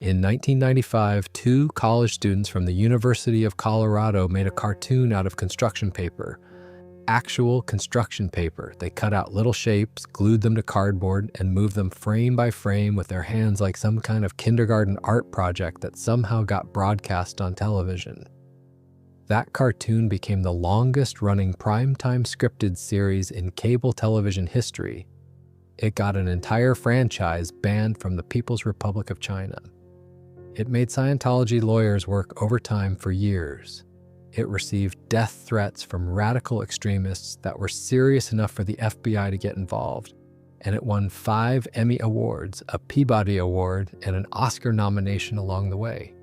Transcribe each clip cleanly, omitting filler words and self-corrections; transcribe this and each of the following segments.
In 1995, two college students from the University of Colorado made a cartoon out of construction paper. Actual construction paper. They cut out little shapes, glued them to cardboard, and moved them frame by frame with their hands like some kind of kindergarten art project that somehow got broadcast on television. That cartoon became the longest-running primetime scripted series in cable television history. It got an entire franchise banned from the People's Republic of China. It made Scientology lawyers work overtime for years. It received death threats from radical extremists that were serious enough for the FBI to get involved, and it won 5 Emmy Awards, a Peabody Award, and an Oscar nomination along the way.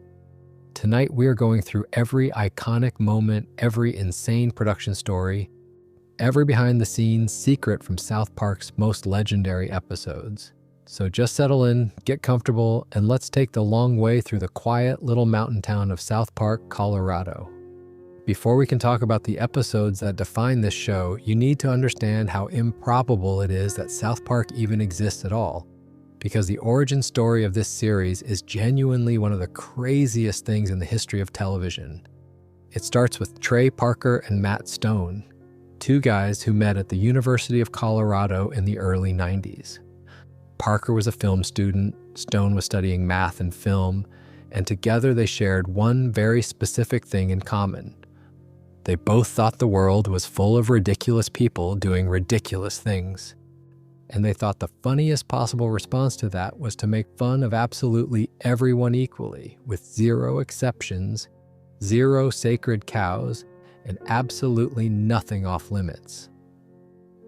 Tonight we are going through every iconic moment, every insane production story, every behind-the-scenes secret from South Park's most legendary episodes. So just settle in, get comfortable, and let's take the long way through the quiet little mountain town of South Park, Colorado. Before we can talk about the episodes that define this show, you need to understand how improbable it is that South Park even exists at all, because the origin story of this series is genuinely one of the craziest things in the history of television. It starts with Trey Parker and Matt Stone, two guys who met at the University of Colorado in the early 90s. Parker was a film student, Stone was studying math and film, and together they shared one very specific thing in common. They both thought the world was full of ridiculous people doing ridiculous things. And they thought the funniest possible response to that was to make fun of absolutely everyone equally, with 0 exceptions, 0 sacred cows, and absolutely nothing off limits.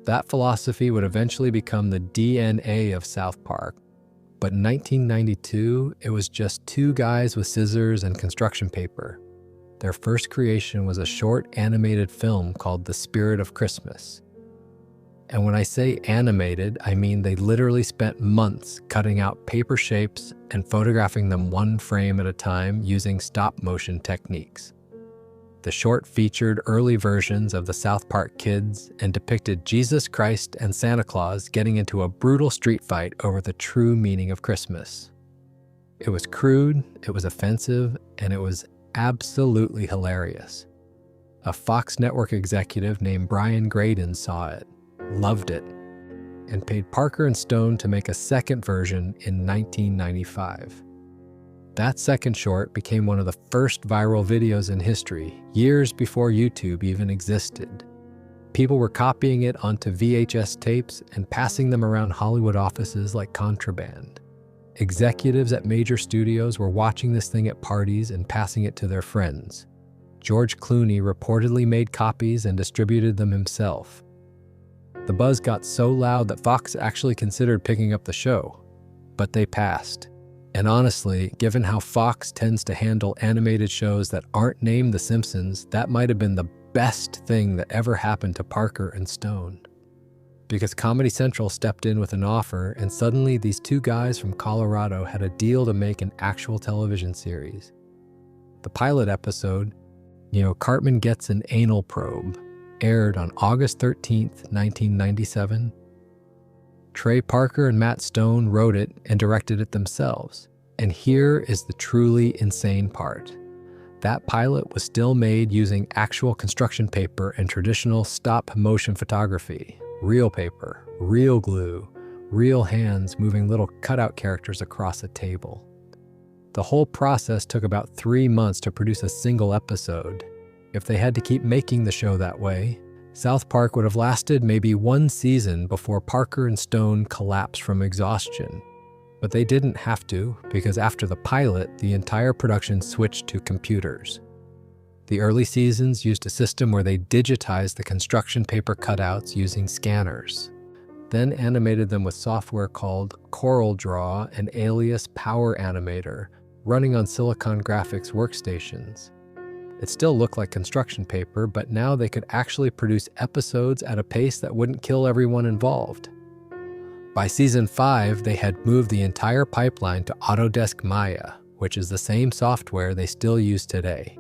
That philosophy would eventually become the DNA of South Park, but in 1992, it was just 2 guys with scissors and construction paper. Their first creation was a short animated film called The Spirit of Christmas. And when I say animated, I mean they literally spent months cutting out paper shapes and photographing them one frame at a time using stop-motion techniques. The short featured early versions of the South Park kids and depicted Jesus Christ and Santa Claus getting into a brutal street fight over the true meaning of Christmas. It was crude, it was offensive, and it was absolutely hilarious. A Fox network executive named Brian Graydon saw it, loved it, and paid Parker and Stone to make a second version in 1995. That second short became one of the first viral videos in history, years before YouTube even existed. People were copying it onto VHS tapes and passing them around Hollywood offices like contraband. Executives at major studios were watching this thing at parties and passing it to their friends. George Clooney reportedly made copies and distributed them himself. The buzz got so loud that Fox actually considered picking up the show, but they passed. And honestly, given how Fox tends to handle animated shows that aren't named The Simpsons, that might have been the best thing that ever happened to Parker and Stone. Because Comedy Central stepped in with an offer, and suddenly these 2 guys from Colorado had a deal to make an actual television series. The pilot episode, Cartman Gets an Anal Probe, aired on August 13th, 1997. Trey Parker and Matt Stone wrote it and directed it themselves. And here is the truly insane part. That pilot was still made using actual construction paper and traditional stop-motion photography. Real paper, real glue, real hands moving little cutout characters across a table. The whole process took about 3 months to produce a single episode. If they had to keep making the show that way, South Park would have lasted maybe 1 season before Parker and Stone collapsed from exhaustion. But they didn't have to, because after the pilot, the entire production switched to computers. The early seasons used a system where they digitized the construction paper cutouts using scanners, then animated them with software called CorelDRAW and Alias Power Animator, running on Silicon Graphics workstations. It still looked like construction paper, but now they could actually produce episodes at a pace that wouldn't kill everyone involved. By season 5, they had moved the entire pipeline to Autodesk Maya, which is the same software they still use today.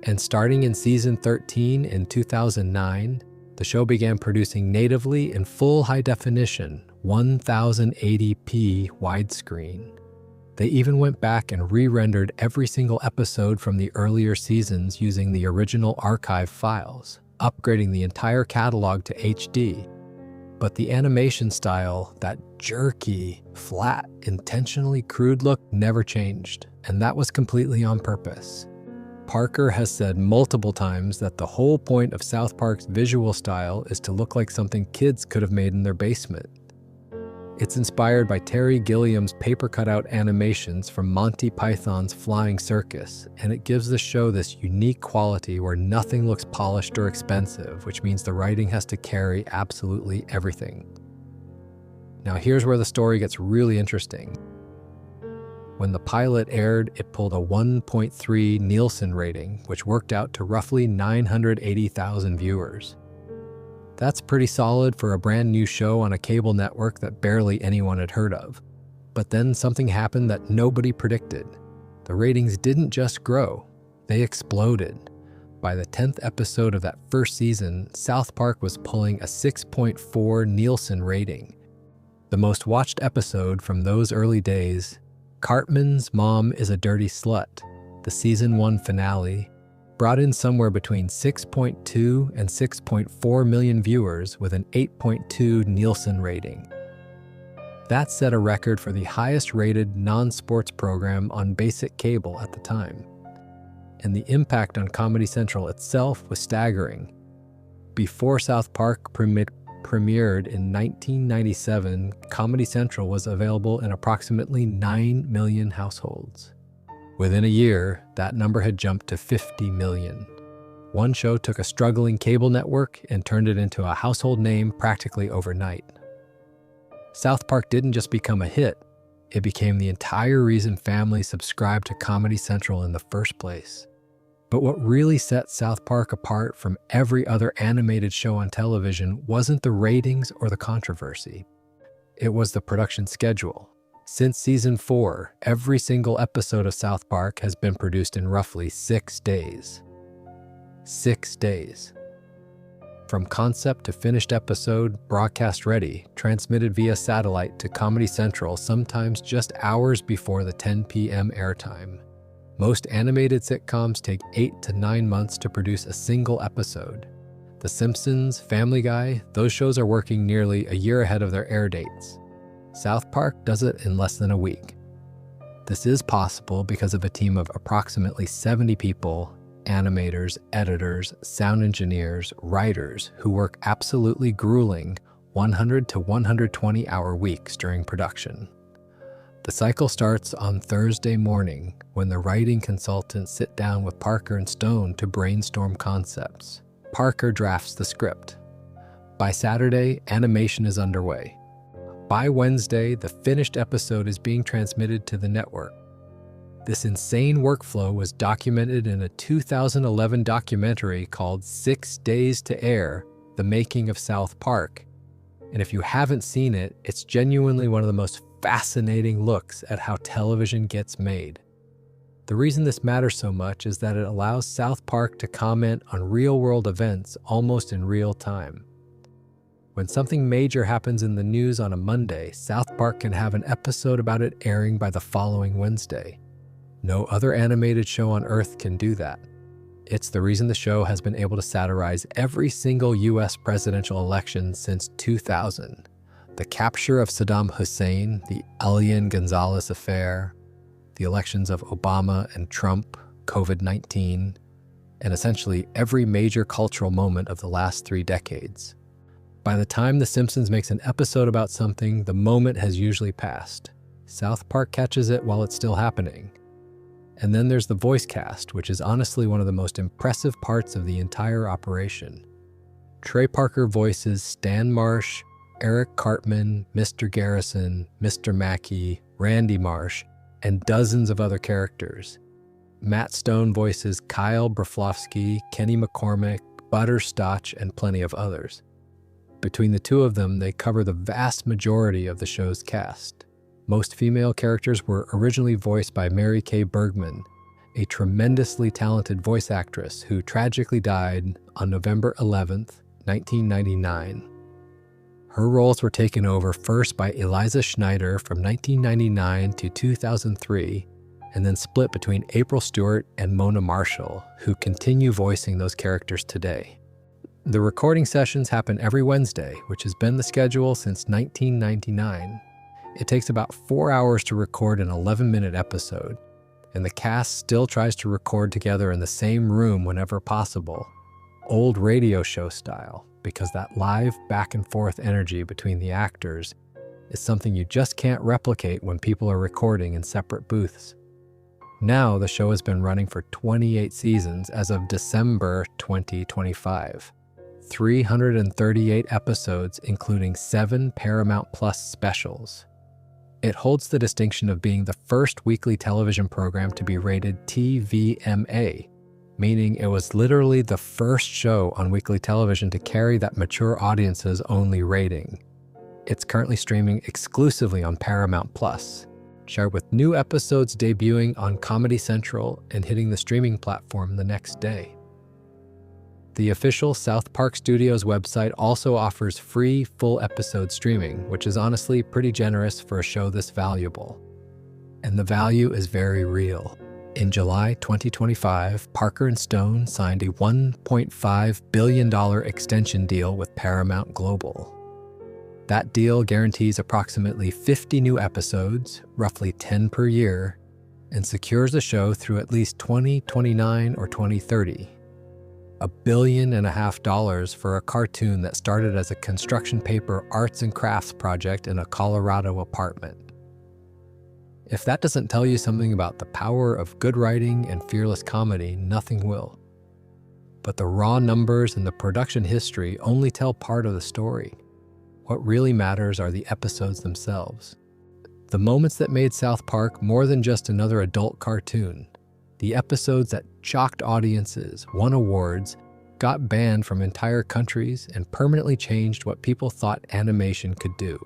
And starting in season 13 in 2009, the show began producing natively in full high definition, 1080p widescreen. They even went back and re-rendered every single episode from the earlier seasons using the original archive files, upgrading the entire catalog to HD. But the animation style, that jerky, flat, intentionally crude look never changed, and that was completely on purpose. Parker has said multiple times that the whole point of South Park's visual style is to look like something kids could have made in their basement. It's inspired by Terry Gilliam's paper cutout animations from Monty Python's Flying Circus, and it gives the show this unique quality where nothing looks polished or expensive, which means the writing has to carry absolutely everything. Now here's where the story gets really interesting. When the pilot aired, it pulled a 1.3 Nielsen rating, which worked out to roughly 980,000 viewers. That's pretty solid for a brand new show on a cable network that barely anyone had heard of. But then something happened that nobody predicted. The ratings didn't just grow, they exploded. By the 10th episode of that first season, South Park was pulling a 6.4 Nielsen rating. The most watched episode from those early days, Cartman's Mom is a Dirty Slut, the season 1 finale, brought in somewhere between 6.2 and 6.4 million viewers with an 8.2 Nielsen rating. That set a record for the highest rated non-sports program on basic cable at the time. And the impact on Comedy Central itself was staggering. Before South Park premiered in 1997, Comedy Central was available in approximately 9 million households. Within a year, that number had jumped to 50 million. One show took a struggling cable network and turned it into a household name practically overnight. South Park didn't just become a hit, it became the entire reason families subscribed to Comedy Central in the first place. But what really set South Park apart from every other animated show on television wasn't the ratings or the controversy. It was the production schedule. Since season 4, every single episode of South Park has been produced in roughly 6 days. 6 days. From concept to finished episode, broadcast ready, transmitted via satellite to Comedy Central sometimes just hours before the 10 p.m. airtime. Most animated sitcoms take 8 to 9 months to produce a single episode. The Simpsons, Family Guy, those shows are working nearly a year ahead of their air dates. South Park does it in less than a week. This is possible because of a team of approximately 70 people, animators, editors, sound engineers, writers, who work absolutely grueling 100 to 120-hour weeks during production. The cycle starts on Thursday morning when the writing consultants sit down with Parker and Stone to brainstorm concepts. Parker drafts the script. By Saturday, animation is underway. By Wednesday, the finished episode is being transmitted to the network. This insane workflow was documented in a 2011 documentary called 6 Days to Air, The Making of South Park. And if you haven't seen it, it's genuinely one of the most fascinating looks at how television gets made. The reason this matters so much is that it allows South Park to comment on real-world events almost in real time. When something major happens in the news on a Monday, South Park can have an episode about it airing by the following Wednesday. No other animated show on Earth can do that. It's the reason the show has been able to satirize every single US presidential election since 2000. The capture of Saddam Hussein, the Elian Gonzalez affair, the elections of Obama and Trump, COVID-19, and essentially every major cultural moment of the last 3 decades. By the time The Simpsons makes an episode about something, the moment has usually passed. South Park catches it while it's still happening. And then there's the voice cast, which is honestly one of the most impressive parts of the entire operation. Trey Parker voices Stan Marsh, Eric Cartman, Mr. Garrison, Mr. Mackey, Randy Marsh, and dozens of other characters. Matt Stone voices Kyle Broflovsky, Kenny McCormick, Butterscotch, and plenty of others. Between the two of them, they cover the vast majority of the show's cast. Most female characters were originally voiced by Mary Kay Bergman, a tremendously talented voice actress who tragically died on November 11th, 1999. Her roles were taken over first by Eliza Schneider from 1999 to 2003, and then split between April Stewart and Mona Marshall, who continue voicing those characters today. The recording sessions happen every Wednesday, which has been the schedule since 1999. It takes about 4 hours to record an 11-minute episode, and the cast still tries to record together in the same room whenever possible, old radio show style, because that live back and forth energy between the actors is something you just can't replicate when people are recording in separate booths. Now, the show has been running for 28 seasons as of December 2025. 338 episodes, including 7 Paramount Plus specials. It holds the distinction of being the first weekly television program to be rated TVMA, meaning it was literally the first show on weekly television to carry that mature audiences only rating. It's currently streaming exclusively on Paramount Plus, shared with new episodes debuting on Comedy Central and hitting the streaming platform the next day. The official South Park Studios website also offers free full episode streaming, which is honestly pretty generous for a show this valuable. And the value is very real. In July 2025, Parker & Stone signed a $1.5 billion extension deal with Paramount Global. That deal guarantees approximately 50 new episodes, roughly 10 per year, and secures the show through at least 2029 or 2030. $1.5 billion for a cartoon that started as a construction paper arts and crafts project in a Colorado apartment. If that doesn't tell you something about the power of good writing and fearless comedy, nothing will. But the raw numbers and the production history only tell part of the story. What really matters are the episodes themselves. The moments that made South Park more than just another adult cartoon. The episodes that shocked audiences, won awards, got banned from entire countries, and permanently changed what people thought animation could do.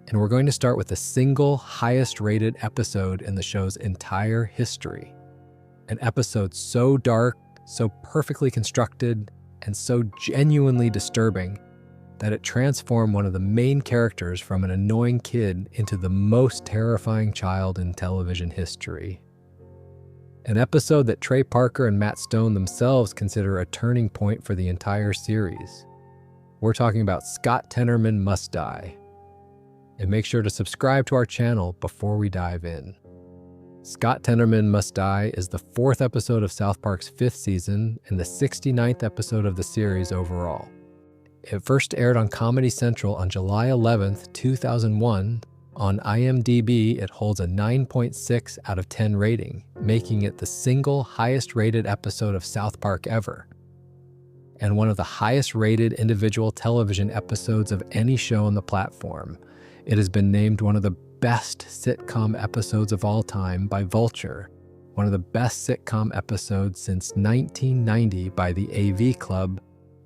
And we're going to start with the single highest-rated episode in the show's entire history. An episode so dark, so perfectly constructed, and so genuinely disturbing that it transformed one of the main characters from an annoying kid into the most terrifying child in television history. An episode that Trey Parker and Matt Stone themselves consider a turning point for the entire series. We're talking about Scott Tenerman Must Die. And make sure to subscribe to our channel before we dive in. Scott Tenerman Must Die is the 4th episode of South Park's 5th season and the 69th episode of the series overall. It first aired on Comedy Central on July 11th, 2001. On IMDb, it holds a 9.6 out of 10 rating, making it the single highest-rated episode of South Park ever, and one of the highest-rated individual television episodes of any show on the platform. It has been named one of the best sitcom episodes of all time by Vulture, one of the best sitcom episodes since 1990 by the AV Club,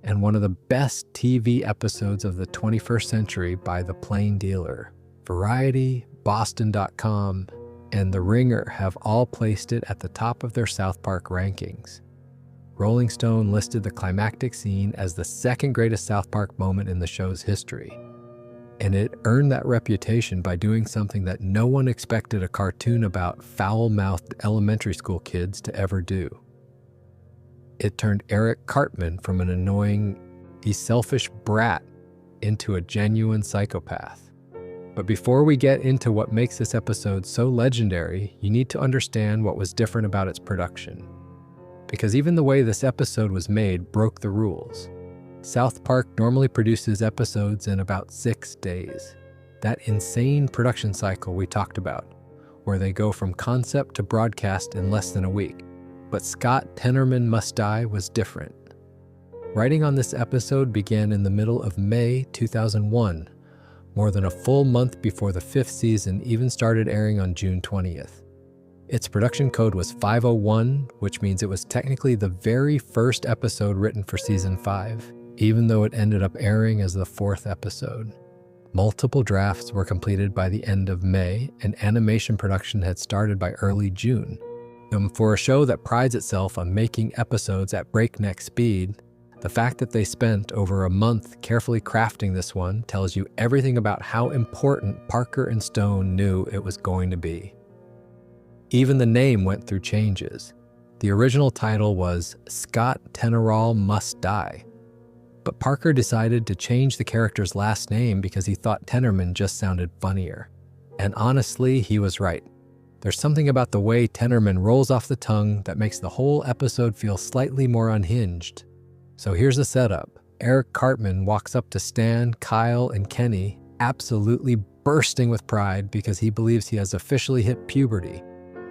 and one of the best TV episodes of the 21st century by The Plain Dealer. Variety, Boston.com, and The Ringer have all placed it at the top of their South Park rankings. Rolling Stone listed the climactic scene as the second greatest South Park moment in the show's history. And it earned that reputation by doing something that no one expected a cartoon about foul-mouthed elementary school kids to ever do. It turned Eric Cartman from an annoying, selfish brat into a genuine psychopath. But before we get into what makes this episode so legendary, you need to understand what was different about its production. Because even the way this episode was made broke the rules. South Park normally produces episodes in about 6 days. That insane production cycle we talked about, where they go from concept to broadcast in less than a week. But Scott Tenerman Must Die was different. Writing on this episode began in the middle of May 2001, more than a full month before the 5th season even started airing on June 20th. Its production code was 501, which means it was technically the very first episode written for season 5, even though it ended up airing as the 4th episode. Multiple drafts were completed by the end of May, and animation production had started by early June. For a show that prides itself on making episodes at breakneck speed, The fact that they spent over a month carefully crafting this one tells you everything about how important Parker and Stone knew it was going to be. Even the name went through changes. The original title was Scott Tenerman Must Die, but Parker decided to change the character's last name because he thought Tenerman just sounded funnier. And honestly, he was right. There's something about the way Tenerman rolls off the tongue that makes the whole episode feel slightly more unhinged. So here's the setup. Eric Cartman walks up to Stan, Kyle, and Kenny, absolutely bursting with pride because he believes he has officially hit puberty.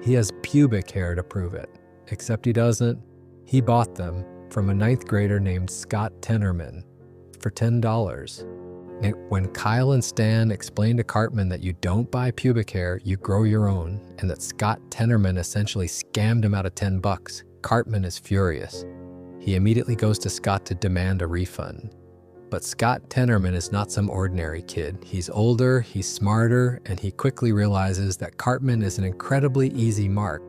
He has pubic hair to prove it. Except he doesn't. He bought them from a 9th grader named Scott Tenerman for $10. When Kyle and Stan explained to Cartman that you don't buy pubic hair, you grow your own, and that Scott Tenerman essentially scammed him out of $10, Cartman is furious. He immediately goes to Scott to demand a refund. But Scott Tenerman is not some ordinary kid. He's older, he's smarter, and he quickly realizes that Cartman is an incredibly easy mark.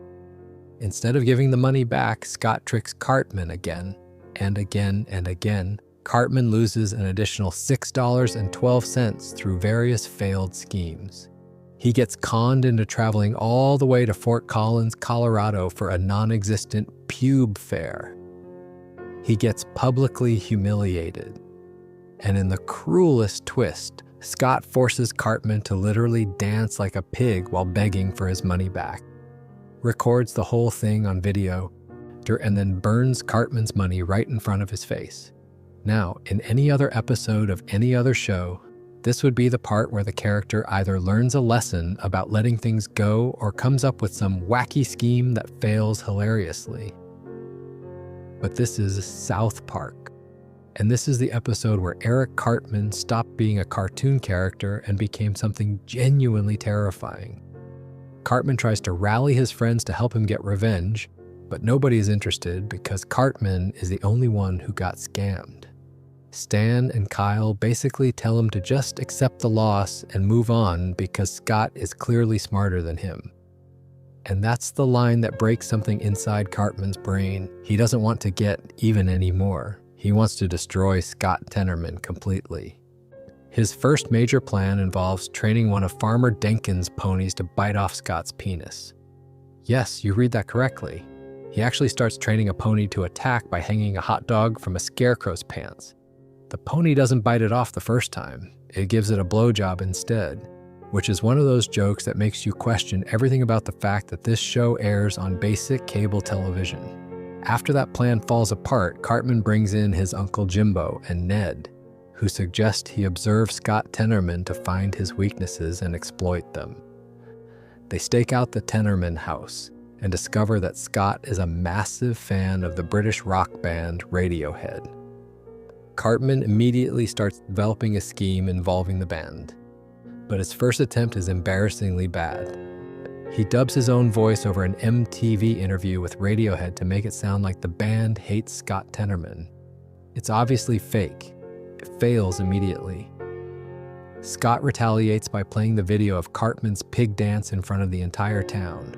Instead of giving the money back, Scott tricks Cartman again, and again, and again. Cartman loses an additional $6.12 through various failed schemes. He gets conned into traveling all the way to Fort Collins, Colorado for a non-existent pube fair. He gets publicly humiliated. And in the cruelest twist, Scott forces Cartman to literally dance like a pig while begging for his money back. Records the whole thing on video, and then burns Cartman's money right in front of his face. Now, in any other episode of any other show, this would be the part where the character either learns a lesson about letting things go or comes up with some wacky scheme that fails hilariously. But this is South Park. And this is the episode where Eric Cartman stopped being a cartoon character and became something genuinely terrifying. Cartman tries to rally his friends to help him get revenge, but nobody is interested because Cartman is the only one who got scammed. Stan and Kyle basically tell him to just accept the loss and move on because Scott is clearly smarter than him. And that's the line that breaks something inside Cartman's brain. He doesn't want to get even anymore. He wants to destroy Scott Tenerman completely. His first major plan involves training one of Farmer Denkin's ponies to bite off Scott's penis. Yes, you read that correctly. He actually starts training a pony to attack by hanging a hot dog from a scarecrow's pants. The pony doesn't bite it off the first time. It gives it a blowjob instead, which is one of those jokes that makes you question everything about the fact that this show airs on basic cable television. After that plan falls apart, Cartman brings in his Uncle Jimbo and Ned, who suggest he observe Scott Tenerman to find his weaknesses and exploit them. They stake out the Tenerman house and discover that Scott is a massive fan of the British rock band Radiohead. Cartman immediately starts developing a scheme involving the band, but his first attempt is embarrassingly bad. He dubs his own voice over an MTV interview with Radiohead to make it sound like the band hates Scott Tenerman. It's obviously fake. It fails immediately. Scott retaliates by playing the video of Cartman's pig dance in front of the entire town.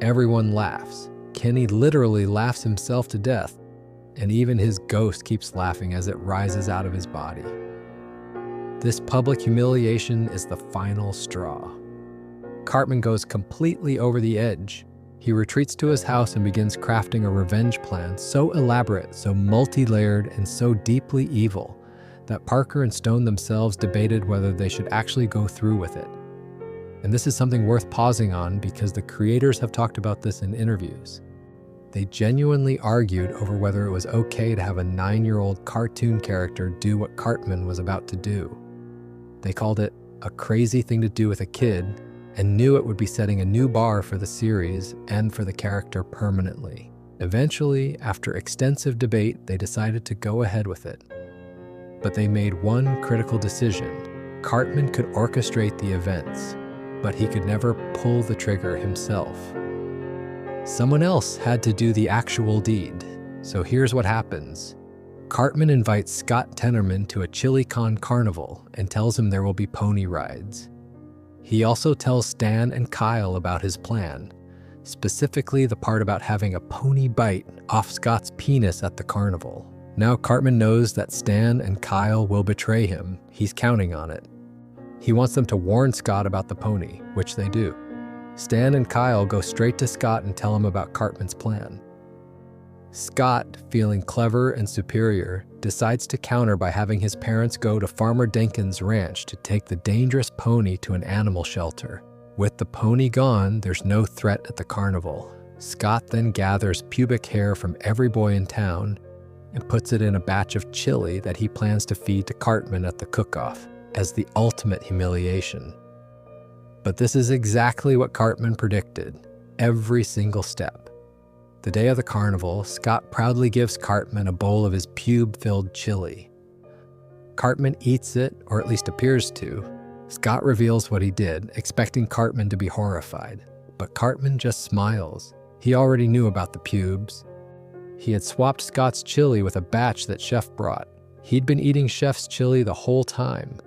Everyone laughs. Kenny literally laughs himself to death, and even his ghost keeps laughing as it rises out of his body. This public humiliation is the final straw. Cartman goes completely over the edge. He retreats to his house and begins crafting a revenge plan so elaborate, so multi-layered, and so deeply evil that Parker and Stone themselves debated whether they should actually go through with it. And this is something worth pausing on because the creators have talked about this in interviews. They genuinely argued over whether it was okay to have a 9-year-old cartoon character do what Cartman was about to do. They called it a crazy thing to do with a kid and knew it would be setting a new bar for the series and for the character permanently. Eventually, after extensive debate, they decided to go ahead with it. But they made one critical decision. Cartman could orchestrate the events, but he could never pull the trigger himself. Someone else had to do the actual deed. So here's what happens. Cartman invites Scott Tenerman to a ChiliCon carnival and tells him there will be pony rides. He also tells Stan and Kyle about his plan, specifically the part about having a pony bite off Scott's penis at the carnival. Now Cartman knows that Stan and Kyle will betray him. He's counting on it. He wants them to warn Scott about the pony, which they do. Stan and Kyle go straight to Scott and tell him about Cartman's plan. Scott, feeling clever and superior, decides to counter by having his parents go to Farmer Denkin's ranch to take the dangerous pony to an animal shelter. With the pony gone, there's no threat at the carnival. Scott then gathers pubic hair from every boy in town and puts it in a batch of chili that he plans to feed to Cartman at the cook-off as the ultimate humiliation. But this is exactly what Cartman predicted, every single step. The day of the carnival, Scott proudly gives Cartman a bowl of his pube-filled chili. Cartman eats it, or at least appears to. Scott reveals what he did, expecting Cartman to be horrified. But Cartman just smiles. He already knew about the pubes. He had swapped Scott's chili with a batch that Chef brought. He'd been eating Chef's chili the whole time.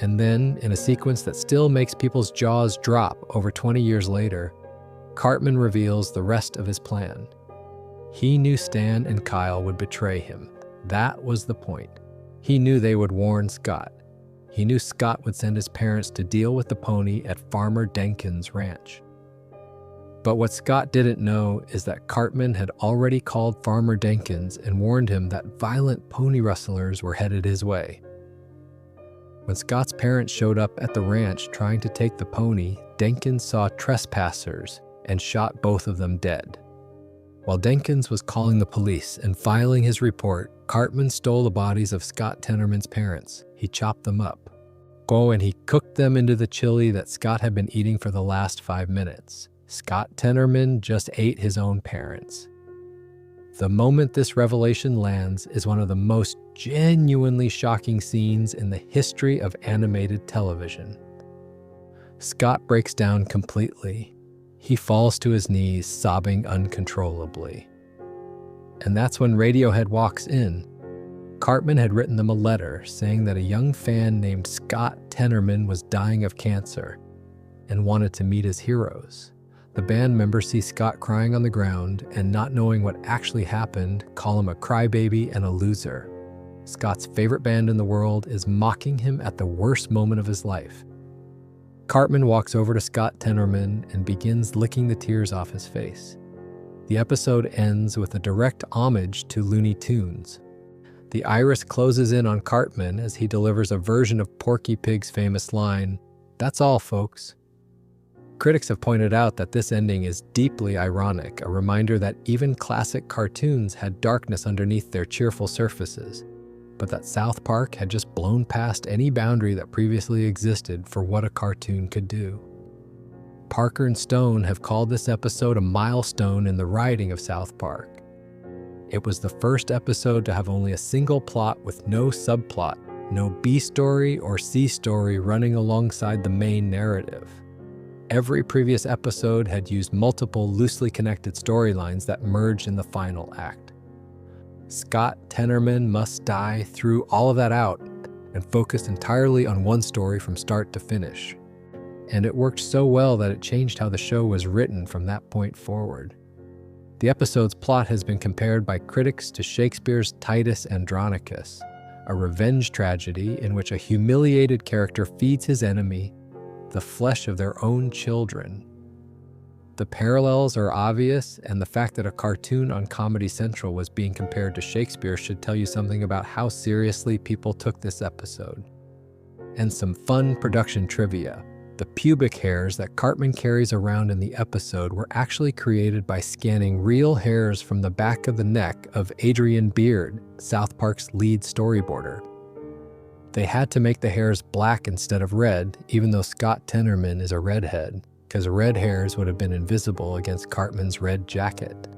And then, in a sequence that still makes people's jaws drop over 20 years later, Cartman reveals the rest of his plan. He knew Stan and Kyle would betray him. That was the point. He knew they would warn Scott. He knew Scott would send his parents to deal with the pony at Farmer Denkin's ranch. But what Scott didn't know is that Cartman had already called Farmer Denkin's and warned him that violent pony rustlers were headed his way. When Scott's parents showed up at the ranch trying to take the pony, Denkins saw trespassers and shot both of them dead. While Denkins was calling the police and filing his report, Cartman stole the bodies of Scott Tenerman's parents. He chopped them up. And he cooked them into the chili that Scott had been eating for the last 5 minutes. Scott Tenerman just ate his own parents. The moment this revelation lands is one of the most genuinely shocking scenes in the history of animated television. Scott breaks down completely. He falls to his knees, sobbing uncontrollably. And that's when Radiohead walks in. Cartman had written them a letter saying that a young fan named Scott Tenerman was dying of cancer and wanted to meet his heroes. The band members see Scott crying on the ground and, not knowing what actually happened, call him a crybaby and a loser. Scott's favorite band in the world is mocking him at the worst moment of his life. Cartman walks over to Scott Tenerman and begins licking the tears off his face. The episode ends with a direct homage to Looney Tunes. The iris closes in on Cartman as he delivers a version of Porky Pig's famous line, "That's all, folks." Critics have pointed out that this ending is deeply ironic, a reminder that even classic cartoons had darkness underneath their cheerful surfaces, but that South Park had just blown past any boundary that previously existed for what a cartoon could do. Parker and Stone have called this episode a milestone in the writing of South Park. It was the first episode to have only a single plot with no subplot, no B story or C story running alongside the main narrative. Every previous episode had used multiple loosely connected storylines that merged in the final act. Scott Tenerman Must Die threw all of that out and focused entirely on one story from start to finish. And it worked so well that it changed how the show was written from that point forward. The episode's plot has been compared by critics to Shakespeare's Titus Andronicus, a revenge tragedy in which a humiliated character feeds his enemy the flesh of their own children. The parallels are obvious, and the fact that a cartoon on Comedy Central was being compared to Shakespeare should tell you something about how seriously people took this episode. And some fun production trivia. The pubic hairs that Cartman carries around in the episode were actually created by scanning real hairs from the back of the neck of Adrian Beard, South Park's lead storyboarder. They had to make the hairs black instead of red, even though Scott Tenerman is a redhead, because red hairs would have been invisible against Cartman's red jacket.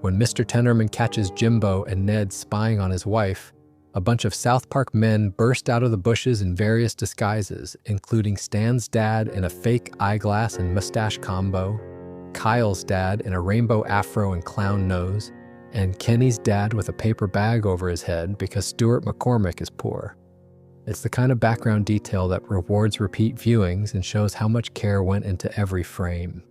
When Mr. Tenerman catches Jimbo and Ned spying on his wife, a bunch of South Park men burst out of the bushes in various disguises, including Stan's dad in a fake eyeglass and mustache combo, Kyle's dad in a rainbow afro and clown nose, and Kenny's dad with a paper bag over his head because Stuart McCormick is poor. It's the kind of background detail that rewards repeat viewings and shows how much care went into every frame.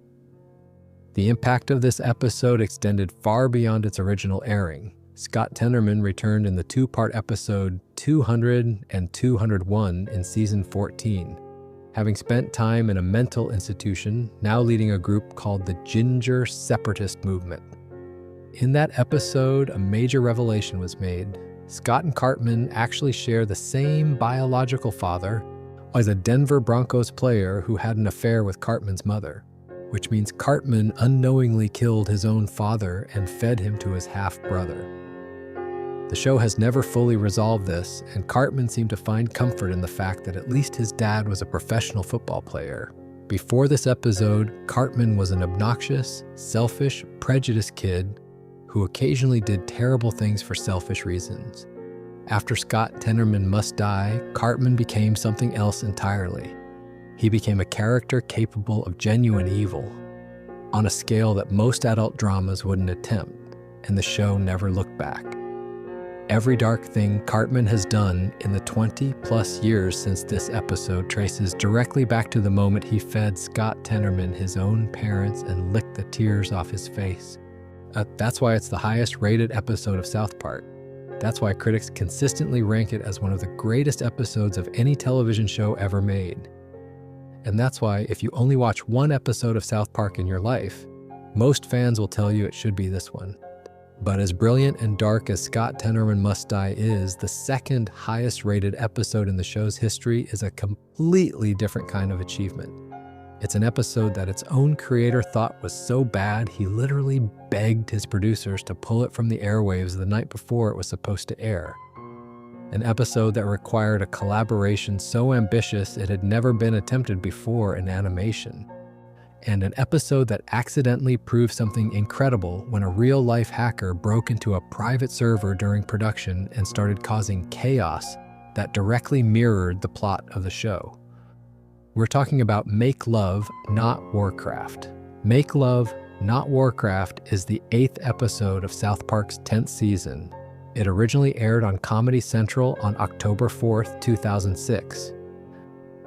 The impact of this episode extended far beyond its original airing. Scott Tenerman returned in the two-part episode 200 and 201 in season 14, having spent time in a mental institution, now leading a group called the Ginger Separatist Movement. In that episode, a major revelation was made. Scott and Cartman actually share the same biological father as a Denver Broncos player who had an affair with Cartman's mother, which means Cartman unknowingly killed his own father and fed him to his half-brother. The show has never fully resolved this, and Cartman seemed to find comfort in the fact that at least his dad was a professional football player. Before this episode, Cartman was an obnoxious, selfish, prejudiced kid who occasionally did terrible things for selfish reasons. After Scott Tenerman must die, Cartman became something else entirely. He became a character capable of genuine evil, on a scale that most adult dramas wouldn't attempt, and the show never looked back. Every dark thing Cartman has done in the 20-plus years since this episode traces directly back to the moment he fed Scott Tenerman his own parents and licked the tears off his face. That's why it's the highest-rated episode of South Park. That's why critics consistently rank it as one of the greatest episodes of any television show ever made. And that's why, if you only watch one episode of South Park in your life, most fans will tell you it should be this one. But as brilliant and dark as Scott Tenerman Must Die is, the second highest-rated episode in the show's history is a completely different kind of achievement. It's an episode that its own creator thought was so bad he literally begged his producers to pull it from the airwaves the night before it was supposed to air. An episode that required a collaboration so ambitious it had never been attempted before in animation. And an episode that accidentally proved something incredible when a real-life hacker broke into a private server during production and started causing chaos that directly mirrored the plot of the show. We're talking about Make Love, Not Warcraft. Make Love, Not Warcraft is the 8th episode of South Park's 10th season. It originally aired on Comedy Central on October 4th, 2006.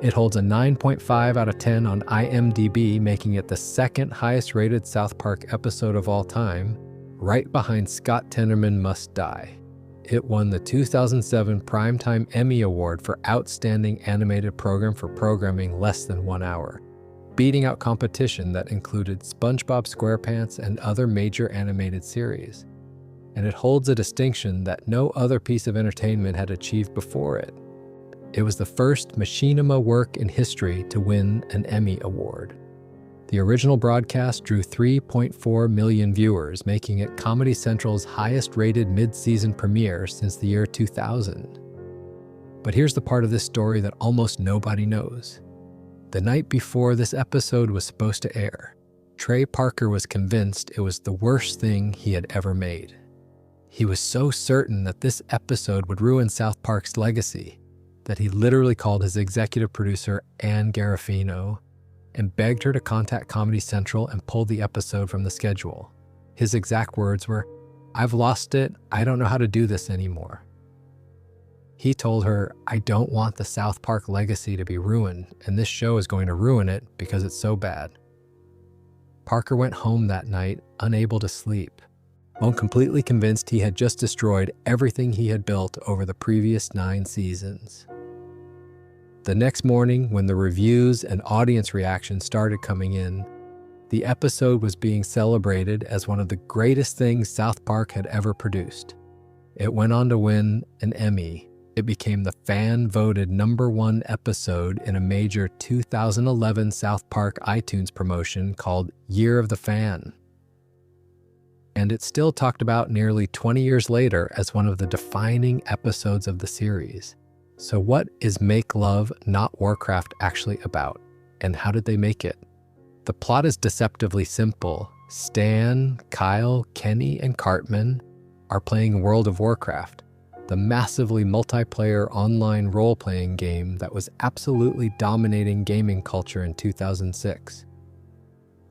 It holds a 9.5 out of 10 on IMDb, making it the second highest-rated South Park episode of all time, right behind Scott Tenerman Must Die. It won the 2007 Primetime Emmy Award for Outstanding Animated Program for programming less than 1 hour, beating out competition that included SpongeBob SquarePants and other major animated series. And it holds a distinction that no other piece of entertainment had achieved before it. It was the first machinima work in history to win an Emmy Award. The original broadcast drew 3.4 million viewers, making it Comedy Central's highest-rated mid-season premiere since the year 2000. But here's the part of this story that almost nobody knows. The night before this episode was supposed to air, Trey Parker was convinced it was the worst thing he had ever made. He was so certain that this episode would ruin South Park's legacy that he literally called his executive producer, Ann Garofino, and begged her to contact Comedy Central and pull the episode from the schedule. His exact words were, "I've lost it. I don't know how to do this anymore." He told her, "I don't want the South Park legacy to be ruined, and this show is going to ruin it because it's so bad." Parker went home that night, unable to sleep, completely convinced he had just destroyed everything he had built over the previous 9 seasons. The next morning, when the reviews and audience reactions started coming in, the episode was being celebrated as one of the greatest things South Park had ever produced. It went on to win an Emmy. It became the fan-voted #1 episode in a major 2011 South Park iTunes promotion called Year of the Fan. And it's still talked about nearly 20 years later as one of the defining episodes of the series. So what is Make Love, Not Warcraft actually about, and how did they make it? The plot is deceptively simple. Stan, Kyle, Kenny, and Cartman are playing World of Warcraft, the massively multiplayer online role-playing game that was absolutely dominating gaming culture in 2006.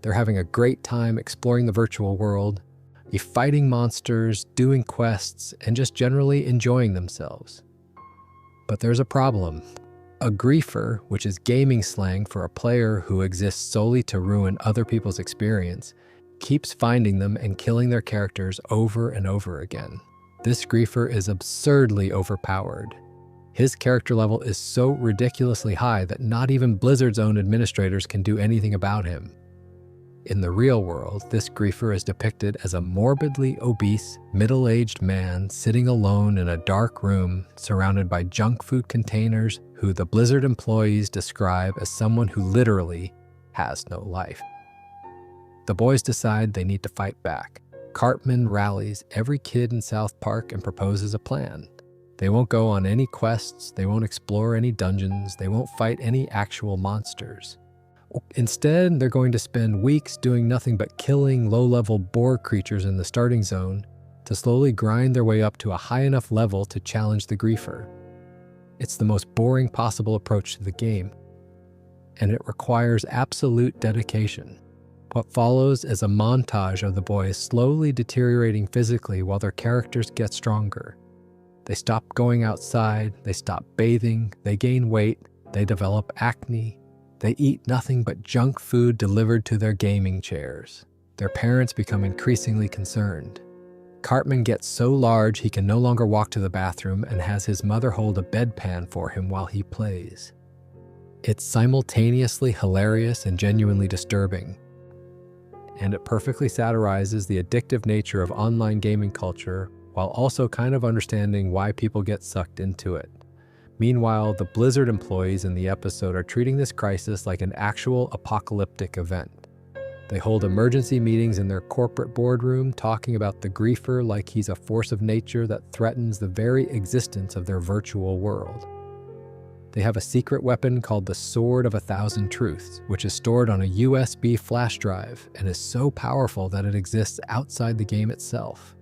They're having a great time exploring the virtual world, fighting monsters, doing quests, and just generally enjoying themselves. But there's a problem. A griefer, which is gaming slang for a player who exists solely to ruin other people's experience, keeps finding them and killing their characters over and over again. This griefer is absurdly overpowered. His character level is so ridiculously high that not even Blizzard's own administrators can do anything about him. In the real world, this griefer is depicted as a morbidly obese, middle-aged man sitting alone in a dark room surrounded by junk food containers who the Blizzard employees describe as someone who literally has no life. The boys decide they need to fight back. Cartman rallies every kid in South Park and proposes a plan. They won't go on any quests, they won't explore any dungeons, they won't fight any actual monsters. Instead, they're going to spend weeks doing nothing but killing low-level boar creatures in the starting zone to slowly grind their way up to a high enough level to challenge the griefer. It's the most boring possible approach to the game, and it requires absolute dedication. What follows is a montage of the boys slowly deteriorating physically while their characters get stronger. They stop going outside, they stop bathing, they gain weight, they develop acne. They eat nothing but junk food delivered to their gaming chairs. Their parents become increasingly concerned. Cartman gets so large he can no longer walk to the bathroom and has his mother hold a bedpan for him while he plays. It's simultaneously hilarious and genuinely disturbing. And it perfectly satirizes the addictive nature of online gaming culture while also kind of understanding why people get sucked into it. Meanwhile, the Blizzard employees in the episode are treating this crisis like an actual apocalyptic event. They hold emergency meetings in their corporate boardroom, talking about the griefer like he's a force of nature that threatens the very existence of their virtual world. They have a secret weapon called the Sword of 1,000 Truths, which is stored on a USB flash drive and is so powerful that it exists outside the game itself.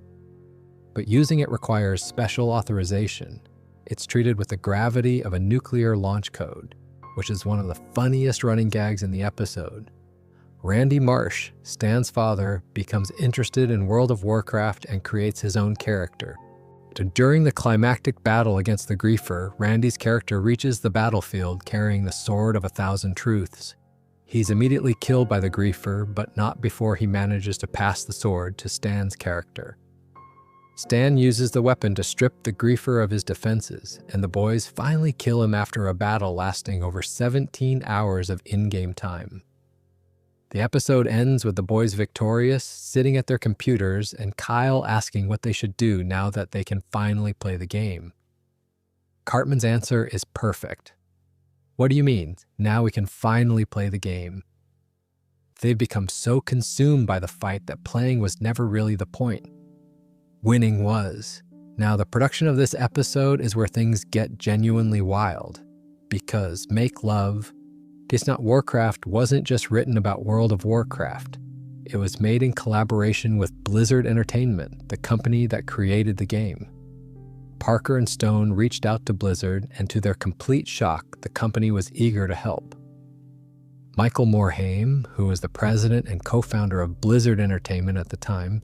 But using it requires special authorization. It's treated with the gravity of a nuclear launch code, which is one of the funniest running gags in the episode. Randy Marsh, Stan's father, becomes interested in World of Warcraft and creates his own character. During the climactic battle against the griefer, Randy's character reaches the battlefield carrying the Sword of 1,000 Truths. He's immediately killed by the griefer, but not before he manages to pass the sword to Stan's character. Stan uses the weapon to strip the griefer of his defenses, and the boys finally kill him after a battle lasting over 17 hours of in-game time. The episode ends with the boys victorious, sitting at their computers, and Kyle asking what they should do now that they can finally play the game. Cartman's answer is perfect. What do you mean, now we can finally play the game? They've become so consumed by the fight that playing was never really the point. Winning was. Now, the production of this episode is where things get genuinely wild, because Make Love, It's Not Warcraft wasn't just written about World of Warcraft. It was made in collaboration with Blizzard Entertainment, the company that created the game. Parker and Stone reached out to Blizzard, and to their complete shock, the company was eager to help. Michael Morhaime, who was the president and co-founder of Blizzard Entertainment at the time,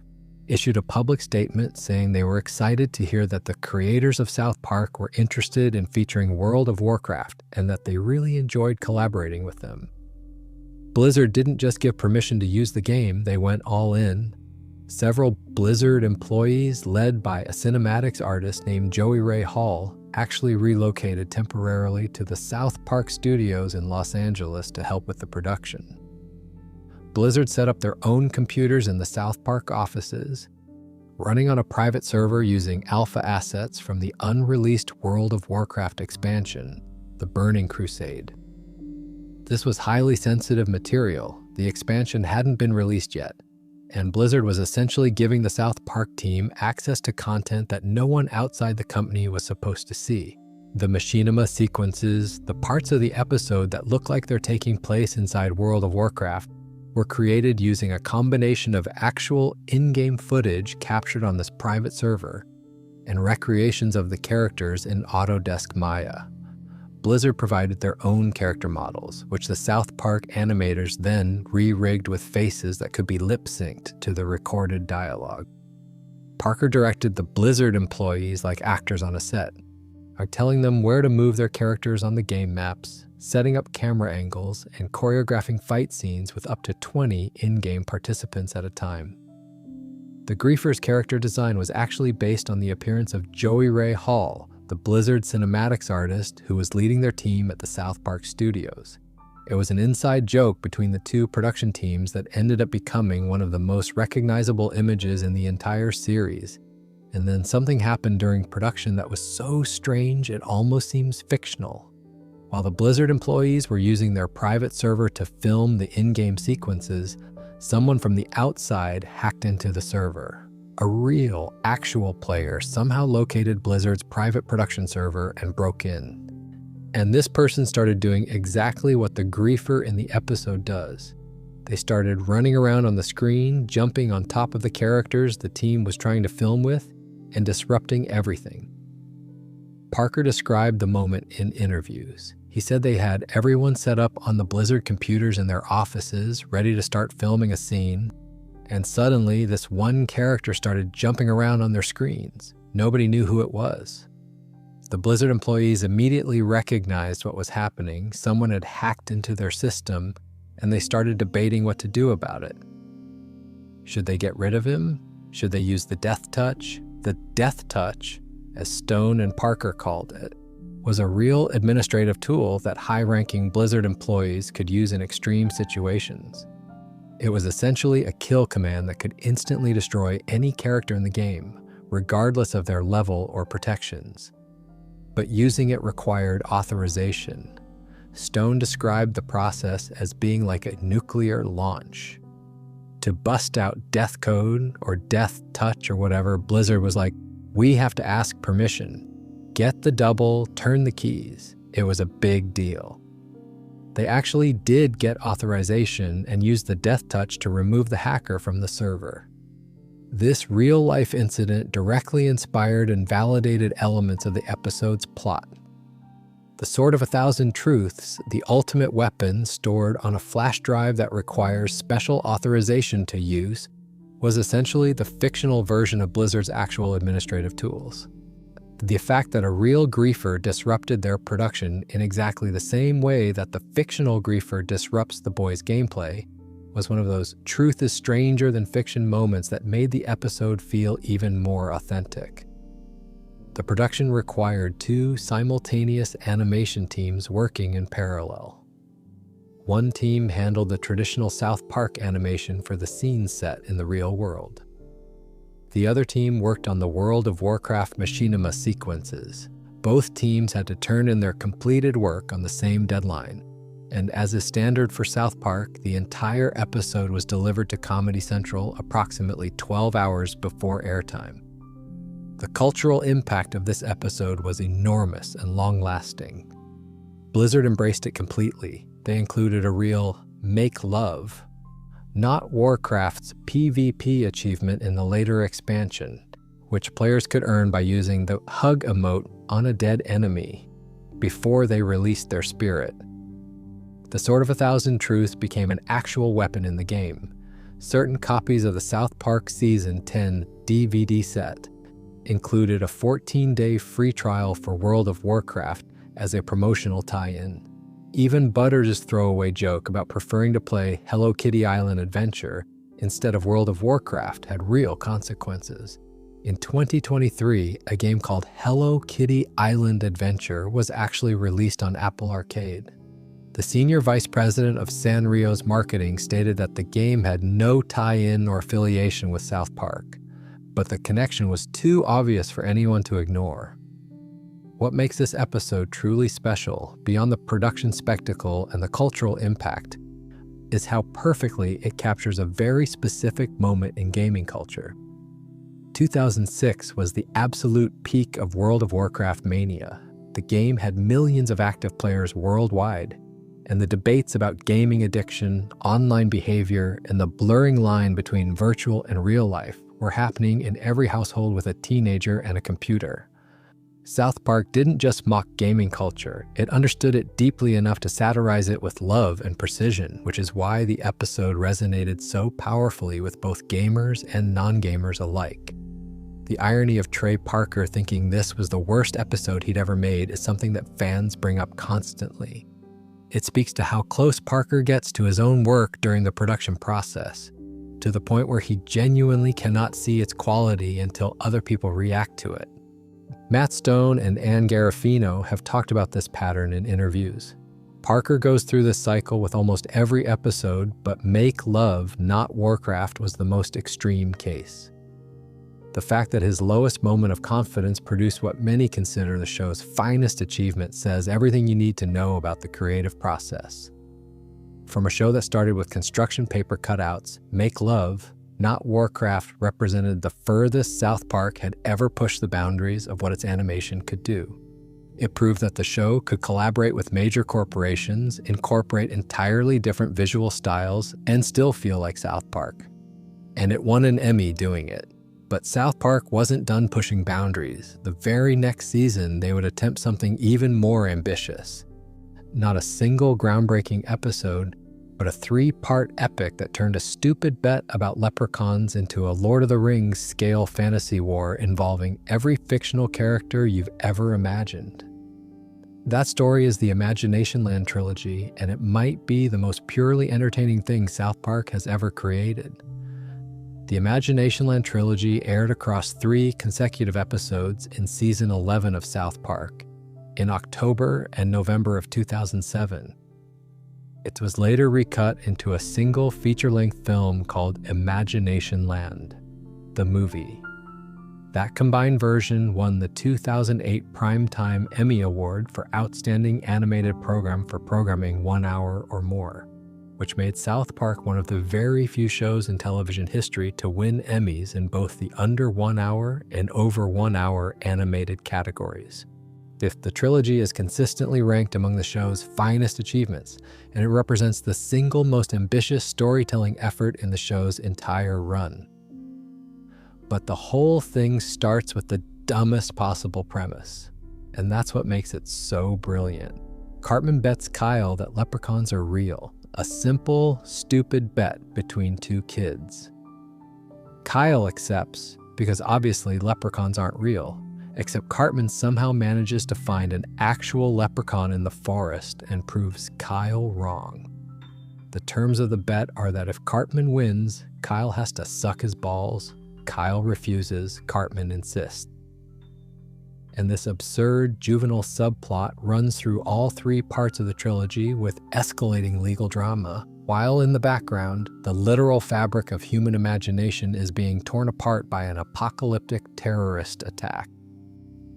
issued a public statement saying they were excited to hear that the creators of South Park were interested in featuring World of Warcraft and that they really enjoyed collaborating with them. Blizzard didn't just give permission to use the game, they went all in. Several Blizzard employees, led by a cinematics artist named Joey Ray Hall, actually relocated temporarily to the South Park studios in Los Angeles to help with the production. Blizzard set up their own computers in the South Park offices, running on a private server using alpha assets from the unreleased World of Warcraft expansion, The Burning Crusade. This was highly sensitive material. The expansion hadn't been released yet, and Blizzard was essentially giving the South Park team access to content that no one outside the company was supposed to see. The machinima sequences, the parts of the episode that look like they're taking place inside World of Warcraft, were created using a combination of actual in-game footage captured on this private server and recreations of the characters in Autodesk Maya. Blizzard provided their own character models, which the South Park animators then re-rigged with faces that could be lip-synced to the recorded dialogue. Parker directed the Blizzard employees like actors on a set, by telling them where to move their characters on the game maps, setting up camera angles, and choreographing fight scenes with up to 20 in-game participants at a time. The Griefer's character design was actually based on the appearance of Joey Ray Hall, the Blizzard cinematics artist who was leading their team at the South Park studios. It was an inside joke between the two production teams that ended up becoming one of the most recognizable images in the entire series. And then something happened during production that was so strange it almost seems fictional. While the Blizzard employees were using their private server to film the in-game sequences, someone from the outside hacked into the server. A real, actual player somehow located Blizzard's private production server and broke in. And this person started doing exactly what the Griefer in the episode does. They started running around on the screen, jumping on top of the characters the team was trying to film with, and disrupting everything. Parker described the moment in interviews. He said they had everyone set up on the Blizzard computers in their offices, ready to start filming a scene, and suddenly this one character started jumping around on their screens. Nobody knew who it was. The Blizzard employees immediately recognized what was happening. Someone had hacked into their system, and they started debating what to do about it. Should they get rid of him? Should they use the death touch? The death touch, as Stone and Parker called it, was a real administrative tool that high-ranking Blizzard employees could use in extreme situations. It was essentially a kill command that could instantly destroy any character in the game, regardless of their level or protections. But using it required authorization. Stone described the process as being like a nuclear launch. To bust out death code or death touch or whatever, Blizzard was like, we have to ask permission. Get the double, turn the keys. It was a big deal. They actually did get authorization and used the death touch to remove the hacker from the server. This real-life incident directly inspired and validated elements of the episode's plot. The Sword of 1,000 Truths, the ultimate weapon stored on a flash drive that requires special authorization to use, was essentially the fictional version of Blizzard's actual administrative tools. The fact that a real griefer disrupted their production in exactly the same way that the fictional griefer disrupts the boys' gameplay was one of those truth is stranger than fiction moments that made the episode feel even more authentic. The production required 2 simultaneous animation teams working in parallel. One team handled the traditional South Park animation for the scene set in the real world. The other team worked on the World of Warcraft machinima sequences. Both teams had to turn in their completed work on the same deadline, and as is standard for South Park, the entire episode was delivered to Comedy Central approximately 12 hours before airtime. The cultural impact of this episode was enormous and long-lasting. Blizzard embraced it completely. They included a real make love, not Warcraft's PvP achievement in the later expansion, which players could earn by using the hug emote on a dead enemy before they released their spirit. The Sword of 1,000 Truths became an actual weapon in the game. Certain copies of the South Park Season 10 DVD set included a 14-day free trial for World of Warcraft as a promotional tie-in. Even Butters' throwaway joke about preferring to play Hello Kitty Island Adventure instead of World of Warcraft had real consequences. In 2023, a game called Hello Kitty Island Adventure was actually released on Apple Arcade. The senior vice president of Sanrio's marketing stated that the game had no tie-in or affiliation with South Park, but the connection was too obvious for anyone to ignore. What makes this episode truly special, beyond the production spectacle and the cultural impact, is how perfectly it captures a very specific moment in gaming culture. 2006 was the absolute peak of World of Warcraft mania. The game had millions of active players worldwide, and the debates about gaming addiction, online behavior, and the blurring line between virtual and real life were happening in every household with a teenager and a computer. South Park didn't just mock gaming culture, it understood it deeply enough to satirize it with love and precision, which is why the episode resonated so powerfully with both gamers and non-gamers alike. The irony of Trey Parker thinking this was the worst episode he'd ever made is something that fans bring up constantly. It speaks to how close Parker gets to his own work during the production process. to the point where he genuinely cannot see its quality until other people react to it. Matt Stone and Ann Garofino have talked about this pattern in interviews. Parker goes through this cycle with almost every episode, but Make Love, Not Warcraft was the most extreme case. The fact that his lowest moment of confidence produced what many consider the show's finest achievement says everything you need to know about the creative process. From a show that started with construction paper cutouts, Make Love, Not Warcraft represented the furthest South Park had ever pushed the boundaries of what its animation could do. It proved that the show could collaborate with major corporations, incorporate entirely different visual styles, and still feel like South Park. And it won an Emmy doing it. But South Park wasn't done pushing boundaries. The very next season, they would attempt something even more ambitious. Not a single groundbreaking episode, but a 3-part epic that turned a stupid bet about leprechauns into a Lord of the Rings scale fantasy war involving every fictional character you've ever imagined. That story is the Imagination Land trilogy, and it might be the most purely entertaining thing South Park has ever created. The Imagination Land trilogy aired across 3 consecutive episodes in season 11 of South Park, in October and November of 2007. It was later recut into a single feature-length film called Imagination Land, the movie. That combined version won the 2008 Primetime Emmy Award for Outstanding Animated Program for programming 1 hour or more, which made South Park one of the very few shows in television history to win Emmys in both the under 1 hour and over 1 hour animated categories. The trilogy is consistently ranked among the show's finest achievements, and it represents the single most ambitious storytelling effort in the show's entire run. But the whole thing starts with the dumbest possible premise, and that's what makes it so brilliant. Cartman bets Kyle that leprechauns are real, a simple, stupid bet between 2 kids. Kyle accepts because obviously leprechauns aren't real, except Cartman somehow manages to find an actual leprechaun in the forest and proves Kyle wrong. The terms of the bet are that if Cartman wins, Kyle has to suck his balls. Kyle refuses, Cartman insists. And this absurd juvenile subplot runs through all 3 parts of the trilogy with escalating legal drama, while in the background, the literal fabric of human imagination is being torn apart by an apocalyptic terrorist attack.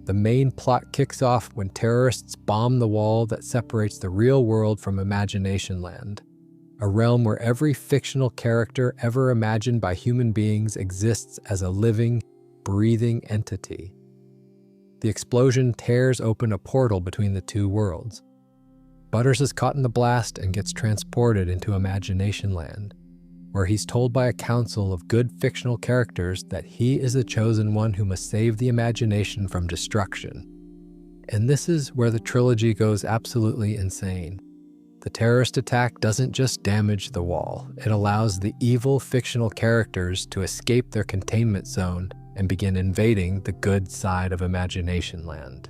The main plot kicks off when terrorists bomb the wall that separates the real world from Imagination Land, a realm where every fictional character ever imagined by human beings exists as a living, breathing entity. The explosion tears open a portal between the 2 worlds. Butters is caught in the blast and gets transported into Imagination Land, where he's told by a council of good fictional characters that he is the chosen one who must save the imagination from destruction. And this is where the trilogy goes absolutely insane. The terrorist attack doesn't just damage the wall, it allows the evil fictional characters to escape their containment zone and begin invading the good side of Imagination Land.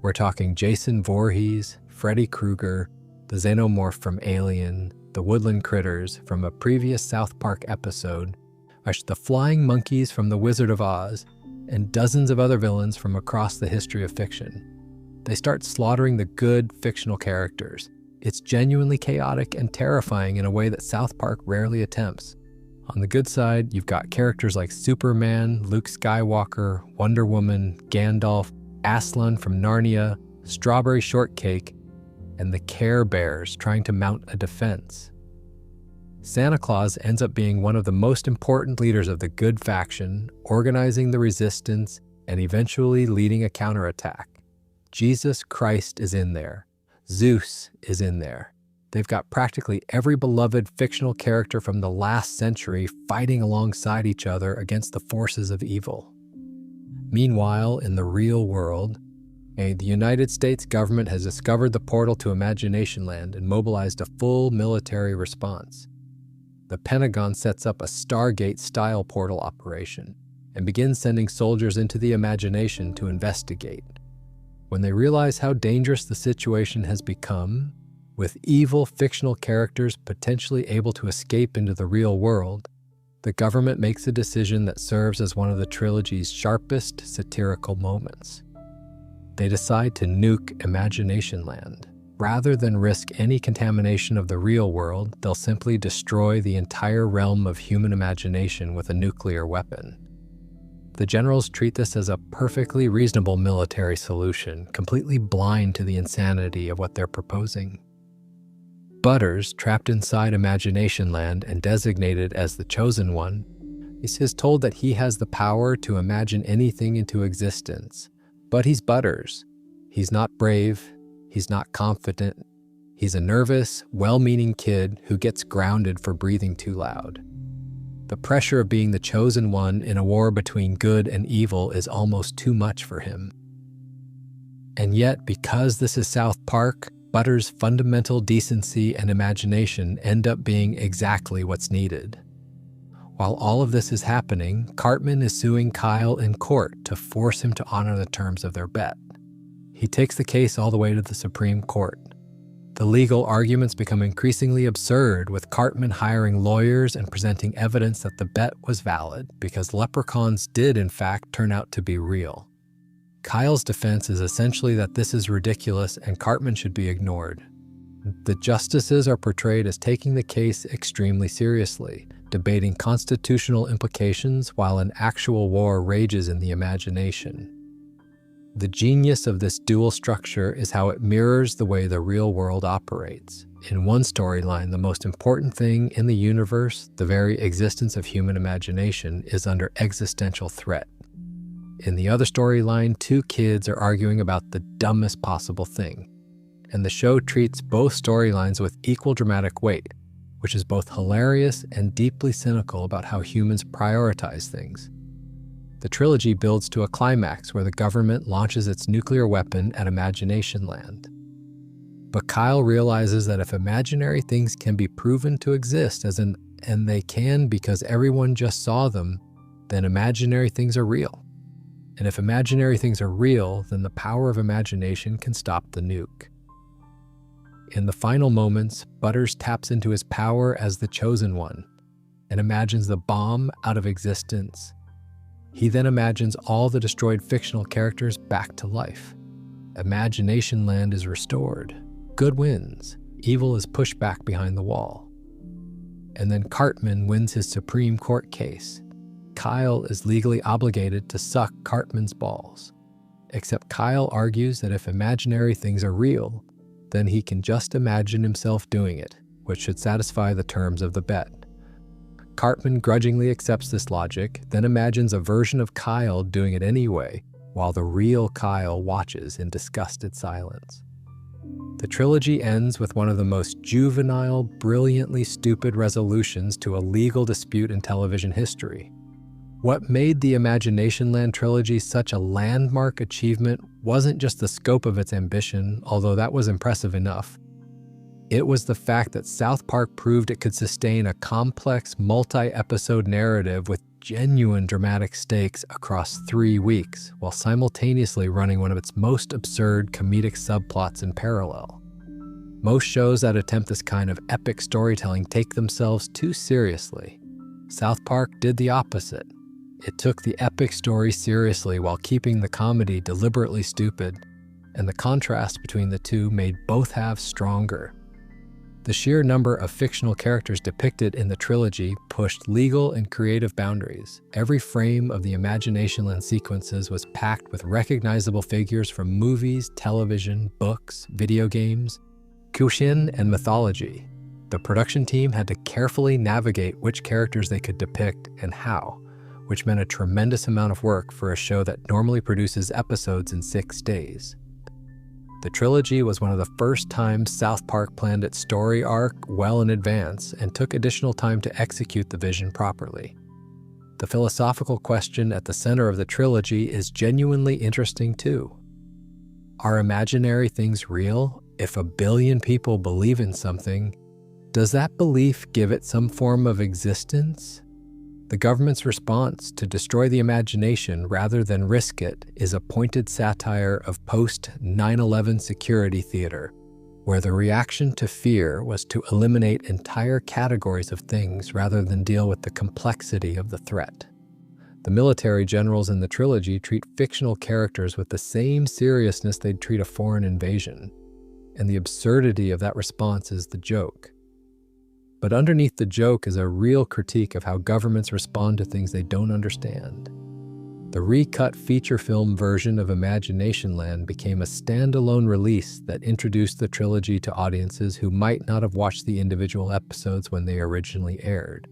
We're talking Jason Voorhees, Freddy Krueger, the xenomorph from Alien, the woodland critters from a previous South Park episode, the flying monkeys from The Wizard of Oz, and dozens of other villains from across the history of fiction. They start slaughtering the good fictional characters. It's genuinely chaotic and terrifying in a way that South Park rarely attempts. On the good side, you've got characters like Superman, Luke Skywalker, Wonder Woman, Gandalf, Aslan from Narnia, Strawberry Shortcake, and the Care Bears trying to mount a defense. Santa Claus ends up being one of the most important leaders of the good faction, organizing the resistance and eventually leading a counterattack. Jesus Christ is in there. Zeus is in there. They've got practically every beloved fictional character from the last century fighting alongside each other against the forces of evil. Meanwhile, in the real world, the United States government has discovered the portal to Imagination Land and mobilized a full military response. The Pentagon sets up a Stargate-style portal operation and begins sending soldiers into the imagination to investigate. When they realize how dangerous the situation has become, with evil fictional characters potentially able to escape into the real world, the government makes a decision that serves as one of the trilogy's sharpest satirical moments. They decide to nuke Imagination Land. Rather than risk any contamination of the real world, they'll simply destroy the entire realm of human imagination with a nuclear weapon. The generals treat this as a perfectly reasonable military solution, completely blind to the insanity of what they're proposing. Butters, trapped inside Imagination Land and designated as the Chosen One, is told that he has the power to imagine anything into existence. But he's Butters. He's not brave. He's not confident. He's a nervous, well-meaning kid who gets grounded for breathing too loud. The pressure of being the chosen one in a war between good and evil is almost too much for him. And yet, because this is South Park, Butters' fundamental decency and imagination end up being exactly what's needed. While all of this is happening, Cartman is suing Kyle in court to force him to honor the terms of their bet. He takes the case all the way to the Supreme Court. The legal arguments become increasingly absurd, with Cartman hiring lawyers and presenting evidence that the bet was valid because leprechauns did in fact turn out to be real. Kyle's defense is essentially that this is ridiculous and Cartman should be ignored. The justices are portrayed as taking the case extremely seriously, debating constitutional implications while an actual war rages in the imagination. The genius of this dual structure is how it mirrors the way the real world operates. In one storyline, the most important thing in the universe, the very existence of human imagination, is under existential threat. In the other storyline, two kids are arguing about the dumbest possible thing. And the show treats both storylines with equal dramatic weight, which is both hilarious and deeply cynical about how humans prioritize things. The trilogy builds to a climax where the government launches its nuclear weapon at Imagination Land. But Kyle realizes that if imaginary things can be proven to exist, and they can because everyone just saw them, then imaginary things are real. And if imaginary things are real, then the power of imagination can stop the nuke. In the final moments, Butters taps into his power as the Chosen One and imagines the bomb out of existence. He then imagines all the destroyed fictional characters back to life. Imagination Land is restored. Good wins. Evil is pushed back behind the wall. And then Cartman wins his Supreme Court case. Kyle is legally obligated to suck Cartman's balls. Except Kyle argues that if imaginary things are real, then he can just imagine himself doing it, which should satisfy the terms of the bet. Cartman grudgingly accepts this logic, then imagines a version of Kyle doing it anyway, while the real Kyle watches in disgusted silence. The trilogy ends with one of the most juvenile, brilliantly stupid resolutions to a legal dispute in television history. What made the Imagination Land trilogy such a landmark achievement wasn't just the scope of its ambition, although that was impressive enough. It was the fact that South Park proved it could sustain a complex, multi-episode narrative with genuine dramatic stakes across 3 weeks, while simultaneously running one of its most absurd comedic subplots in parallel. Most shows that attempt this kind of epic storytelling take themselves too seriously. South Park did the opposite. It took the epic story seriously while keeping the comedy deliberately stupid, and the contrast between the two made both halves stronger. The sheer number of fictional characters depicted in the trilogy pushed legal and creative boundaries. Every frame of the Imagination Land sequences was packed with recognizable figures from movies, television, books, video games, Kushin, and mythology. The production team had to carefully navigate which characters they could depict and how, which meant a tremendous amount of work for a show that normally produces episodes in 6 days. The trilogy was one of the first times South Park planned its story arc well in advance and took additional time to execute the vision properly. The philosophical question at the center of the trilogy is genuinely interesting too. Are imaginary things real? If 1 billion people believe in something, does that belief give it some form of existence? The government's response to destroy the imagination rather than risk it is a pointed satire of post-9/11 security theater. where the reaction to fear was to eliminate entire categories of things rather than deal with the complexity of the threat. The military generals in the trilogy treat fictional characters with the same seriousness they'd treat a foreign invasion, and the absurdity of that response is the joke. But underneath the joke is a real critique of how governments respond to things they don't understand. The recut feature film version of Imagination Land became a standalone release that introduced the trilogy to audiences who might not have watched the individual episodes when they originally aired.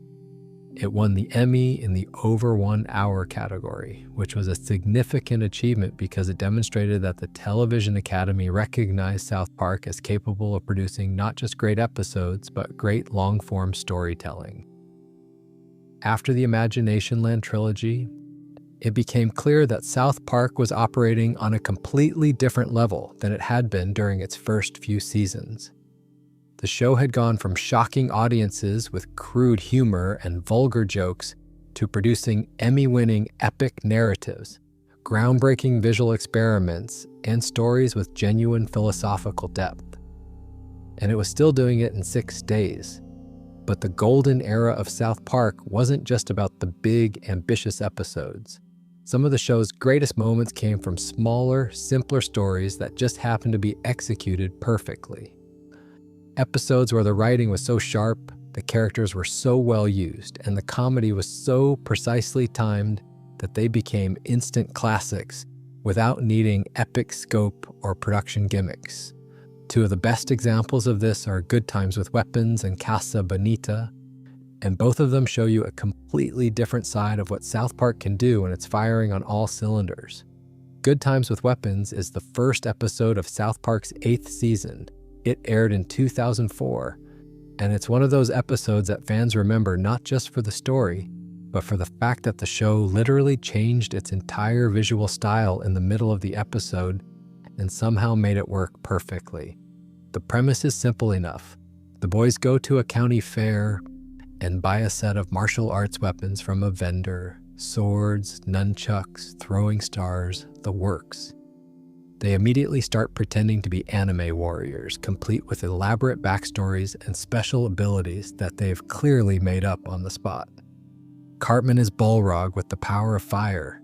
It won the Emmy in the over 1 hour category, which was a significant achievement because it demonstrated that the Television Academy recognized South Park as capable of producing not just great episodes, but great long-form storytelling. After the Imagination Land trilogy, it became clear that South Park was operating on a completely different level than it had been during its first few seasons. The show had gone from shocking audiences with crude humor and vulgar jokes to producing Emmy-winning epic narratives, groundbreaking visual experiments, and stories with genuine philosophical depth. And it was still doing it in 6 days. But the golden era of South Park wasn't just about the big, ambitious episodes. Some of the show's greatest moments came from smaller, simpler stories that just happened to be executed perfectly. Episodes where the writing was so sharp, the characters were so well used, and the comedy was so precisely timed that they became instant classics without needing epic scope or production gimmicks. Two of the best examples of this are Good Times with Weapons and Casa Bonita, and both of them show you a completely different side of what South Park can do when it's firing on all cylinders. Good Times with Weapons is the first episode of South Park's 8th season. It aired in 2004, and it's one of those episodes that fans remember not just for the story, but for the fact that the show literally changed its entire visual style in the middle of the episode and somehow made it work perfectly. The premise is simple enough. The boys go to a county fair and buy a set of martial arts weapons from a vendor, swords, nunchucks, throwing stars, the works. They immediately start pretending to be anime warriors, complete with elaborate backstories and special abilities that they've clearly made up on the spot. Cartman is Balrog with the power of fire.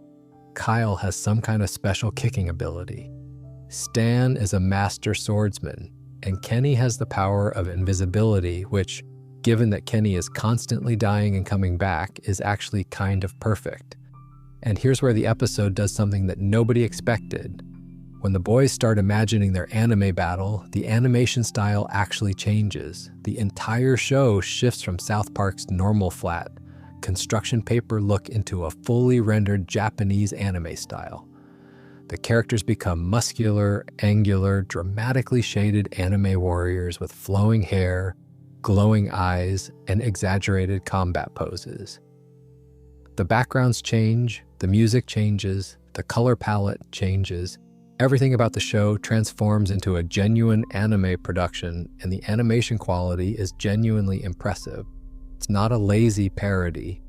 Kyle has some kind of special kicking ability. Stan is a master swordsman, and Kenny has the power of invisibility, which, given that Kenny is constantly dying and coming back, is actually kind of perfect. And here's where the episode does something that nobody expected. When the boys start imagining their anime battle, the animation style actually changes. The entire show shifts from South Park's normal flat, construction paper look into a fully rendered Japanese anime style. The characters become muscular, angular, dramatically shaded anime warriors with flowing hair, glowing eyes, and exaggerated combat poses. The backgrounds change, the music changes, the color palette changes. Everything about the show transforms into a genuine anime production, and the animation quality is genuinely impressive. It's not a lazy parody.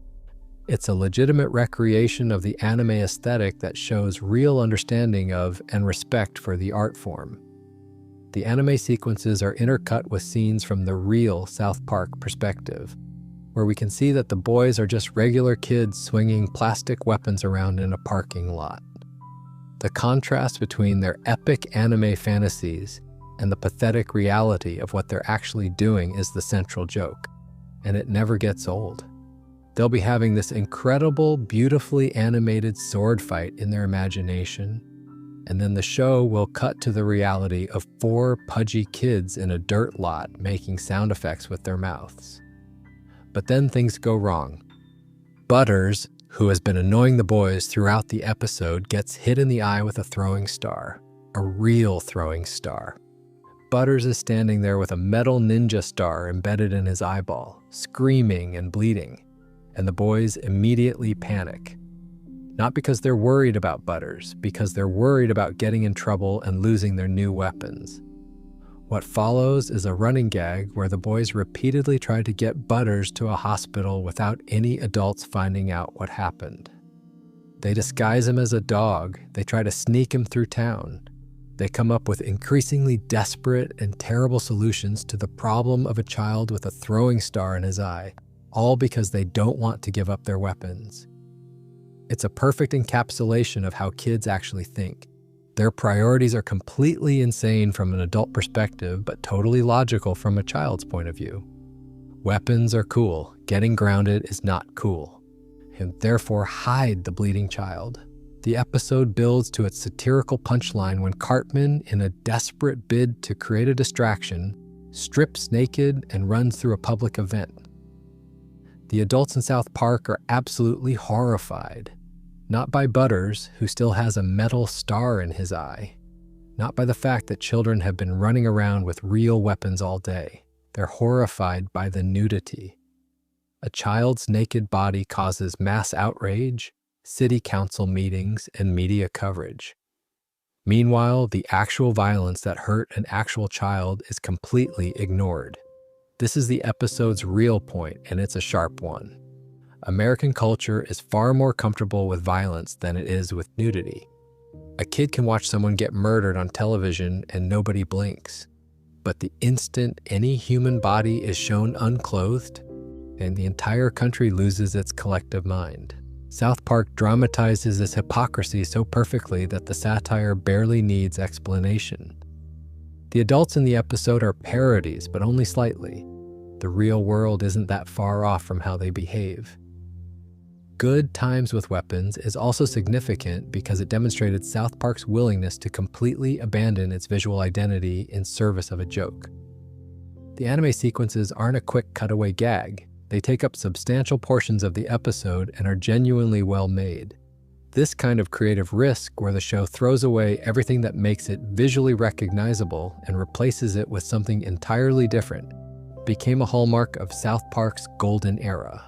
It's a legitimate recreation of the anime aesthetic that shows real understanding of and respect for the art form. The anime sequences are intercut with scenes from the real South Park perspective, where we can see that the boys are just regular kids swinging plastic weapons around in a parking lot. The contrast between their epic anime fantasies and the pathetic reality of what they're actually doing is the central joke, and it never gets old. They'll be having this incredible, beautifully animated sword fight in their imagination, and then the show will cut to the reality of 4 pudgy kids in a dirt lot making sound effects with their mouths. But then things go wrong. Butters, who has been annoying the boys throughout the episode, gets hit in the eye with a throwing star, a real throwing star. Butters is standing there with a metal ninja star embedded in his eyeball, screaming and bleeding, and the boys immediately panic. Not because they're worried about Butters, because they're worried about getting in trouble and losing their new weapons. What follows is a running gag where the boys repeatedly try to get Butters to a hospital without any adults finding out what happened. They disguise him as a dog, they try to sneak him through town. They come up with increasingly desperate and terrible solutions to the problem of a child with a throwing star in his eye, all because they don't want to give up their weapons. It's a perfect encapsulation of how kids actually think. Their priorities are completely insane from an adult perspective, but totally logical from a child's point of view. Weapons are cool. Getting grounded is not cool. And therefore hide the bleeding child. The episode builds to its satirical punchline when Cartman, in a desperate bid to create a distraction, strips naked and runs through a public event. The adults in South Park are absolutely horrified. Not by Butters, who still has a metal star in his eye. Not by the fact that children have been running around with real weapons all day. They're horrified by the nudity. A child's naked body causes mass outrage, city council meetings, and media coverage. Meanwhile, the actual violence that hurt an actual child is completely ignored. This is the episode's real point, and it's a sharp one. American culture is far more comfortable with violence than it is with nudity. A kid can watch someone get murdered on television and nobody blinks. But the instant any human body is shown unclothed, and the entire country loses its collective mind. South Park dramatizes this hypocrisy so perfectly that the satire barely needs explanation. The adults in the episode are parodies, but only slightly. The real world isn't that far off from how they behave. Good Times with Weapons is also significant because it demonstrated South Park's willingness to completely abandon its visual identity in service of a joke. The anime sequences aren't a quick cutaway gag. They take up substantial portions of the episode and are genuinely well made. This kind of creative risk, where the show throws away everything that makes it visually recognizable and replaces it with something entirely different, became a hallmark of South Park's golden era.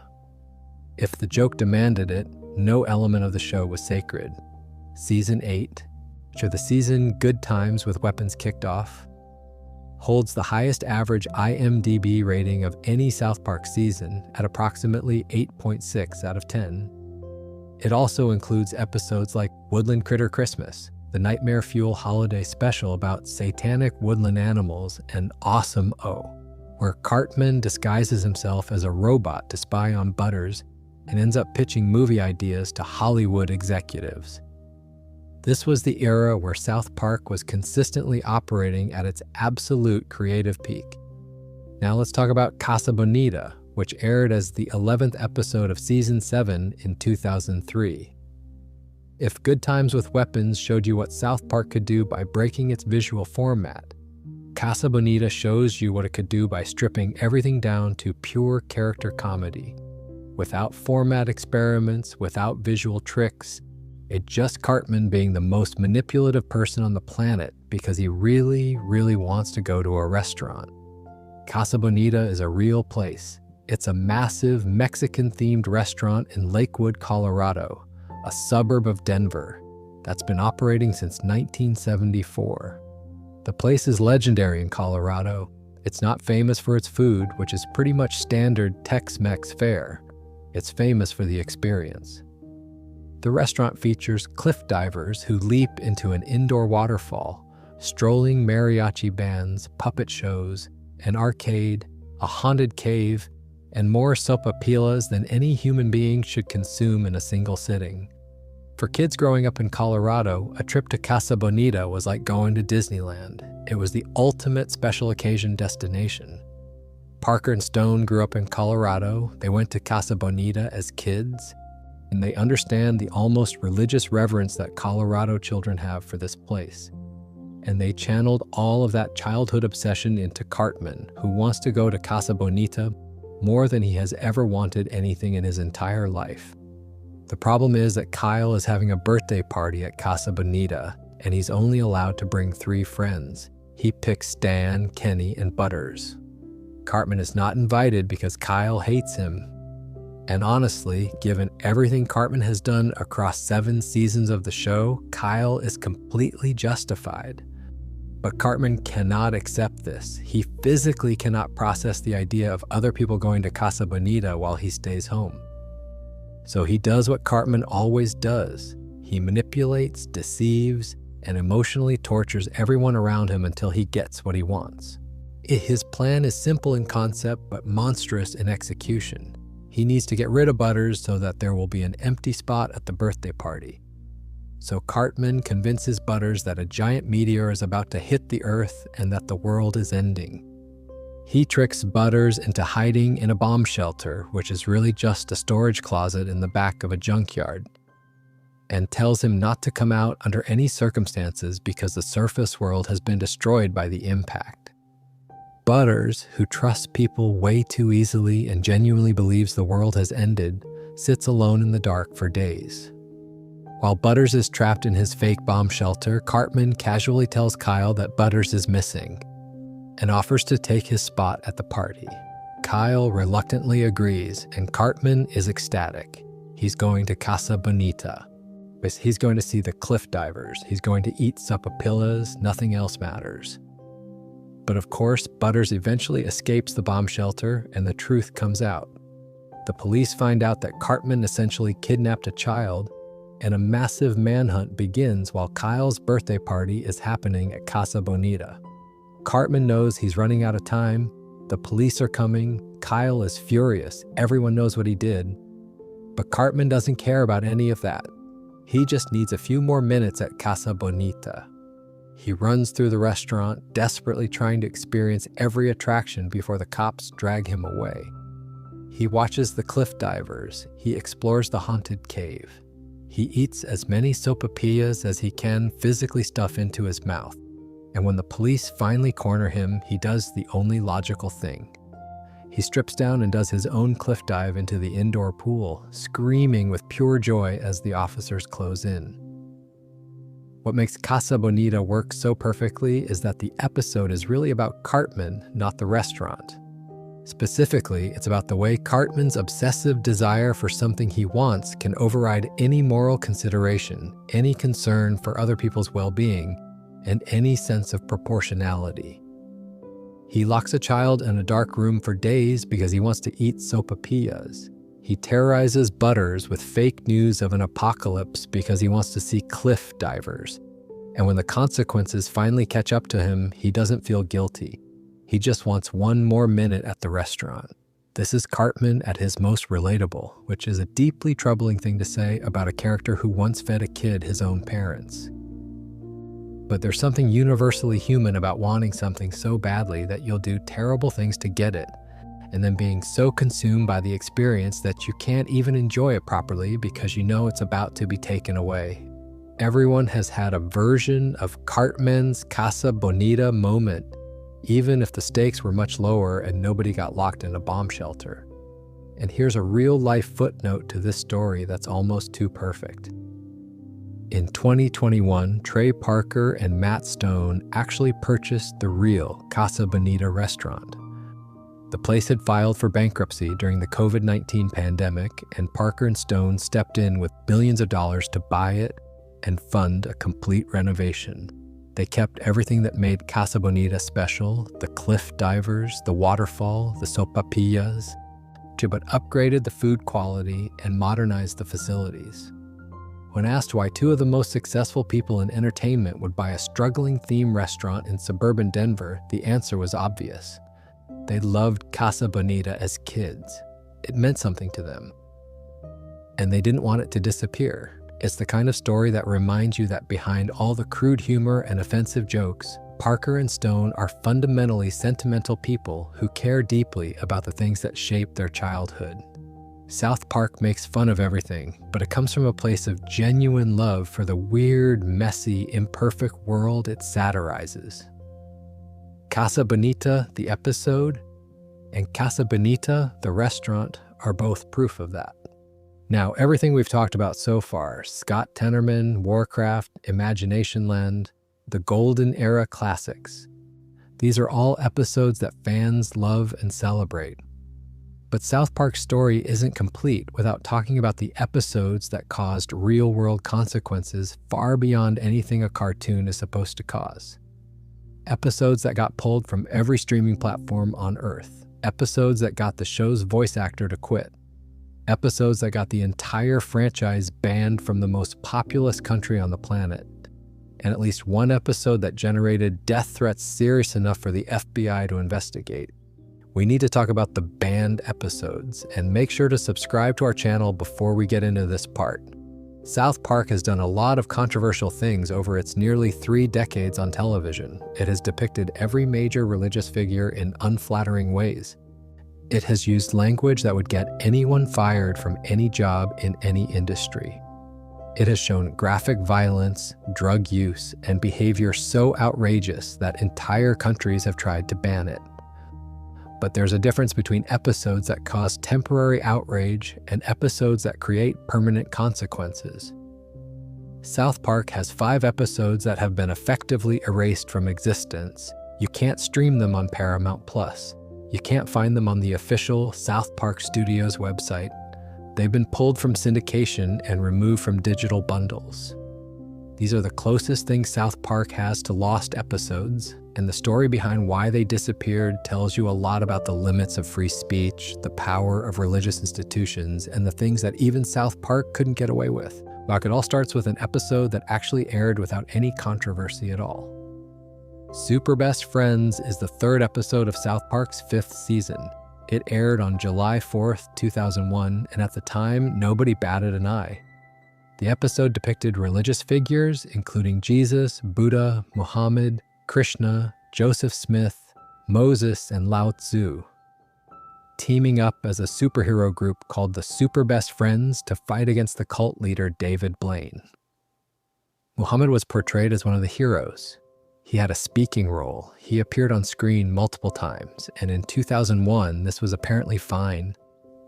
If the joke demanded it, no element of the show was sacred. Season 8, after the season Good Times with Weapons kicked off, holds the highest average IMDb rating of any South Park season at approximately 8.6 out of 10. It also includes episodes like Woodland Critter Christmas, the Nightmare Fuel holiday special about satanic woodland animals, and Awesome O, where Cartman disguises himself as a robot to spy on Butters and ends up pitching movie ideas to Hollywood executives. This was the era where South Park was consistently operating at its absolute creative peak. Now let's talk about Casa Bonita, which aired as the 11th episode of Season 7 in 2003. If Good Times with Weapons showed you what South Park could do by breaking its visual format, Casa Bonita shows you what it could do by stripping everything down to pure character comedy. Without format experiments, without visual tricks, it's just Cartman being the most manipulative person on the planet because he really, really wants to go to a restaurant. Casa Bonita is a real place. It's a massive Mexican-themed restaurant in Lakewood, Colorado, a suburb of Denver, that's been operating since 1974. The place is legendary in Colorado. It's not famous for its food, which is pretty much standard Tex-Mex fare. It's famous for the experience. The restaurant features cliff divers who leap into an indoor waterfall, strolling mariachi bands, puppet shows, an arcade, a haunted cave, and more sopapillas than any human being should consume in a single sitting. For kids growing up in Colorado, a trip to Casa Bonita was like going to Disneyland. It was the ultimate special occasion destination. Parker and Stone grew up in Colorado. They went to Casa Bonita as kids, and they understand the almost religious reverence that Colorado children have for this place. And they channeled all of that childhood obsession into Cartman, who wants to go to Casa Bonita more than he has ever wanted anything in his entire life. The problem is that Kyle is having a birthday party at Casa Bonita, and he's only allowed to bring 3 friends. He picks Stan, Kenny, and Butters. Cartman is not invited because Kyle hates him. And honestly, given everything Cartman has done across 7 seasons of the show, Kyle is completely justified. But Cartman cannot accept this. He physically cannot process the idea of other people going to Casa Bonita while he stays home. So he does what Cartman always does. He manipulates, deceives, and emotionally tortures everyone around him until he gets what he wants. His plan is simple in concept but monstrous in execution. He needs to get rid of Butters so that there will be an empty spot at the birthday party. So Cartman convinces Butters that a giant meteor is about to hit the Earth and that the world is ending. He tricks Butters into hiding in a bomb shelter, which is really just a storage closet in the back of a junkyard, and tells him not to come out under any circumstances because the surface world has been destroyed by the impact. Butters, who trusts people way too easily and genuinely believes the world has ended, sits alone in the dark for days. While Butters is trapped in his fake bomb shelter, Cartman casually tells Kyle that Butters is missing and offers to take his spot at the party. Kyle reluctantly agrees, and Cartman is ecstatic. He's going to Casa Bonita. He's going to see the cliff divers. He's going to eat sapapillas. Nothing else matters. But of course, Butters eventually escapes the bomb shelter, and the truth comes out. The police find out that Cartman essentially kidnapped a child, and a massive manhunt begins while Kyle's birthday party is happening at Casa Bonita. Cartman knows he's running out of time. The police are coming. Kyle is furious. Everyone knows what he did. But Cartman doesn't care about any of that. He just needs a few more minutes at Casa Bonita. He runs through the restaurant, desperately trying to experience every attraction before the cops drag him away. He watches the cliff divers. He explores the haunted cave. He eats as many sopapillas as he can physically stuff into his mouth. And when the police finally corner him, he does the only logical thing. He strips down and does his own cliff dive into the indoor pool, screaming with pure joy as the officers close in. What makes Casa Bonita work so perfectly is that the episode is really about Cartman, not the restaurant. Specifically, it's about the way Cartman's obsessive desire for something he wants can override any moral consideration, any concern for other people's well-being, and any sense of proportionality. He locks a child in a dark room for days because he wants to eat sopapillas. He terrorizes Butters with fake news of an apocalypse because he wants to see cliff divers. And when the consequences finally catch up to him, he doesn't feel guilty. He just wants one more minute at the restaurant. This is Cartman at his most relatable, which is a deeply troubling thing to say about a character who once fed a kid his own parents. But there's something universally human about wanting something so badly that you'll do terrible things to get it, and then being so consumed by the experience that you can't even enjoy it properly because you know it's about to be taken away. Everyone has had a version of Cartman's Casa Bonita moment, even if the stakes were much lower and nobody got locked in a bomb shelter. And here's a real-life footnote to this story that's almost too perfect. In 2021, Trey Parker and Matt Stone actually purchased the real Casa Bonita restaurant. The place had filed for bankruptcy during the COVID-19 pandemic, and Parker and Stone stepped in with billions of dollars to buy it and fund a complete renovation. They kept everything that made Casa Bonita special, the cliff divers, the waterfall, the sopapillas, but upgraded the food quality and modernized the facilities. When asked why two of the most successful people in entertainment would buy a struggling theme restaurant in suburban Denver, the answer was obvious. They loved Casa Bonita as kids. It meant something to them. And they didn't want it to disappear. It's the kind of story that reminds you that behind all the crude humor and offensive jokes, Parker and Stone are fundamentally sentimental people who care deeply about the things that shaped their childhood. South Park makes fun of everything, but it comes from a place of genuine love for the weird, messy, imperfect world it satirizes. Casa Bonita, the episode, and Casa Bonita, the restaurant, are both proof of that. Now, everything we've talked about so far, Scott Tenerman, Warcraft, Imagination Land, the Golden Era classics, these are all episodes that fans love and celebrate. But South Park's story isn't complete without talking about the episodes that caused real-world consequences far beyond anything a cartoon is supposed to cause. Episodes that got pulled from every streaming platform on Earth. Episodes that got the show's voice actor to quit. Episodes that got the entire franchise banned from the most populous country on the planet. and at least one episode that generated death threats serious enough for the FBI to investigate. We need to talk about the banned episodes, and make sure to subscribe to our channel before we get into this part. South Park has done a lot of controversial things over its nearly 3 decades on television. It has depicted every major religious figure in unflattering ways. It has used language that would get anyone fired from any job in any industry. It has shown graphic violence, drug use, and behavior so outrageous that entire countries have tried to ban it. But there's a difference between episodes that cause temporary outrage and episodes that create permanent consequences. South Park has 5 episodes that have been effectively erased from existence. You can't stream them on Paramount+. You can't find them on the official South Park Studios website. They've been pulled from syndication and removed from digital bundles. These are the closest things South Park has to lost episodes, and the story behind why they disappeared tells you a lot about the limits of free speech, the power of religious institutions, and the things that even South Park couldn't get away with. Well, it all starts with an episode that actually aired without any controversy at all. Super Best Friends is the 3rd episode of South Park's 5th season. It aired on July 4th, 2001, and at the time, nobody batted an eye. The episode depicted religious figures, including Jesus, Buddha, Muhammad, Krishna, Joseph Smith, Moses, and Lao Tzu, teaming up as a superhero group called the Super Best Friends to fight against the cult leader David Blaine. Muhammad was portrayed as one of the heroes. He had a speaking role. He appeared on screen multiple times, and in 2001, this was apparently fine.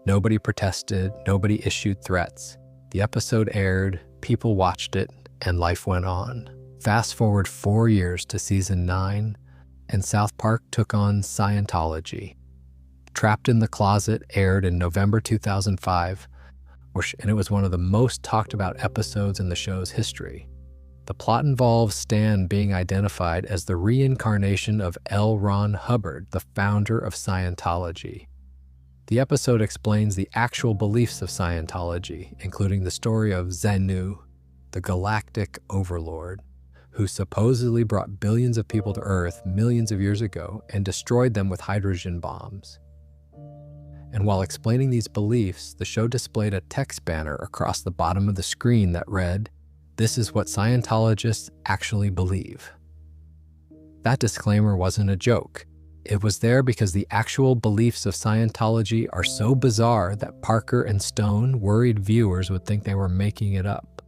Nobody protested, nobody issued threats. The episode aired, people watched it, and life went on. Fast forward 4 years to season 9, and South Park took on Scientology. Trapped in the Closet aired in November 2005, and it was one of the most talked about episodes in the show's history. The plot involves Stan being identified as the reincarnation of L. Ron Hubbard, the founder of Scientology. The episode explains the actual beliefs of Scientology, including the story of Xenu, the galactic overlord, who supposedly brought billions of people to Earth millions of years ago and destroyed them with hydrogen bombs. And while explaining these beliefs, the show displayed a text banner across the bottom of the screen that read, "This is what Scientologists actually believe." That disclaimer wasn't a joke. It was there because the actual beliefs of Scientology are so bizarre that Parker and Stone worried viewers would think they were making it up.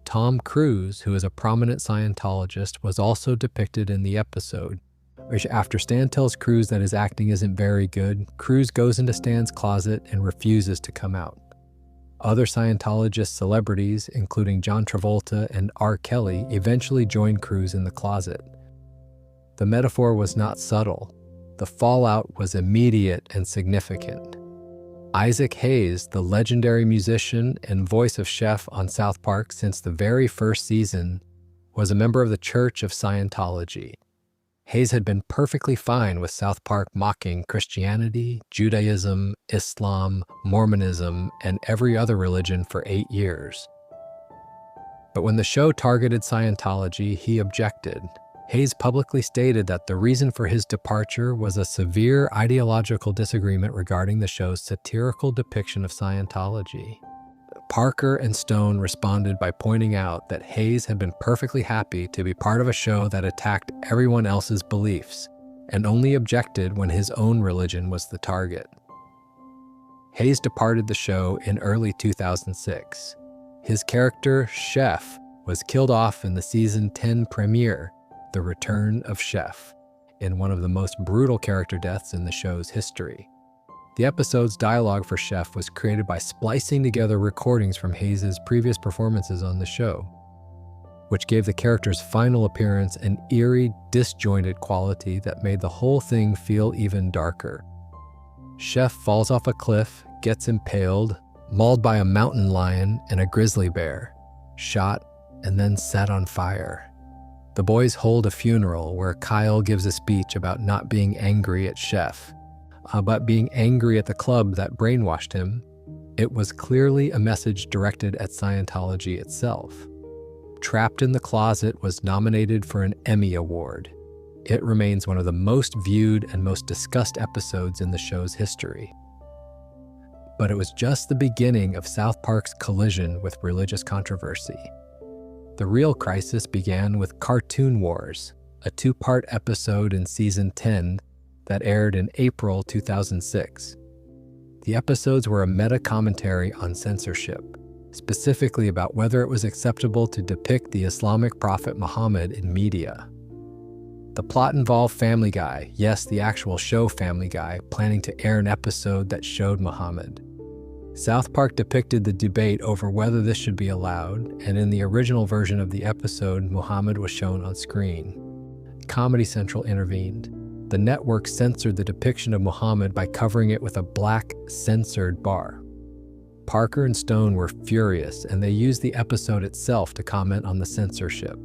Tom Cruise, who is a prominent Scientologist, was also depicted in the episode, which after Stan tells Cruise that his acting isn't very good, Cruise goes into Stan's closet and refuses to come out. Other Scientologist celebrities, including John Travolta and R. Kelly, eventually joined Cruise in the closet. The metaphor was not subtle. The fallout was immediate and significant. Isaac Hayes, the legendary musician and voice of Chef on South Park since the very first season, was a member of the Church of Scientology. Hayes had been perfectly fine with South Park mocking Christianity, Judaism, Islam, Mormonism, and every other religion for 8 years. But when the show targeted Scientology, he objected. Hayes publicly stated that the reason for his departure was a severe ideological disagreement regarding the show's satirical depiction of Scientology. Parker and Stone responded by pointing out that Hayes had been perfectly happy to be part of a show that attacked everyone else's beliefs and only objected when his own religion was the target. Hayes departed the show in early 2006. His character, Chef, was killed off in the season 10 premiere, The Return of Chef, in one of the most brutal character deaths in the show's history. The episode's dialogue for Chef was created by splicing together recordings from Hayes' previous performances on the show, which gave the character's final appearance an eerie, disjointed quality that made the whole thing feel even darker. Chef falls off a cliff, gets impaled, mauled by a mountain lion and a grizzly bear, shot, and then set on fire. The boys hold a funeral where Kyle gives a speech about not being angry at Chef, but being angry at the club that brainwashed him. It was clearly a message directed at Scientology itself. Trapped in the Closet was nominated for an Emmy Award. It remains one of the most viewed and most discussed episodes in the show's history. But it was just the beginning of South Park's collision with religious controversy. The real crisis began with Cartoon Wars, a two-part episode in Season 10 that aired in April 2006. The episodes were a meta-commentary on censorship, specifically about whether it was acceptable to depict the Islamic prophet Muhammad in media. The plot involved Family Guy, yes, the actual show Family Guy, planning to air an episode that showed Muhammad. South Park depicted the debate over whether this should be allowed, and in the original version of the episode, Muhammad was shown on screen. Comedy Central intervened. The network censored the depiction of Muhammad by covering it with a black, censored bar. Parker and Stone were furious, and they used the episode itself to comment on the censorship.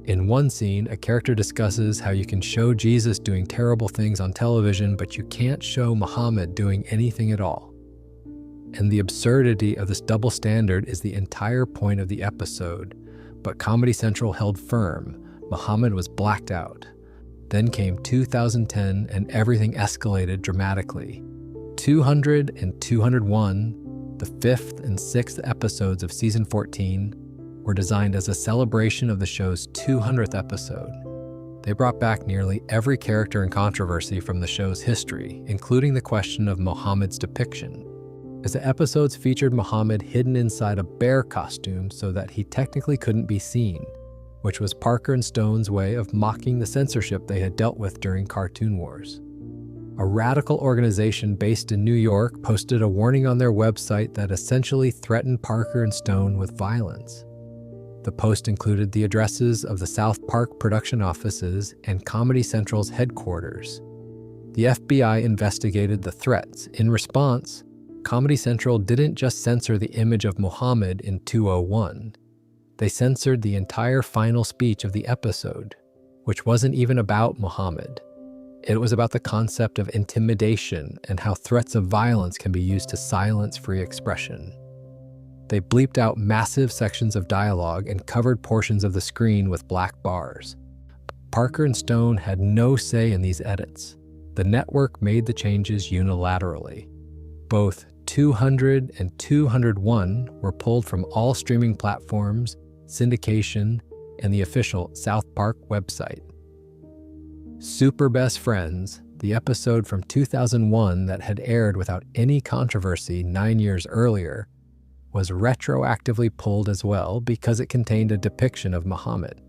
In one scene, a character discusses how you can show Jesus doing terrible things on television, but you can't show Muhammad doing anything at all. And the absurdity of this double standard is the entire point of the episode, but Comedy Central held firm. Muhammad was blacked out. Then came 2010, and everything escalated dramatically. 200 and 201, the fifth and sixth episodes of Season 14, were designed as a celebration of the show's 200th episode. They brought back nearly every character and controversy from the show's history, including the question of Muhammad's depiction, as the episodes featured Muhammad hidden inside a bear costume so that he technically couldn't be seen, which was Parker and Stone's way of mocking the censorship they had dealt with during Cartoon Wars. A radical organization based in New York posted a warning on their website that essentially threatened Parker and Stone with violence. The post included the addresses of the South Park production offices and Comedy Central's headquarters. The FBI investigated the threats. In response, Comedy Central didn't just censor the image of Muhammad in 201. They censored the entire final speech of the episode, which wasn't even about Muhammad. It was about the concept of intimidation and how threats of violence can be used to silence free expression. They bleeped out massive sections of dialogue and covered portions of the screen with black bars. Parker and Stone had no say in these edits. The network made the changes unilaterally. Both 200 and 201 were pulled from all streaming platforms, syndication, and the official South Park website. Super Best Friends, the episode from 2001 that had aired without any controversy 9 years earlier, was retroactively pulled as well because it contained a depiction of Muhammad.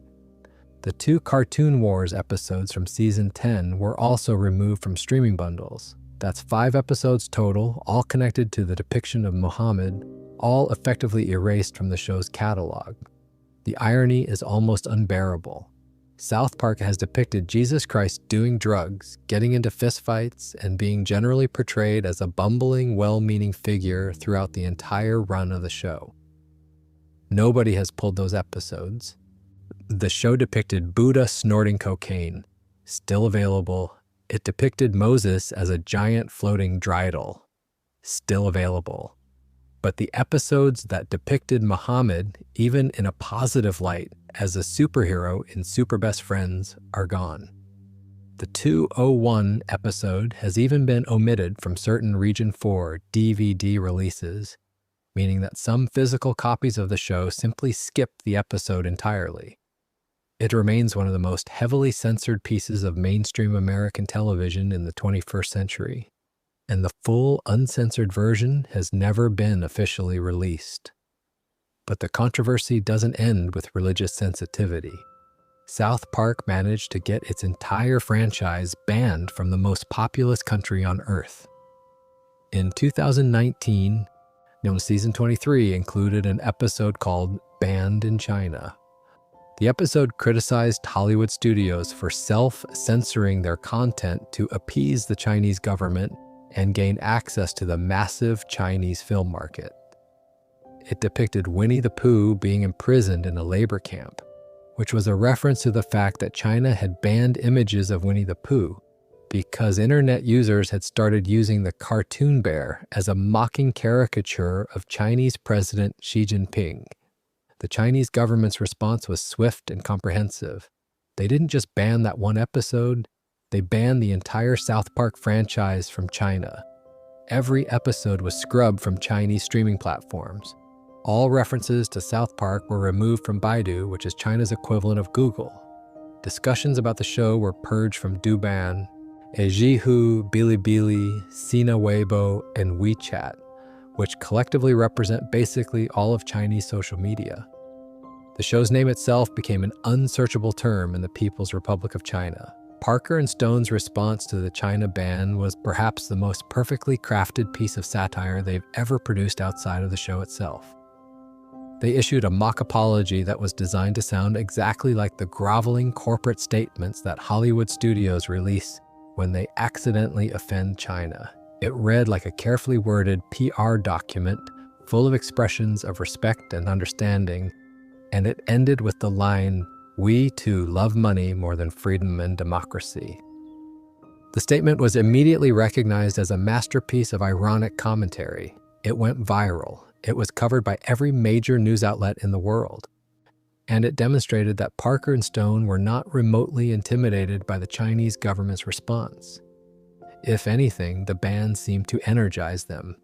The two Cartoon Wars episodes from Season 10 were also removed from streaming bundles. That's 5 episodes total, all connected to the depiction of Muhammad, all effectively erased from the show's catalog. The irony is almost unbearable. South Park has depicted Jesus Christ doing drugs, getting into fistfights, and being generally portrayed as a bumbling, well-meaning figure throughout the entire run of the show. Nobody has pulled those episodes. The show depicted Buddha snorting cocaine, still available. It depicted Moses as a giant floating dreidel, still available. But the episodes that depicted Muhammad, even in a positive light, as a superhero in Super Best Friends, are gone. The 201 episode has even been omitted from certain Region 4 DVD releases, meaning that some physical copies of the show simply skip the episode entirely. It remains one of the most heavily censored pieces of mainstream American television in the 21st century, and the full uncensored version has never been officially released. But the controversy doesn't end with religious sensitivity. South Park managed to get its entire franchise banned from the most populous country on Earth. In 2019, Season 23 included an episode called Banned in China. The episode criticized Hollywood studios for self-censoring their content to appease the Chinese government and gain access to the massive Chinese film market. It depicted Winnie the Pooh being imprisoned in a labor camp, which was a reference to the fact that China had banned images of Winnie the Pooh because internet users had started using the cartoon bear as a mocking caricature of Chinese President Xi Jinping. The Chinese government's response was swift and comprehensive. They didn't just ban that one episode, they banned the entire South Park franchise from China. Every episode was scrubbed from Chinese streaming platforms. All references to South Park were removed from Baidu, which is China's equivalent of Google. Discussions about the show were purged from Douban, Ejihu, Bilibili, Sina Weibo, and WeChat, which collectively represent basically all of Chinese social media. The show's name itself became an unsearchable term in the People's Republic of China. Parker and Stone's response to the China ban was perhaps the most perfectly crafted piece of satire they've ever produced outside of the show itself. They issued a mock apology that was designed to sound exactly like the groveling corporate statements that Hollywood studios release when they accidentally offend China. It read like a carefully worded PR document full of expressions of respect and understanding, and it ended with the line, "We too love money more than freedom and democracy." The statement was immediately recognized as a masterpiece of ironic commentary. It went viral. It was covered by every major news outlet in the world. And it demonstrated that Parker and Stone were not remotely intimidated by the Chinese government's response. If anything, the ban seemed to energize them.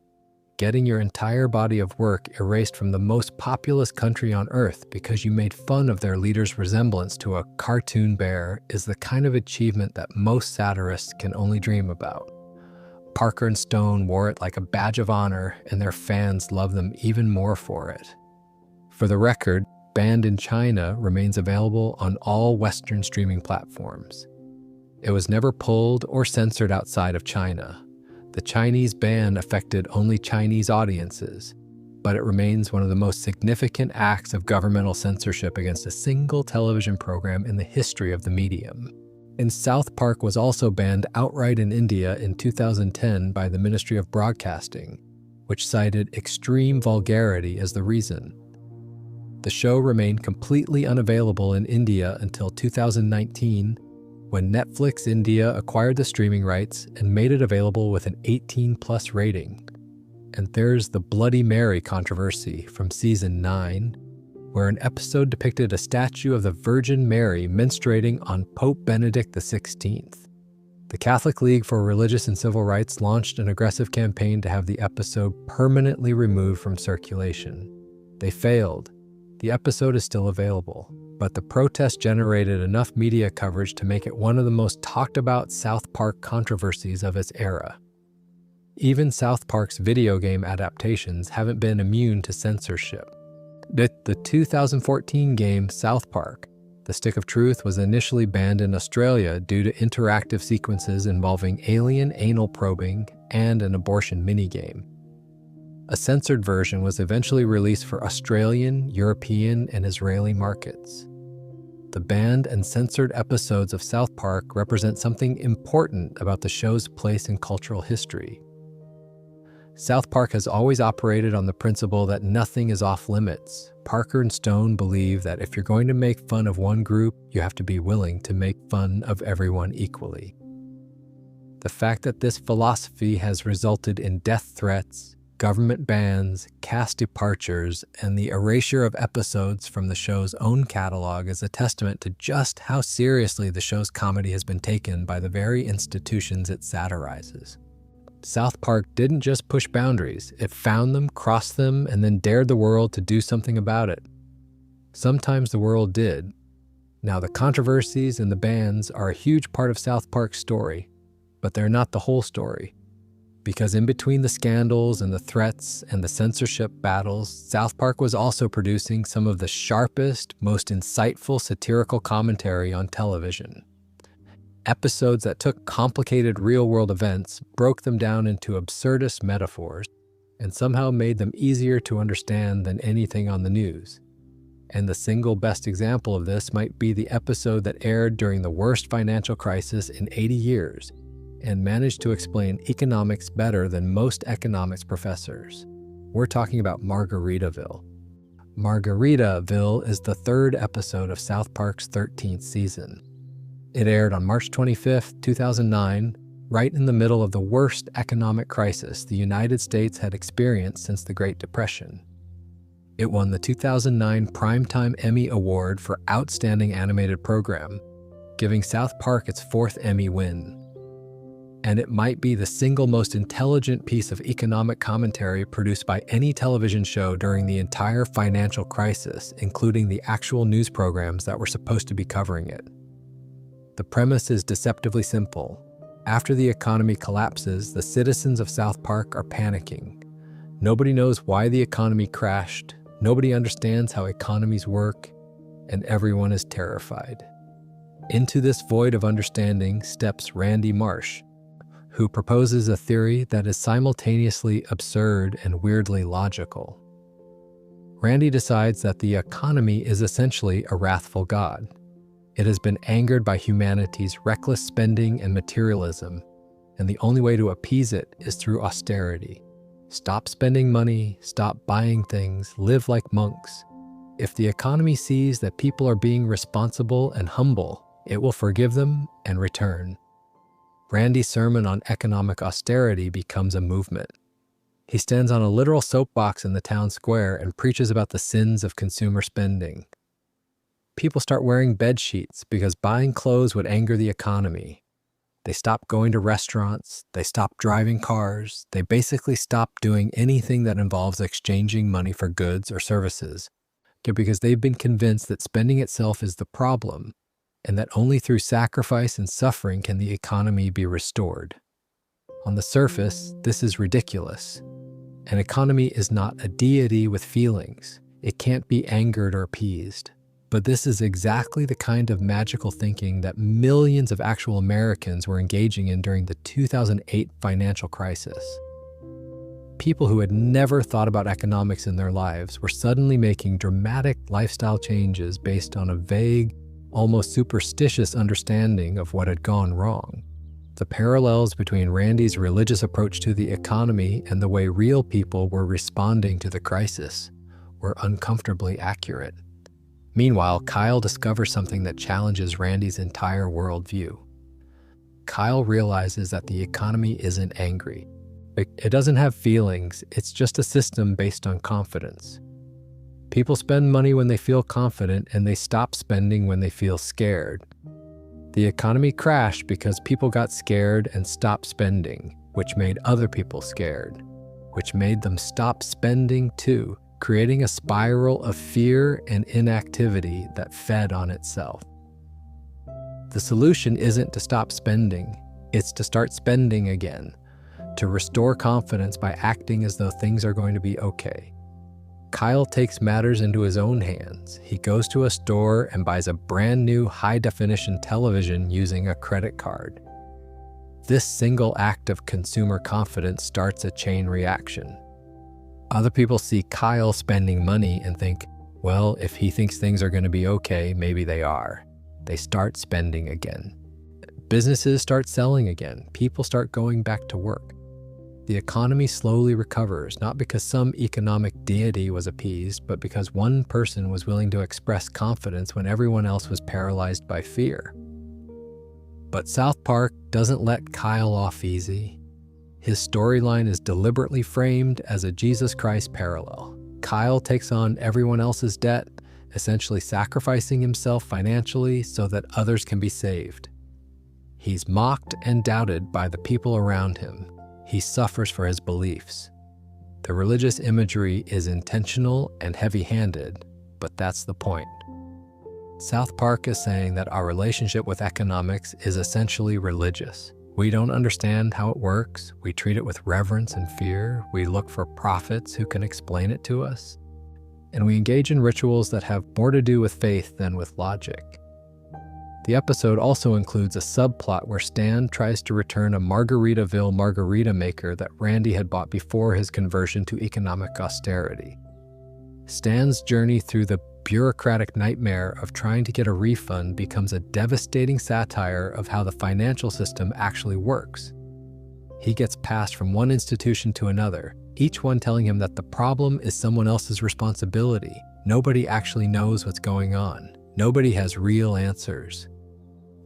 Getting your entire body of work erased from the most populous country on earth because you made fun of their leader's resemblance to a cartoon bear is the kind of achievement that most satirists can only dream about. Parker and Stone wore it like a badge of honor, and their fans love them even more for it. For the record, Banned in China remains available on all Western streaming platforms. It was never pulled or censored outside of China. The Chinese ban affected only Chinese audiences, but it remains one of the most significant acts of governmental censorship against a single television program in the history of the medium. And South Park was also banned outright in India in 2010 by the Ministry of Broadcasting, which cited extreme vulgarity as the reason. The show remained completely unavailable in India until 2019, when Netflix India acquired the streaming rights and made it available with an 18+ rating. And there's the Bloody Mary controversy from season 9, where an episode depicted a statue of the Virgin Mary menstruating on Pope Benedict XVI. The Catholic League for Religious and Civil Rights launched an aggressive campaign to have the episode permanently removed from circulation. They failed. The episode is still available, but the protest generated enough media coverage to make it one of the most talked about South Park controversies of its era. Even South Park's video game adaptations haven't been immune to censorship. The 2014 game South Park, The Stick of Truth, was initially banned in Australia due to interactive sequences involving alien anal probing and an abortion minigame. A censored version was eventually released for Australian, European, and Israeli markets. The banned and censored episodes of South Park represent something important about the show's place in cultural history. South Park has always operated on the principle that nothing is off limits. Parker and Stone believe that if you're going to make fun of one group, you have to be willing to make fun of everyone equally. The fact that this philosophy has resulted in death threats, government bans, cast departures, and the erasure of episodes from the show's own catalog is a testament to just how seriously the show's comedy has been taken by the very institutions it satirizes. South Park didn't just push boundaries, it found them, crossed them, and then dared the world to do something about it. Sometimes the world did. Now, the controversies and the bans are a huge part of South Park's story, but they're not the whole story. Because in between the scandals and the threats and the censorship battles, South Park was also producing some of the sharpest, most insightful satirical commentary on television. Episodes that took complicated real-world events, broke them down into absurdist metaphors, and somehow made them easier to understand than anything on the news. And the single best example of this might be the episode that aired during the worst financial crisis in 80 years, and managed to explain economics better than most economics professors. We're talking about Margaritaville. Margaritaville is the third episode of South Park's 13th season. It aired on March 25, 2009, right in the middle of the worst economic crisis the United States had experienced since the Great Depression. It won the 2009 Primetime Emmy Award for Outstanding Animated Program, giving South Park its 4th Emmy win. And it might be the single most intelligent piece of economic commentary produced by any television show during the entire financial crisis, including the actual news programs that were supposed to be covering it. The premise is deceptively simple. After the economy collapses, the citizens of South Park are panicking. Nobody knows why the economy crashed, nobody understands how economies work, and everyone is terrified. Into this void of understanding steps Randy Marsh, who proposes a theory that is simultaneously absurd and weirdly logical. Randy decides that the economy is essentially a wrathful god. It has been angered by humanity's reckless spending and materialism, and the only way to appease it is through austerity. Stop spending money, stop buying things, live like monks. If the economy sees that people are being responsible and humble, it will forgive them and return. Randy's sermon on economic austerity becomes a movement. He stands on a literal soapbox in the town square and preaches about the sins of consumer spending. People start wearing bed sheets because buying clothes would anger the economy. They stop going to restaurants, they stop driving cars, they basically stop doing anything that involves exchanging money for goods or services, because they've been convinced that spending itself is the problem, and that only through sacrifice and suffering can the economy be restored. On the surface, this is ridiculous. An economy is not a deity with feelings. It can't be angered or appeased. But this is exactly the kind of magical thinking that millions of actual Americans were engaging in during the 2008 financial crisis. People who had never thought about economics in their lives were suddenly making dramatic lifestyle changes based on a vague, almost superstitious understanding of what had gone wrong. The parallels between Randy's religious approach to the economy and the way real people were responding to the crisis were uncomfortably accurate. Meanwhile, Kyle discovers something that challenges Randy's entire worldview. Kyle realizes that the economy isn't angry. It doesn't have feelings, it's just a system based on confidence. People spend money when they feel confident, and they stop spending when they feel scared. The economy crashed because people got scared and stopped spending, which made other people scared, which made them stop spending too, creating a spiral of fear and inactivity that fed on itself. The solution isn't to stop spending, it's to start spending again, to restore confidence by acting as though things are going to be okay. Kyle takes matters into his own hands. He goes to a store and buys a brand new high-definition television using a credit card. This single act of consumer confidence starts a chain reaction. Other people see Kyle spending money and think, well, if he thinks things are going to be okay, maybe they are. They start spending again. Businesses start selling again. People start going back to work. The economy slowly recovers, not because some economic deity was appeased, but because one person was willing to express confidence when everyone else was paralyzed by fear. But South Park doesn't let Kyle off easy. His storyline is deliberately framed as a Jesus Christ parallel. Kyle takes on everyone else's debt, essentially sacrificing himself financially so that others can be saved. He's mocked and doubted by the people around him. He suffers for his beliefs. The religious imagery is intentional and heavy-handed, but that's the point. South Park is saying that our relationship with economics is essentially religious. We don't understand how it works. We treat it with reverence and fear. We look for prophets who can explain it to us. And we engage in rituals that have more to do with faith than with logic. The episode also includes a subplot where Stan tries to return a Margaritaville margarita maker that Randy had bought before his conversion to economic austerity. Stan's journey through the bureaucratic nightmare of trying to get a refund becomes a devastating satire of how the financial system actually works. He gets passed from one institution to another, each one telling him that the problem is someone else's responsibility. Nobody actually knows what's going on. Nobody has real answers.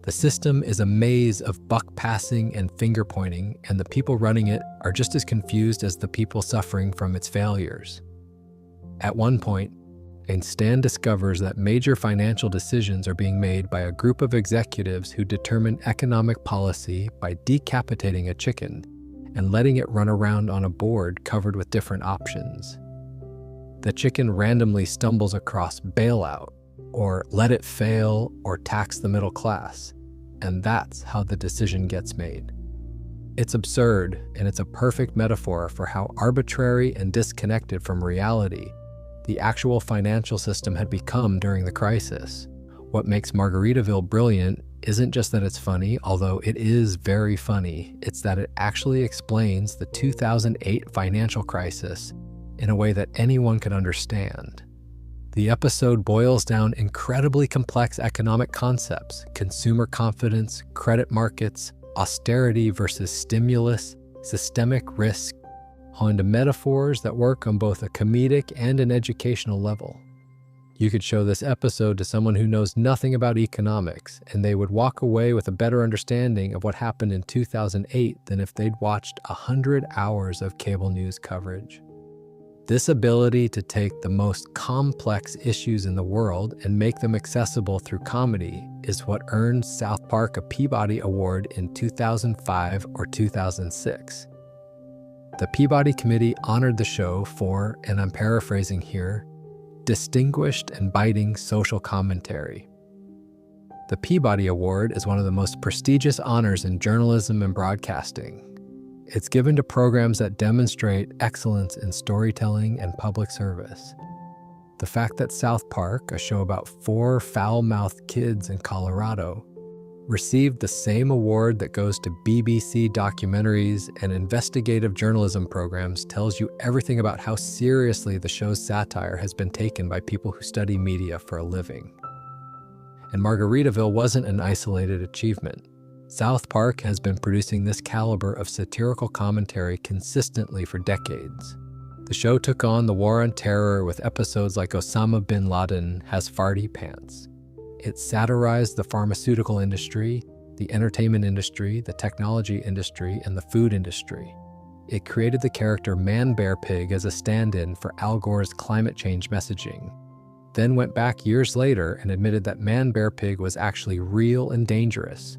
The system is a maze of buck passing and finger pointing, and the people running it are just as confused as the people suffering from its failures. At one point, Stan discovers that major financial decisions are being made by a group of executives who determine economic policy by decapitating a chicken and letting it run around on a board covered with different options. The chicken randomly stumbles across bailout, or let it fail, or tax the middle class, and that's how the decision gets made. It's absurd, and it's a perfect metaphor for how arbitrary and disconnected from reality the actual financial system had become during the crisis. What makes Margaritaville brilliant isn't just that it's funny, although it is very funny. It's that it actually explains the 2008 financial crisis in a way that anyone could understand. The episode boils down incredibly complex economic concepts: consumer confidence, credit markets, austerity versus stimulus, systemic risk, onto metaphors that work on both a comedic and an educational level. You could show this episode to someone who knows nothing about economics, and they would walk away with a better understanding of what happened in 2008 than if they'd watched 100 hours of cable news coverage. This ability to take the most complex issues in the world and make them accessible through comedy is what earned South Park a Peabody Award in 2005 or 2006. The Peabody Committee honored the show for, and I'm paraphrasing here, distinguished and biting social commentary. The Peabody Award is one of the most prestigious honors in journalism and broadcasting. It's given to programs that demonstrate excellence in storytelling and public service. The fact that South Park, a show about 4 foul-mouthed kids in Colorado, received the same award that goes to BBC documentaries and investigative journalism programs tells you everything about how seriously the show's satire has been taken by people who study media for a living. And Margaritaville wasn't an isolated achievement. South Park has been producing this caliber of satirical commentary consistently for decades. The show took on the war on terror with episodes like Osama bin Laden has farty pants. It satirized the pharmaceutical industry, the entertainment industry, the technology industry, and the food industry. It created the character Man-Bear-Pig as a stand-in for Al Gore's climate change messaging, then went back years later and admitted that Man-Bear-Pig was actually real and dangerous,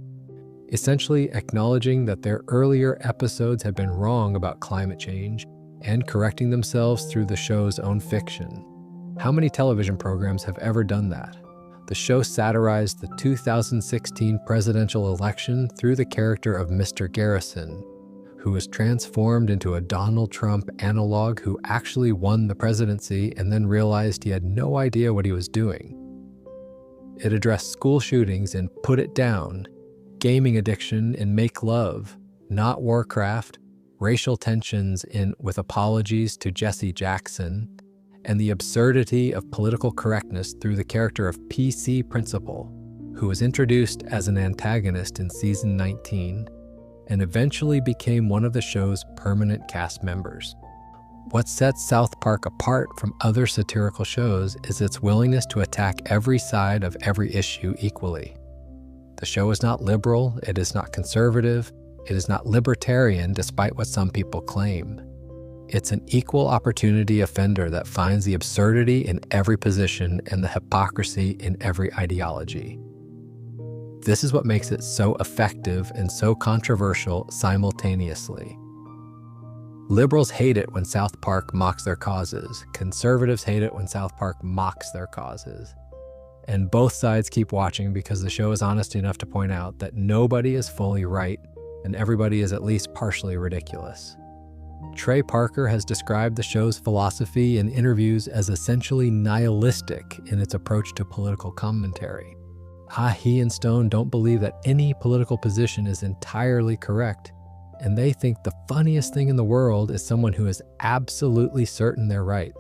essentially acknowledging that their earlier episodes had been wrong about climate change and correcting themselves through the show's own fiction. How many television programs have ever done that? The show satirized the 2016 presidential election through the character of Mr. Garrison, who was transformed into a Donald Trump analog who actually won the presidency and then realized he had no idea what he was doing. It addressed school shootings in Put It Down, gaming addiction in Make Love, Not Warcraft, racial tensions in With Apologies to Jesse Jackson, and the absurdity of political correctness through the character of PC Principal, who was introduced as an antagonist in season 19 and eventually became one of the show's permanent cast members. What sets South Park apart from other satirical shows is its willingness to attack every side of every issue equally. The show is not liberal, it is not conservative, it is not libertarian despite what some people claim. It's an equal opportunity offender that finds the absurdity in every position and the hypocrisy in every ideology. This is what makes it so effective and so controversial simultaneously. Liberals hate it when South Park mocks their causes. Conservatives hate it when South Park mocks their causes. And both sides keep watching because the show is honest enough to point out that nobody is fully right and everybody is at least partially ridiculous. Trey Parker has described the show's philosophy in interviews as essentially nihilistic in its approach to political commentary. He and Stone don't believe that any political position is entirely correct, and they think the funniest thing in the world is someone who is absolutely certain they're right.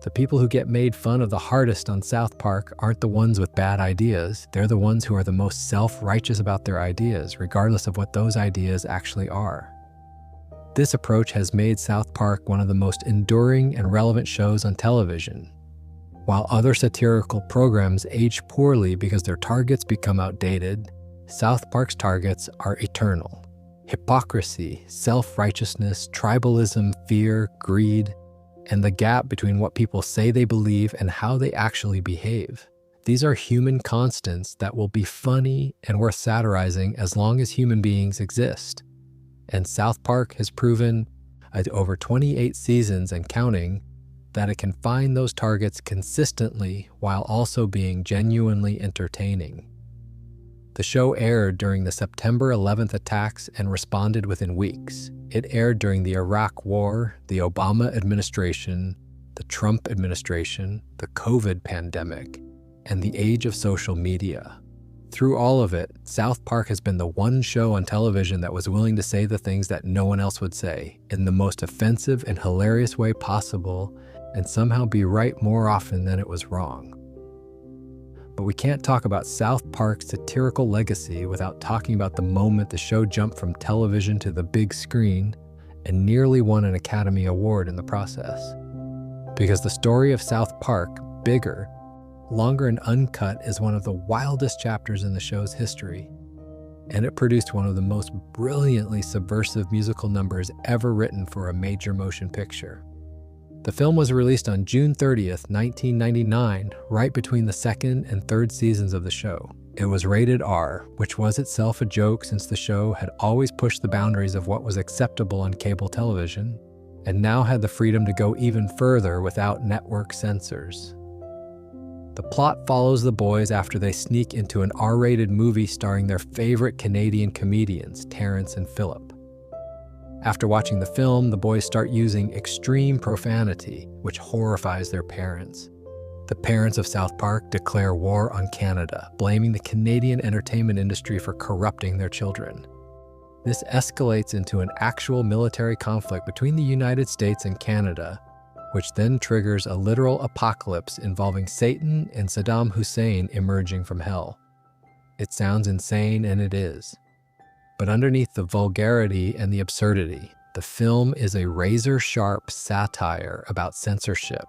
The people who get made fun of the hardest on South Park aren't the ones with bad ideas, they're the ones who are the most self-righteous about their ideas, regardless of what those ideas actually are. This approach has made South Park one of the most enduring and relevant shows on television. While other satirical programs age poorly because their targets become outdated, South Park's targets are eternal. Hypocrisy, self-righteousness, tribalism, fear, greed. and the gap between what people say they believe and how they actually behave. These are human constants that will be funny and worth satirizing as long as human beings exist. And South Park has proven, at over 28 seasons and counting, that it can find those targets consistently while also being genuinely entertaining. The show aired during the September 11th attacks and responded within weeks. It aired during the Iraq War, the Obama administration, the Trump administration, the COVID pandemic, and the age of social media. Through all of it, South Park has been the one show on television that was willing to say the things that no one else would say in the most offensive and hilarious way possible, and somehow be right more often than it was wrong. But we can't talk about South Park's satirical legacy without talking about the moment the show jumped from television to the big screen and nearly won an Academy Award in the process. Because the story of South Park, bigger, longer and uncut, is one of the wildest chapters in the show's history, and it produced one of the most brilliantly subversive musical numbers ever written for a major motion picture. The film was released on June 30th, 1999, right between the second and third seasons of the show. It was rated R, which was itself a joke since the show had always pushed the boundaries of what was acceptable on cable television, and now had the freedom to go even further without network censors. The plot follows the boys after they sneak into an R-rated movie starring their favorite Canadian comedians, Terrence and Phillip. After watching the film, the boys start using extreme profanity, which horrifies their parents. The parents of South Park declare war on Canada, blaming the Canadian entertainment industry for corrupting their children. This escalates into an actual military conflict between the United States and Canada, which then triggers a literal apocalypse involving Satan and Saddam Hussein emerging from hell. It sounds insane, and it is. But underneath the vulgarity and the absurdity, the film is a razor-sharp satire about censorship,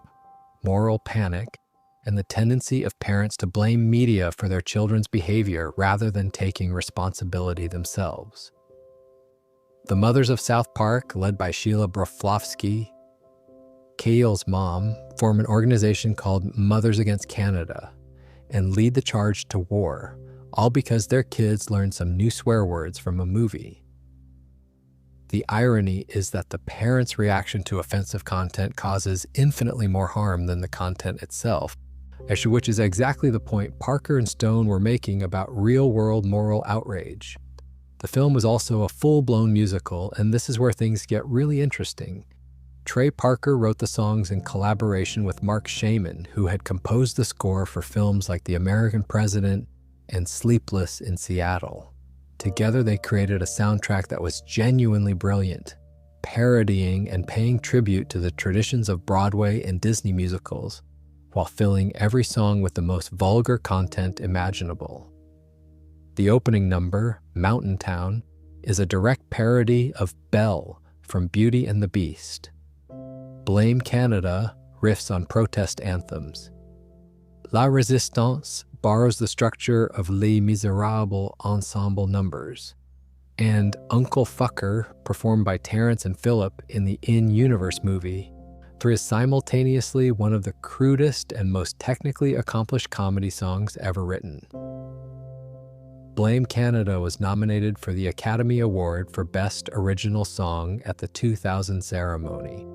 moral panic, and the tendency of parents to blame media for their children's behavior rather than taking responsibility themselves. The mothers of South Park, led by Sheila Broflovsky, Kael's mom, form an organization called Mothers Against Canada and lead the charge to war, all because their kids learned some new swear words from a movie. The irony is that the parents' reaction to offensive content causes infinitely more harm than the content itself, which is exactly the point Parker and Stone were making about real-world moral outrage. The film was also a full-blown musical, and this is where things get really interesting. Trey Parker wrote the songs in collaboration with Mark Shaman, who had composed the score for films like The American President and Sleepless in Seattle. Together they created a soundtrack that was genuinely brilliant, parodying and paying tribute to the traditions of Broadway and Disney musicals, while filling every song with the most vulgar content imaginable. The opening number, Mountain Town, is a direct parody of Belle from Beauty and the Beast. Blame Canada riffs on protest anthems. La Résistance borrows the structure of Les Miserables ensemble numbers. And Uncle Fucker, performed by Terrence and Phillip in the In-Universe movie, is simultaneously one of the crudest and most technically accomplished comedy songs ever written. Blame Canada was nominated for the Academy Award for Best Original Song at the 2000 ceremony.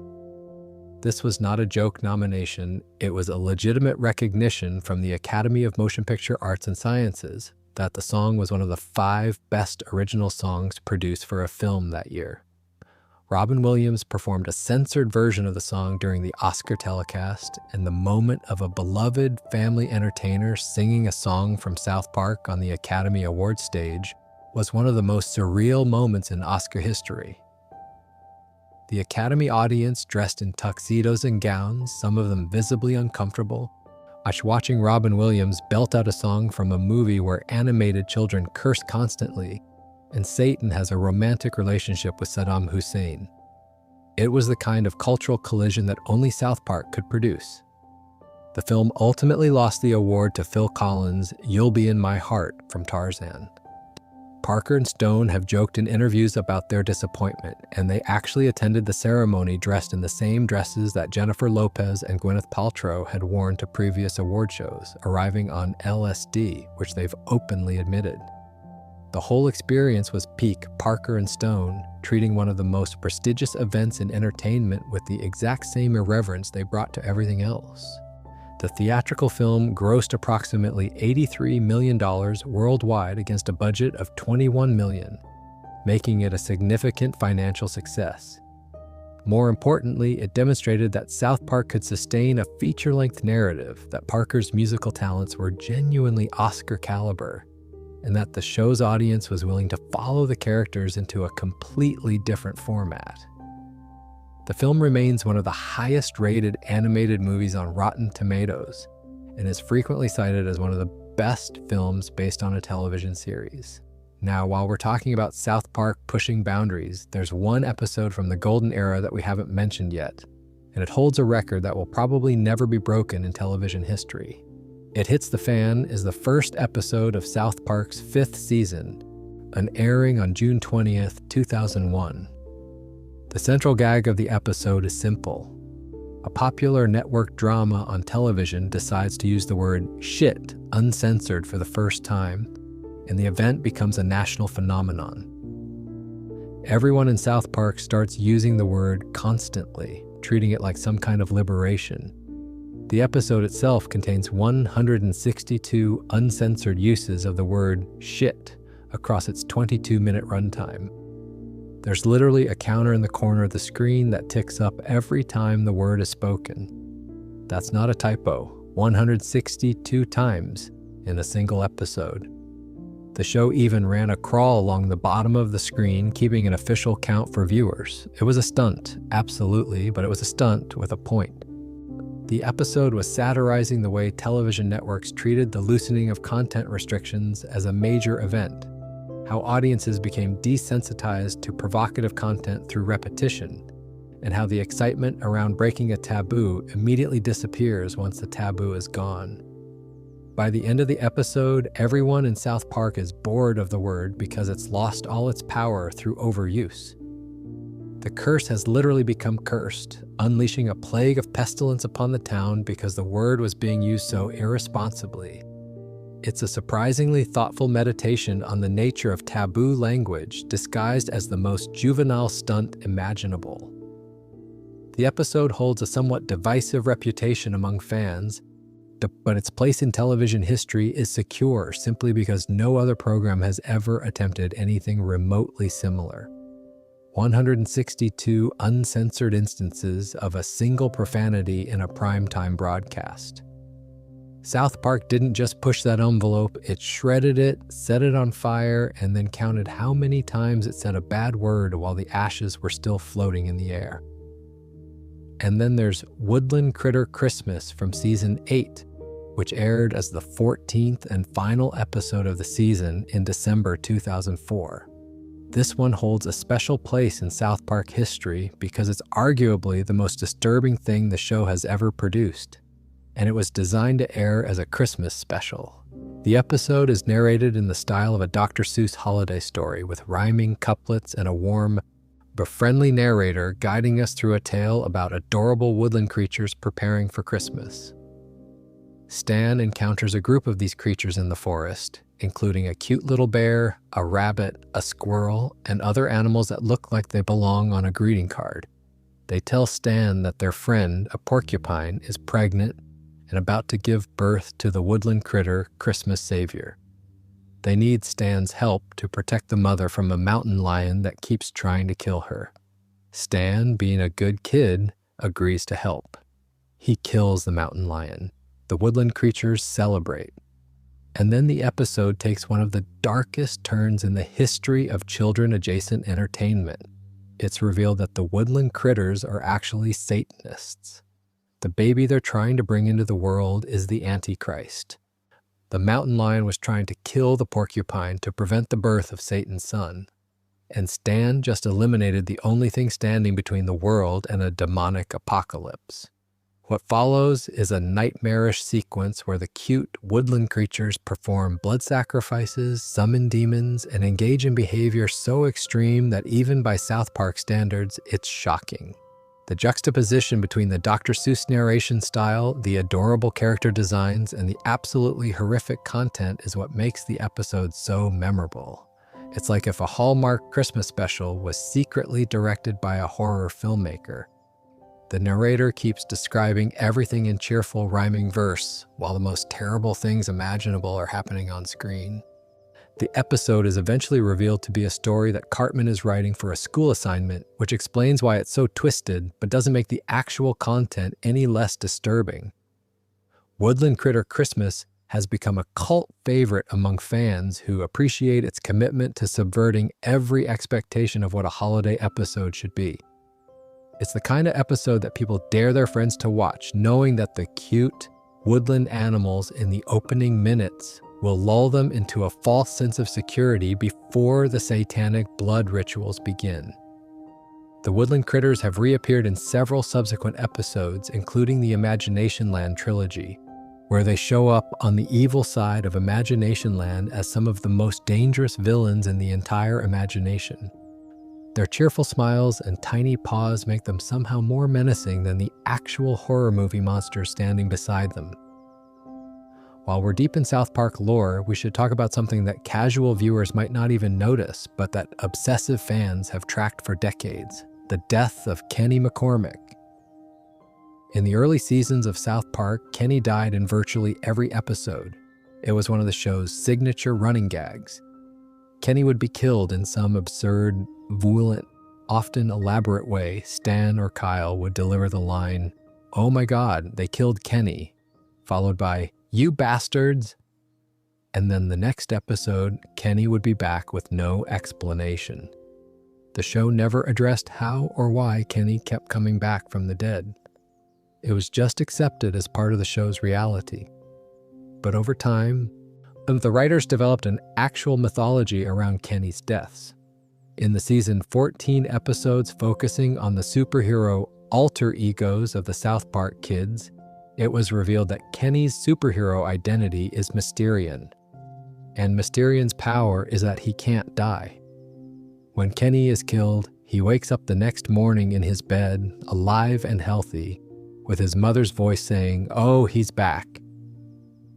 This was not a joke nomination, it was a legitimate recognition from the Academy of Motion Picture Arts and Sciences that the song was one of the 5 best original songs produced for a film that year. Robin Williams performed a censored version of the song during the Oscar telecast, and the moment of a beloved family entertainer singing a song from South Park on the Academy Awards stage was one of the most surreal moments in Oscar history. The Academy audience, dressed in tuxedos and gowns, some of them visibly uncomfortable, watching Robin Williams belt out a song from a movie where animated children curse constantly, and Satan has a romantic relationship with Saddam Hussein. It was the kind of cultural collision that only South Park could produce. The film ultimately lost the award to Phil Collins' You'll Be in My Heart from Tarzan. Parker and Stone have joked in interviews about their disappointment, and they actually attended the ceremony dressed in the same dresses that Jennifer Lopez and Gwyneth Paltrow had worn to previous award shows, arriving on LSD, which they've openly admitted. The whole experience was peak Parker and Stone, treating one of the most prestigious events in entertainment with the exact same irreverence they brought to everything else. The theatrical film grossed approximately $83 million worldwide against a budget of $21 million, making it a significant financial success. More importantly, it demonstrated that South Park could sustain a feature-length narrative, that Parker's musical talents were genuinely Oscar caliber, and that the show's audience was willing to follow the characters into a completely different format. The film remains one of the highest-rated animated movies on Rotten Tomatoes and is frequently cited as one of the best films based on a television series. Now, while we're talking about South Park pushing boundaries, there's one episode from the golden era that we haven't mentioned yet, and it holds a record that will probably never be broken in television history. It Hits the Fan is the first episode of South Park's 5th season, an airing on June 20th, 2001. The central gag of the episode is simple. A popular network drama on television decides to use the word shit uncensored for the first time, and the event becomes a national phenomenon. Everyone in South Park starts using the word constantly, treating it like some kind of liberation. The episode itself contains 162 uncensored uses of the word shit across its 22-minute runtime. There's literally a counter in the corner of the screen that ticks up every time the word is spoken. That's not a typo, 162 times in a single episode. The show even ran a crawl along the bottom of the screen, keeping an official count for viewers. It was a stunt, absolutely, but it was a stunt with a point. The episode was satirizing the way television networks treated the loosening of content restrictions as a major event, how audiences became desensitized to provocative content through repetition, and how the excitement around breaking a taboo immediately disappears once the taboo is gone. By the end of the episode, everyone in South Park is bored of the word because it's lost all its power through overuse. The curse has literally become cursed, unleashing a plague of pestilence upon the town because the word was being used so irresponsibly. It's a surprisingly thoughtful meditation on the nature of taboo language disguised as the most juvenile stunt imaginable. The episode holds a somewhat divisive reputation among fans, but its place in television history is secure simply because no other program has ever attempted anything remotely similar. 162 uncensored instances of a single profanity in a primetime broadcast. South Park didn't just push that envelope, it shredded it, set it on fire, and then counted how many times it said a bad word while the ashes were still floating in the air. And then there's Woodland Critter Christmas from Season 8, which aired as the 14th and final episode of the season in December 2004. This one holds a special place in South Park history because it's arguably the most disturbing thing the show has ever produced, and it was designed to air as a Christmas special. The episode is narrated in the style of a Dr. Seuss holiday story with rhyming couplets and a warm, but friendly narrator guiding us through a tale about adorable woodland creatures preparing for Christmas. Stan encounters a group of these creatures in the forest, including a cute little bear, a rabbit, a squirrel, and other animals that look like they belong on a greeting card. They tell Stan that their friend, a porcupine, is pregnant and about to give birth to the woodland critter Christmas savior. They need Stan's help to protect the mother from a mountain lion that keeps trying to kill her. Stan, being a good kid, agrees to help. He kills the mountain lion. The woodland creatures celebrate. And then the episode takes one of the darkest turns in the history of children-adjacent entertainment. It's revealed that the woodland critters are actually Satanists. The baby they're trying to bring into the world is the Antichrist. The mountain lion was trying to kill the porcupine to prevent the birth of Satan's son. And Stan just eliminated the only thing standing between the world and a demonic apocalypse. What follows is a nightmarish sequence where the cute woodland creatures perform blood sacrifices, summon demons, and engage in behavior so extreme that even by South Park standards, it's shocking. The juxtaposition between the Dr. Seuss narration style, the adorable character designs, and the absolutely horrific content is what makes the episode so memorable. It's like if a Hallmark Christmas special was secretly directed by a horror filmmaker. The narrator keeps describing everything in cheerful, rhyming verse, while the most terrible things imaginable are happening on screen. The episode is eventually revealed to be a story that Cartman is writing for a school assignment, which explains why it's so twisted, but doesn't make the actual content any less disturbing. Woodland Critter Christmas has become a cult favorite among fans who appreciate its commitment to subverting every expectation of what a holiday episode should be. It's the kind of episode that people dare their friends to watch, knowing that the cute woodland animals in the opening minutes will lull them into a false sense of security before the satanic blood rituals begin. The woodland critters have reappeared in several subsequent episodes, including the Imagination Land trilogy, where they show up on the evil side of Imagination Land as some of the most dangerous villains in the entire imagination. Their cheerful smiles and tiny paws make them somehow more menacing than the actual horror movie monsters standing beside them. While we're deep in South Park lore, we should talk about something that casual viewers might not even notice, but that obsessive fans have tracked for decades: the death of Kenny McCormick. In the early seasons of South Park, Kenny died in virtually every episode. It was one of the show's signature running gags. Kenny would be killed in some absurd, violent, often elaborate way. Stan or Kyle would deliver the line, "Oh my God, they killed Kenny," followed by, "You bastards!" And then the next episode, Kenny would be back with no explanation. The show never addressed how or why Kenny kept coming back from the dead. It was just accepted as part of the show's reality. But over time, the writers developed an actual mythology around Kenny's deaths. In the season 14 episodes focusing on the superhero alter egos of the South Park kids, it was revealed that Kenny's superhero identity is Mysterian. And Mysterian's power is that he can't die. When Kenny is killed, he wakes up the next morning in his bed, alive and healthy, with his mother's voice saying, "Oh, he's back."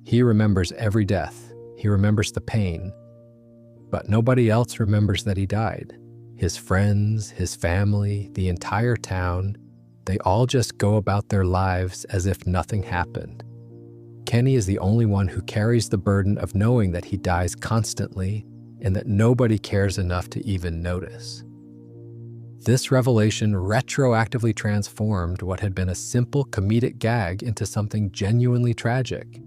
He remembers every death. He remembers the pain. But nobody else remembers that he died. His friends, his family, the entire town, they all just go about their lives as if nothing happened. Kenny is the only one who carries the burden of knowing that he dies constantly and that nobody cares enough to even notice. This revelation retroactively transformed what had been a simple comedic gag into something genuinely tragic.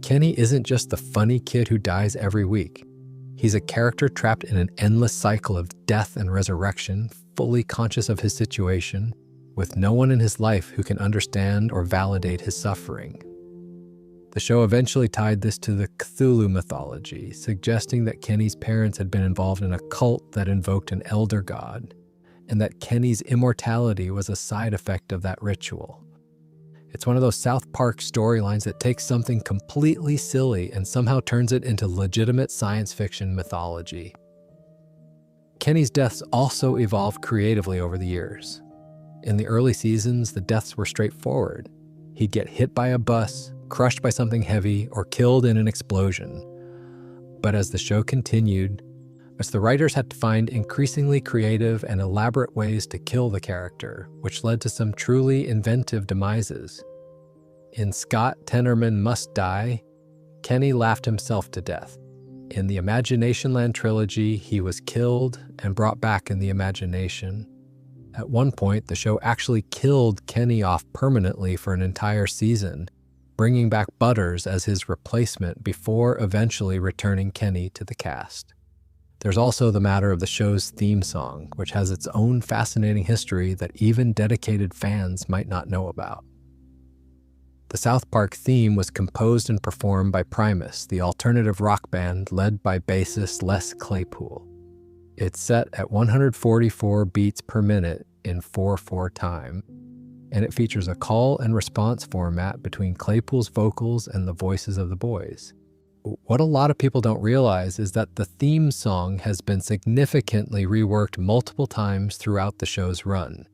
Kenny isn't just the funny kid who dies every week. He's a character trapped in an endless cycle of death and resurrection, fully conscious of his situation, with no one in his life who can understand or validate his suffering. The show eventually tied this to the Cthulhu mythology, suggesting that Kenny's parents had been involved in a cult that invoked an elder god, and that Kenny's immortality was a side effect of that ritual. It's one of those South Park storylines that takes something completely silly and somehow turns it into legitimate science fiction mythology. Kenny's deaths also evolved creatively over the years. In the early seasons, the deaths were straightforward. He'd get hit by a bus, crushed by something heavy, or killed in an explosion. But as the show continued, as the writers had to find increasingly creative and elaborate ways to kill the character, which led to some truly inventive demises. In Scott Tenerman Must Die, Kenny laughed himself to death. In the Imagination Land trilogy, he was killed and brought back in the imagination. At one point, the show actually killed Kenny off permanently for an entire season, bringing back Butters as his replacement before eventually returning Kenny to the cast. There's also the matter of the show's theme song, which has its own fascinating history that even dedicated fans might not know about. The South Park theme was composed and performed by Primus, the alternative rock band led by bassist Les Claypool. It's set at 144 beats per minute in 4/4 time. and it features a call and response format between Claypool's vocals and the voices of the boys. What a lot of people don't realize is that the theme song has been significantly reworked multiple times throughout the show's run.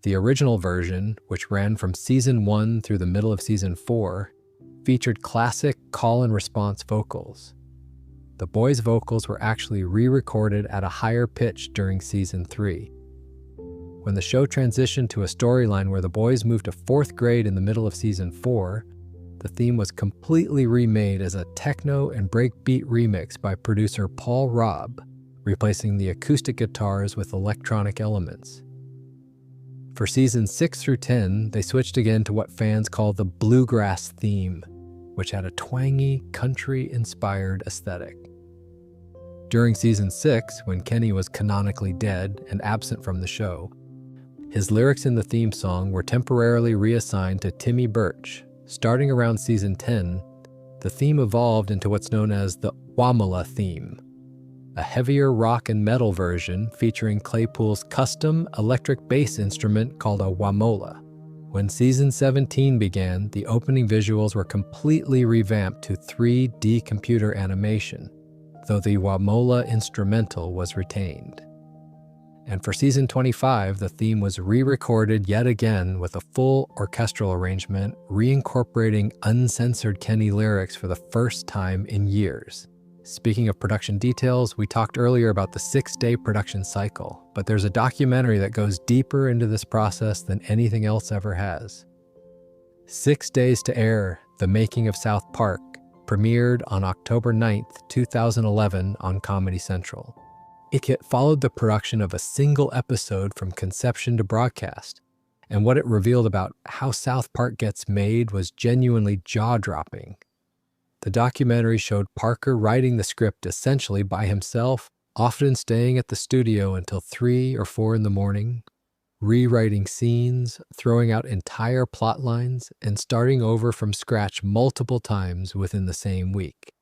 The original version, which ran from season 1 through the middle of season 4, featured classic call and response vocals. The boys' vocals were actually re-recorded at a higher pitch during season 3. When the show transitioned to a storyline where the boys moved to 4th grade in the middle of season 4, the theme was completely remade as a techno and breakbeat remix by producer Paul Robb, replacing the acoustic guitars with electronic elements. For seasons 6 through 10, they switched again to what fans call the bluegrass theme, which had a twangy, country-inspired aesthetic. During season 6, when Kenny was canonically dead and absent from the show, his lyrics in the theme song were temporarily reassigned to Timmy Birch. Starting around season 10, the theme evolved into what's known as the Wamola theme, a heavier rock and metal version featuring Claypool's custom electric bass instrument called a wamola. When season 17 began, the opening visuals were completely revamped to 3D computer animation, though the wamola instrumental was retained. And for season 25, the theme was re-recorded yet again with a full orchestral arrangement, reincorporating uncensored Kenny lyrics for the first time in years. Speaking of production details, we talked earlier about the 6-day production cycle, but there's a documentary that goes deeper into this process than anything else ever has. 6 Days to Air, The Making of South Park, premiered on October 9th, 2011 on Comedy Central. It followed the production of a single episode from conception to broadcast, and what it revealed about how South Park gets made was genuinely jaw-dropping. The documentary showed Parker writing the script essentially by himself, often staying at the studio until 3 or 4 in the morning, rewriting scenes, throwing out entire plot lines, and starting over from scratch multiple times within the same week.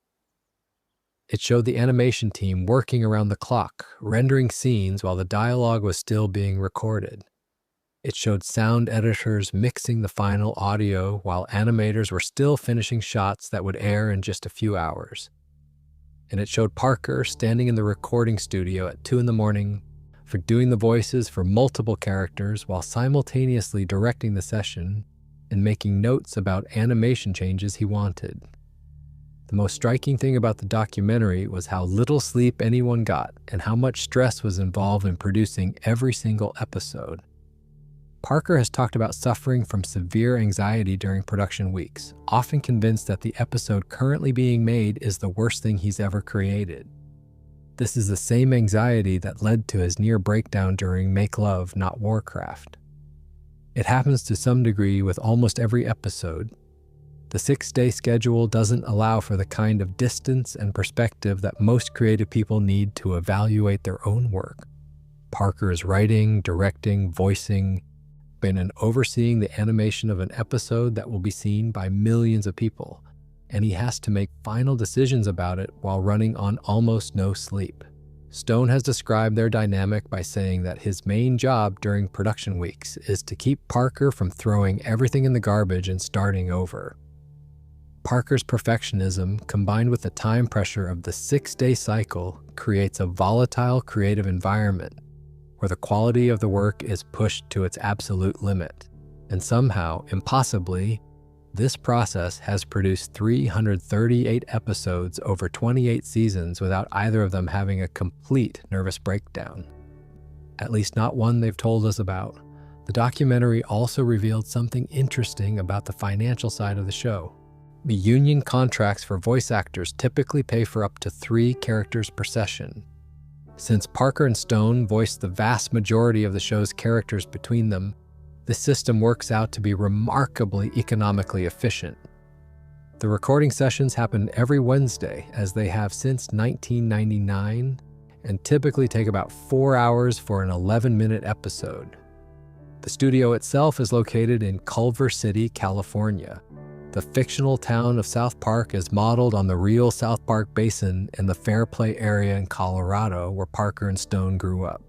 It showed the animation team working around the clock, rendering scenes while the dialogue was still being recorded. It showed sound editors mixing the final audio while animators were still finishing shots that would air in just a few hours. And it showed Parker standing in the recording studio at 2 in the morning for doing the voices for multiple characters while simultaneously directing the session and making notes about animation changes he wanted. The most striking thing about the documentary was how little sleep anyone got and how much stress was involved in producing every single episode. Parker has talked about suffering from severe anxiety during production weeks, often convinced that the episode currently being made is the worst thing he's ever created. This is the same anxiety that led to his near breakdown during Make Love, Not Warcraft. It happens to some degree with almost every episode. The 6-day schedule doesn't allow for the kind of distance and perspective that most creative people need to evaluate their own work. Parker is writing, directing, voicing, and overseeing the animation of an episode that will be seen by millions of people, and he has to make final decisions about it while running on almost no sleep. Stone has described their dynamic by saying that his main job during production weeks is to keep Parker from throwing everything in the garbage and starting over. Parker's perfectionism, combined with the time pressure of the 6-day cycle, creates a volatile creative environment where the quality of the work is pushed to its absolute limit. And somehow, impossibly, this process has produced 338 episodes over 28 seasons without either of them having a complete nervous breakdown. At least not one they've told us about. The documentary also revealed something interesting about the financial side of the show. The union contracts for voice actors typically pay for up to 3 characters per session. Since Parker and Stone voiced the vast majority of the show's characters between them, the system works out to be remarkably economically efficient. The recording sessions happen every Wednesday, as they have since 1999, and typically take about 4 hours for an 11-minute episode. The studio itself is located in Culver City, California. The fictional town of South Park is modeled on the real South Park Basin in the Fairplay area in Colorado where Parker and Stone grew up.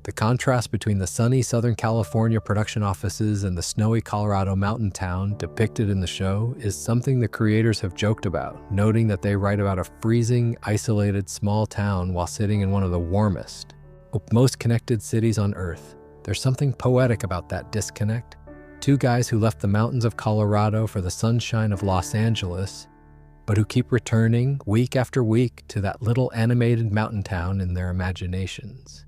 The contrast between the sunny Southern California production offices and the snowy Colorado mountain town depicted in the show is something the creators have joked about, noting that they write about a freezing, isolated small town while sitting in one of the warmest, most connected cities on Earth. There's something poetic about that disconnect. Two guys who left the mountains of Colorado for the sunshine of Los Angeles, but who keep returning week after week to that little animated mountain town in their imaginations.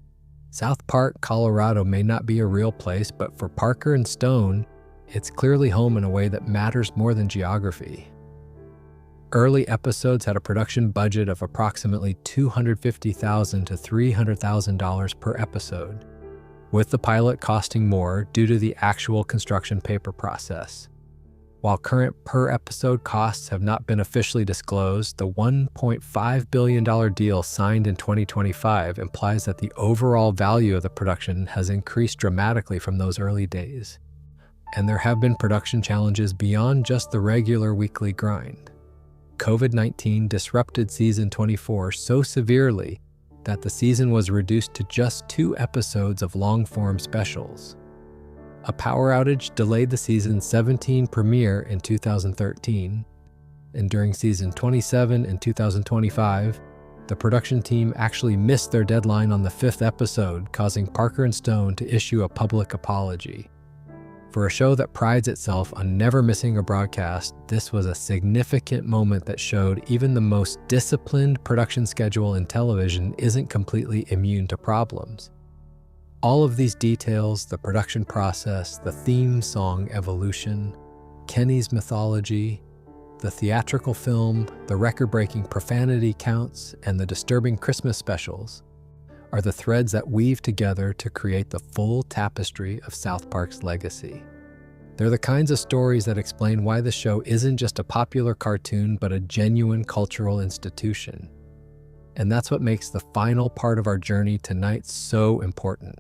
South Park, Colorado may not be a real place, but for Parker and Stone, it's clearly home in a way that matters more than geography. Early episodes had a production budget of approximately $250,000 to $300,000 per episode, with the pilot costing more due to the actual construction paper process. While current per-episode costs have not been officially disclosed, the $1.5 billion deal signed in 2025 implies that the overall value of the production has increased dramatically from those early days. And there have been production challenges beyond just the regular weekly grind. COVID-19 disrupted season 24 so severely that the season was reduced to just 2 episodes of long-form specials. A power outage delayed the season's 17 premiere in 2013, and during season 27 in 2025, the production team actually missed their deadline on the 5th episode, causing Parker and Stone to issue a public apology. For a show that prides itself on never missing a broadcast, this was a significant moment that showed even the most disciplined production schedule in television isn't completely immune to problems. All of these details, the production process, the theme song evolution, Kenny's mythology, the theatrical film, the record-breaking profanity counts, and the disturbing Christmas specials, are the threads that weave together to create the full tapestry of South Park's legacy. They're the kinds of stories that explain why the show isn't just a popular cartoon, but a genuine cultural institution. And that's what makes the final part of our journey tonight so important.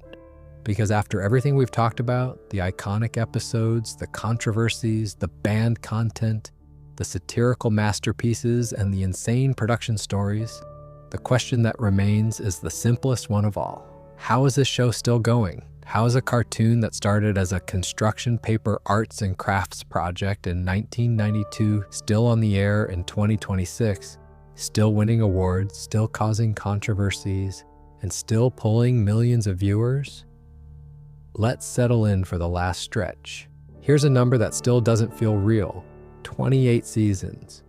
Because after everything we've talked about, the iconic episodes, the controversies, the banned content, the satirical masterpieces, and the insane production stories, the question that remains is the simplest one of all. How is this show still going? How is a cartoon that started as a construction paper arts and crafts project in 1992 still on the air in 2026, still winning awards, still causing controversies, and still pulling millions of viewers? Let's settle in for the last stretch. Here's a number that still doesn't feel real. 28 seasons,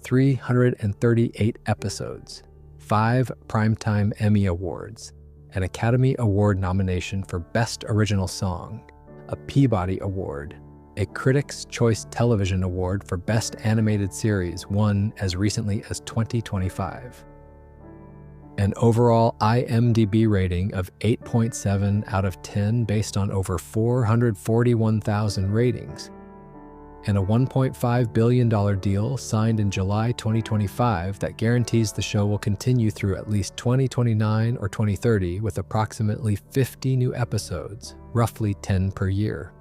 338 episodes, 5 Primetime Emmy Awards, an Academy Award nomination for Best Original Song, a Peabody Award, a Critics' Choice Television Award for Best Animated Series, won as recently as 2025. An overall IMDb rating of 8.7 out of 10 based on over 441,000 ratings, and a $1.5 billion deal signed in July 2025 that guarantees the show will continue through at least 2029 or 2030 with approximately 50 new episodes, roughly 10 per year.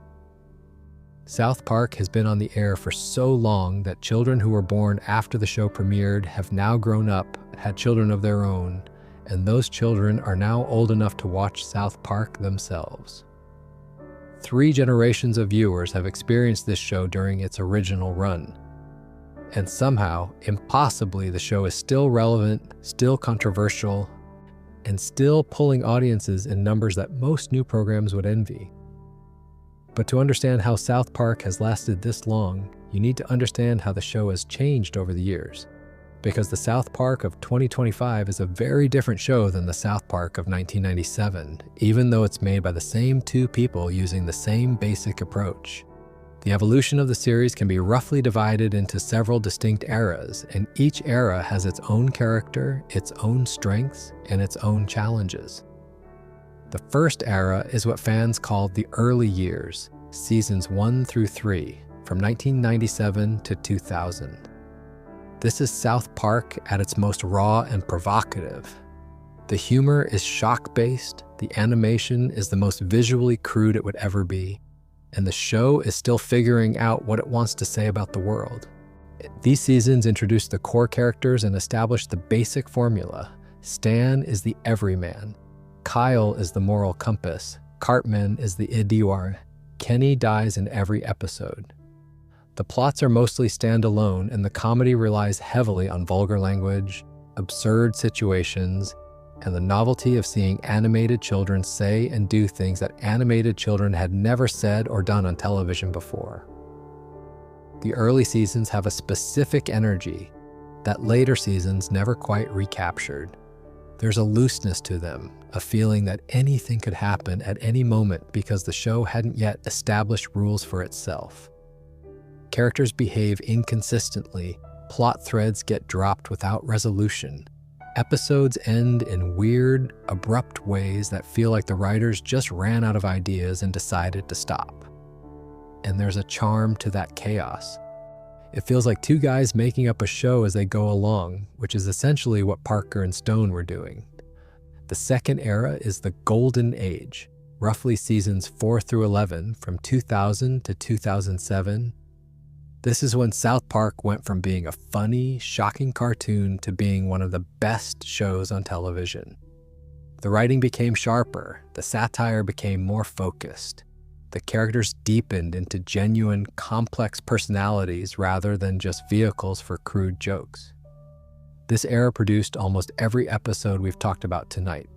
South Park has been on the air for so long that children who were born after the show premiered have now grown up, had children of their own, and those children are now old enough to watch South Park themselves. 3 generations of viewers have experienced this show during its original run. And somehow, impossibly, the show is still relevant, still controversial, and still pulling audiences in numbers that most new programs would envy. But to understand how South Park has lasted this long, you need to understand how the show has changed over the years. Because the South Park of 2025 is a very different show than the South Park of 1997, even though it's made by the same 2 people using the same basic approach. The evolution of the series can be roughly divided into several distinct eras, and each era has its own character, its own strengths, and its own challenges. The first era is what fans call the early years, seasons 1 through 3, from 1997 to 2000. This is South Park at its most raw and provocative. The humor is shock-based, the animation is the most visually crude it would ever be, and the show is still figuring out what it wants to say about the world. These seasons introduce the core characters and establish the basic formula. Stan is the everyman. Kyle is the moral compass. Cartman is the Idiwar. Kenny dies in every episode. The plots are mostly standalone, and the comedy relies heavily on vulgar language, absurd situations, and the novelty of seeing animated children say and do things that animated children had never said or done on television before. The early seasons have a specific energy that later seasons never quite recaptured. There's a looseness to them, a feeling that anything could happen at any moment because the show hadn't yet established rules for itself. Characters behave inconsistently, plot threads get dropped without resolution. Episodes end in weird, abrupt ways that feel like the writers just ran out of ideas and decided to stop. And there's a charm to that chaos. It feels like two guys making up a show as they go along, which is essentially what Parker and Stone were doing. The second era is the Golden Age, roughly seasons 4 through 11 from 2000 to 2007. This is when South Park went from being a funny, shocking cartoon to being one of the best shows on television. The writing became sharper, the satire became more focused. The characters deepened into genuine, complex personalities rather than just vehicles for crude jokes. This era produced almost every episode we've talked about tonight.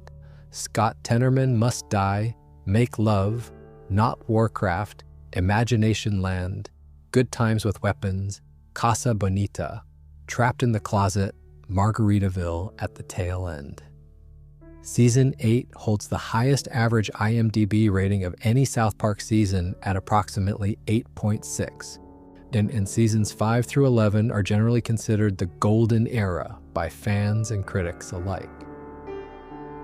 Scott Tenerman Must Die, Make Love, Not Warcraft, Imagination Land, Good Times with Weapons, Casa Bonita, Trapped in the Closet, Margaritaville at the tail end. Season 8 holds the highest average IMDb rating of any South Park season at approximately 8.6. And seasons 5 through 11 are generally considered the golden era by fans and critics alike.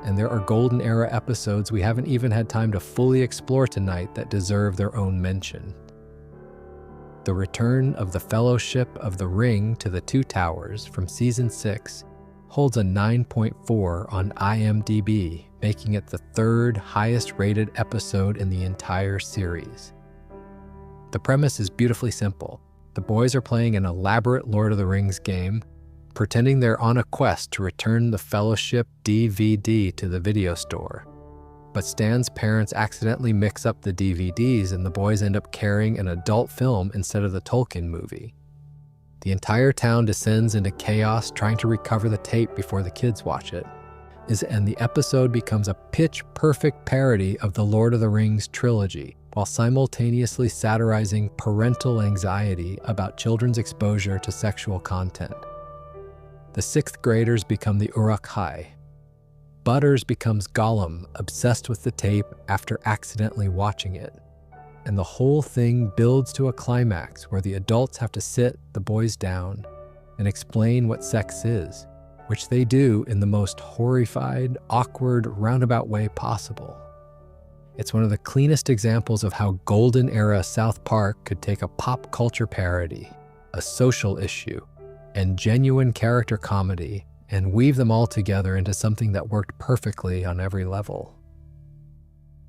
And there are golden era episodes we haven't even had time to fully explore tonight that deserve their own mention. The return of the Fellowship of the Ring to the Two Towers from season 6 holds a 9.4 on IMDb, making it the third highest rated episode in the entire series. The premise is beautifully simple. The boys are playing an elaborate Lord of the Rings game, pretending they're on a quest to return the Fellowship DVD to the video store. But Stan's parents accidentally mix up the DVDs and the boys end up carrying an adult film instead of the Tolkien movie. The entire town descends into chaos trying to recover the tape before the kids watch it. And the episode becomes a pitch-perfect parody of the Lord of the Rings trilogy, while simultaneously satirizing parental anxiety about children's exposure to sexual content. The 6th graders become the Uruk-hai. Butters becomes Gollum, obsessed with the tape after accidentally watching it. And the whole thing builds to a climax where the adults have to sit the boys down and explain what sex is, which they do in the most horrified, awkward, roundabout way possible. It's one of the cleanest examples of how golden era South Park could take a pop culture parody, a social issue, and genuine character comedy and weave them all together into something that worked perfectly on every level.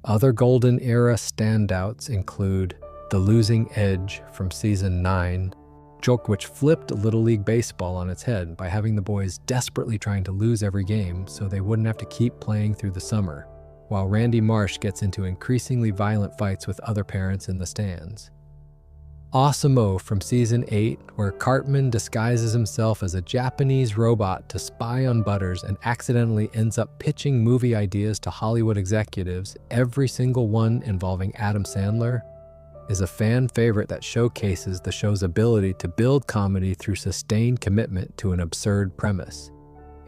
Other golden era standouts include The Losing Edge from season 9, joke which flipped Little League Baseball on its head by having the boys desperately trying to lose every game so they wouldn't have to keep playing through the summer, while Randy Marsh gets into increasingly violent fights with other parents in the stands. Awesome-o from season 8, where Cartman disguises himself as a Japanese robot to spy on Butters and accidentally ends up pitching movie ideas to Hollywood executives, every single one involving Adam Sandler, is a fan favorite that showcases the show's ability to build comedy through sustained commitment to an absurd premise.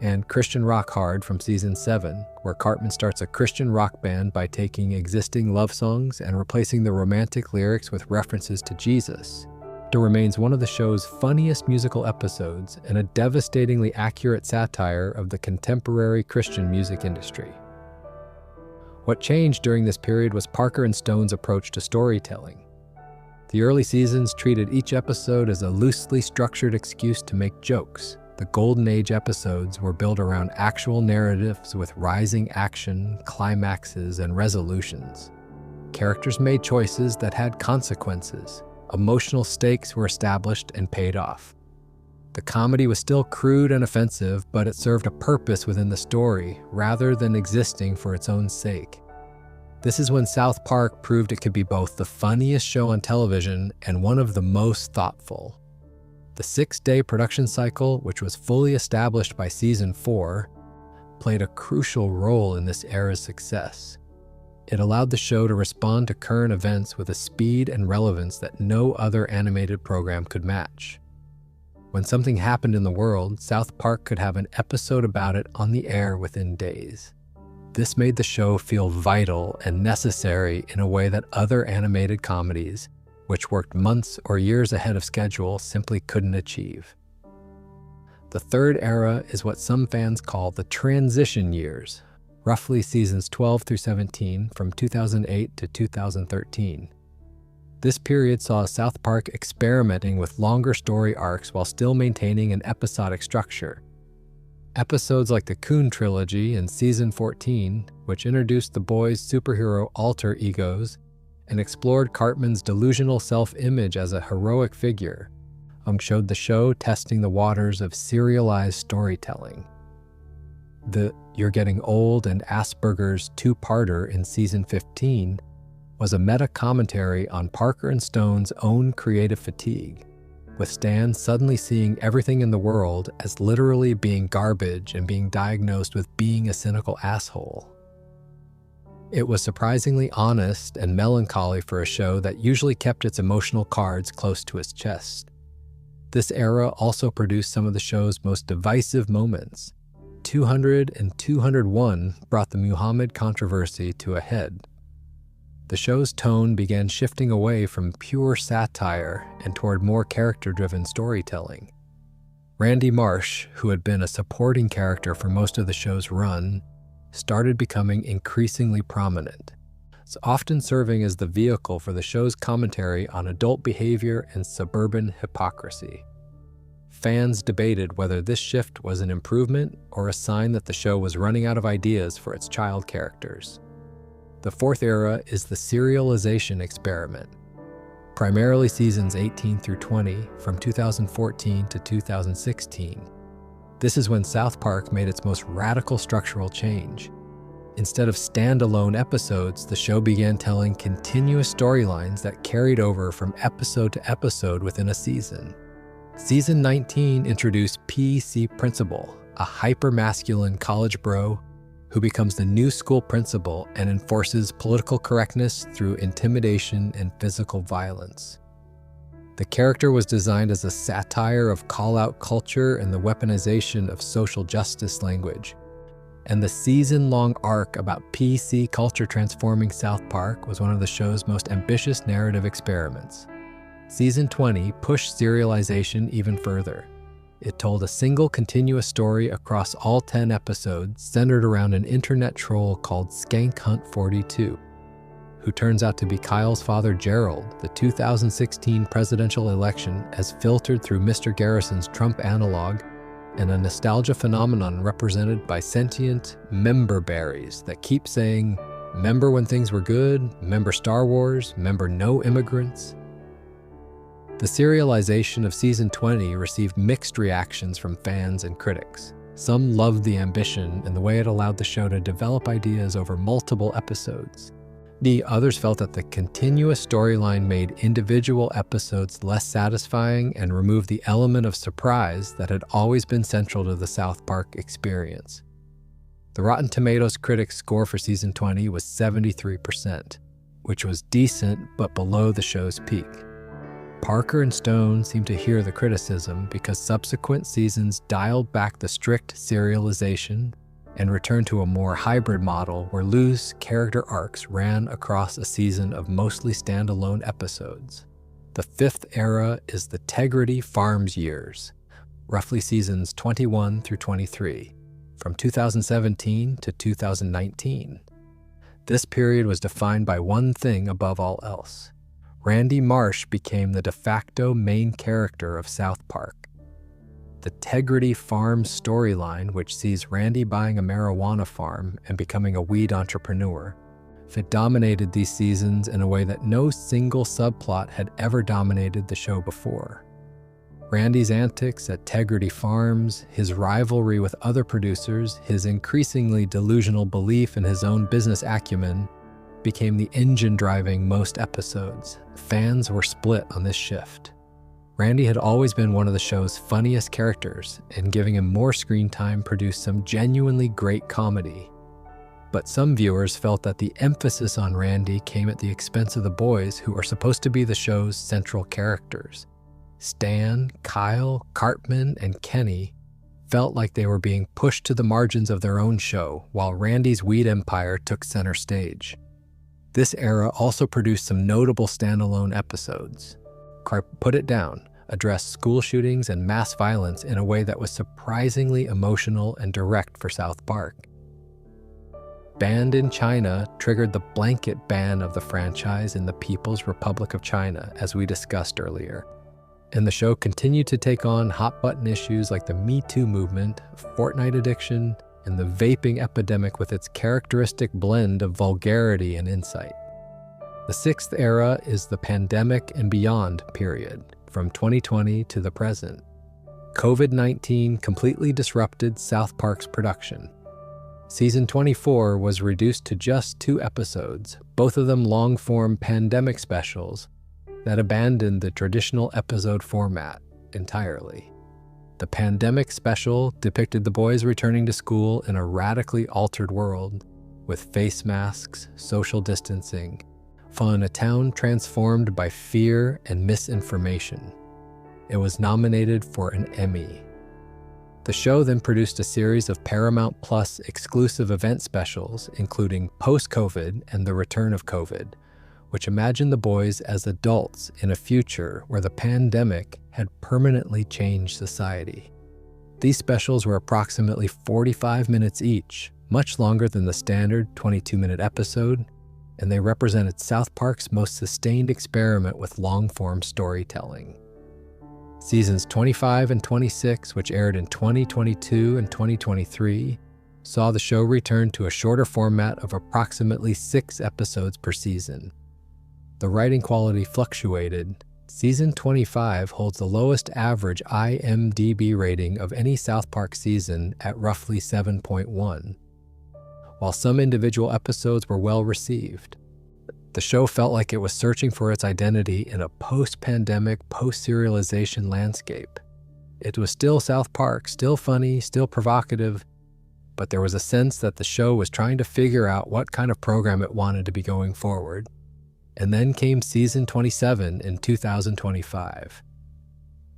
And Christian Rock Hard from season 7, where Cartman starts a Christian rock band by taking existing love songs and replacing the romantic lyrics with references to Jesus. It remains one of the show's funniest musical episodes and a devastatingly accurate satire of the contemporary Christian music industry. What changed during this period was Parker and Stone's approach to storytelling. The early seasons treated each episode as a loosely structured excuse to make jokes. The Golden Age episodes were built around actual narratives with rising action, climaxes, and resolutions. Characters made choices that had consequences. Emotional stakes were established and paid off. The comedy was still crude and offensive, but it served a purpose within the story rather than existing for its own sake. This is when South Park proved it could be both the funniest show on television and one of the most thoughtful. The 6-day production cycle, which was fully established by season 4, played a crucial role in this era's success. It allowed the show to respond to current events with a speed and relevance that no other animated program could match. When something happened in the world, South Park could have an episode about it on the air within days. This made the show feel vital and necessary in a way that other animated comedies, which worked months or years ahead of schedule, simply couldn't achieve. The third era is what some fans call the transition years, roughly seasons 12 through 17 from 2008 to 2013. This period saw South Park experimenting with longer story arcs while still maintaining an episodic structure. Episodes like the Coon trilogy in season 14, which introduced the boys' superhero alter egos and explored Cartman's delusional self-image as a heroic figure, showed the show testing the waters of serialized storytelling. The You're Getting Old and Asperger's two-parter in season 15 was a meta-commentary on Parker and Stone's own creative fatigue, with Stan suddenly seeing everything in the world as literally being garbage and being diagnosed with being a cynical asshole. It was surprisingly honest and melancholy for a show that usually kept its emotional cards close to its chest. This era also produced some of the show's most divisive moments. 200 and 201 brought the Muhammad controversy to a head. The show's tone began shifting away from pure satire and toward more character-driven storytelling. Randy Marsh, who had been a supporting character for most of the show's run, started becoming increasingly prominent, often serving as the vehicle for the show's commentary on adult behavior and suburban hypocrisy. Fans debated whether this shift was an improvement or a sign that the show was running out of ideas for its child characters. The fourth era is the serialization experiment, primarily seasons 18 through 20 from 2014 to 2016. This is when South Park made its most radical structural change. Instead of standalone episodes, the show began telling continuous storylines that carried over from episode to episode within a season. Season 19 introduced PC Principal, a hyper-masculine college bro who becomes the new school principal and enforces political correctness through intimidation and physical violence. The character was designed as a satire of call-out culture and the weaponization of social justice language. And the season-long arc about PC culture transforming South Park was one of the show's most ambitious narrative experiments. Season 20 pushed serialization even further. It told a single continuous story across all 10 episodes centered around an internet troll called Skank Hunt 42, who turns out to be Kyle's father Gerald, the 2016 presidential election as filtered through Mr. Garrison's Trump analog, and a nostalgia phenomenon represented by sentient member berries that keep saying, "Remember when things were good? Remember Star Wars? Remember no immigrants?" The serialization of season 20 received mixed reactions from fans and critics. Some loved the ambition and the way it allowed the show to develop ideas over multiple episodes. The others felt that the continuous storyline made individual episodes less satisfying and removed the element of surprise that had always been central to the South Park experience. The Rotten Tomatoes critics' score for season 20 was 73%, which was decent but below the show's peak. Parker and Stone seemed to hear the criticism because subsequent seasons dialed back the strict serialization and returned to a more hybrid model where loose character arcs ran across a season of mostly standalone episodes. The fifth era is the Tegrity Farms years, roughly seasons 21 through 23, from 2017 to 2019. This period was defined by one thing above all else. Randy Marsh became the de facto main character of South Park. The Tegrity Farms storyline, which sees Randy buying a marijuana farm and becoming a weed entrepreneur, dominated these seasons in a way that no single subplot had ever dominated the show before. Randy's antics at Tegrity Farms, his rivalry with other producers, his increasingly delusional belief in his own business acumen became the engine driving most episodes. Fans were split on this shift. Randy had always been one of the show's funniest characters, and giving him more screen time produced some genuinely great comedy. But some viewers felt that the emphasis on Randy came at the expense of the boys, who are supposed to be the show's central characters. Stan, Kyle, Cartman, and Kenny felt like they were being pushed to the margins of their own show, while Randy's weed empire took center stage. This era also produced some notable standalone episodes. Put It Down addressed school shootings and mass violence in a way that was surprisingly emotional and direct for South Park. Banned in China triggered the blanket ban of the franchise in the People's Republic of China, as we discussed earlier. And the show continued to take on hot-button issues like the Me Too movement, Fortnite addiction, and the vaping epidemic with its characteristic blend of vulgarity and insight. The sixth era is the pandemic and beyond period, from 2020 to the present. COVID-19 completely disrupted South Park's production. Season 24 was reduced to just 2 episodes, both of them long-form pandemic specials that abandoned the traditional episode format entirely. The pandemic special depicted the boys returning to school in a radically altered world, with face masks, social distancing, following a town transformed by fear and misinformation. It was nominated for an Emmy. The show then produced a series of Paramount Plus exclusive event specials, including Post-COVID and The Return of COVID, which imagined the boys as adults in a future where the pandemic had permanently changed society. These specials were approximately 45 minutes each, much longer than the standard 22-minute episode, and they represented South Park's most sustained experiment with long-form storytelling. Seasons 25 and 26, which aired in 2022 and 2023, saw the show return to a shorter format of approximately 6 episodes per season. The writing quality fluctuated. Season 25 holds the lowest average IMDb rating of any South Park season at roughly 7.1. While some individual episodes were well received, the show felt like it was searching for its identity in a post-pandemic, post-serialization landscape. It was still South Park, still funny, still provocative, but there was a sense that the show was trying to figure out what kind of program it wanted to be going forward. And then came season 27 in 2025.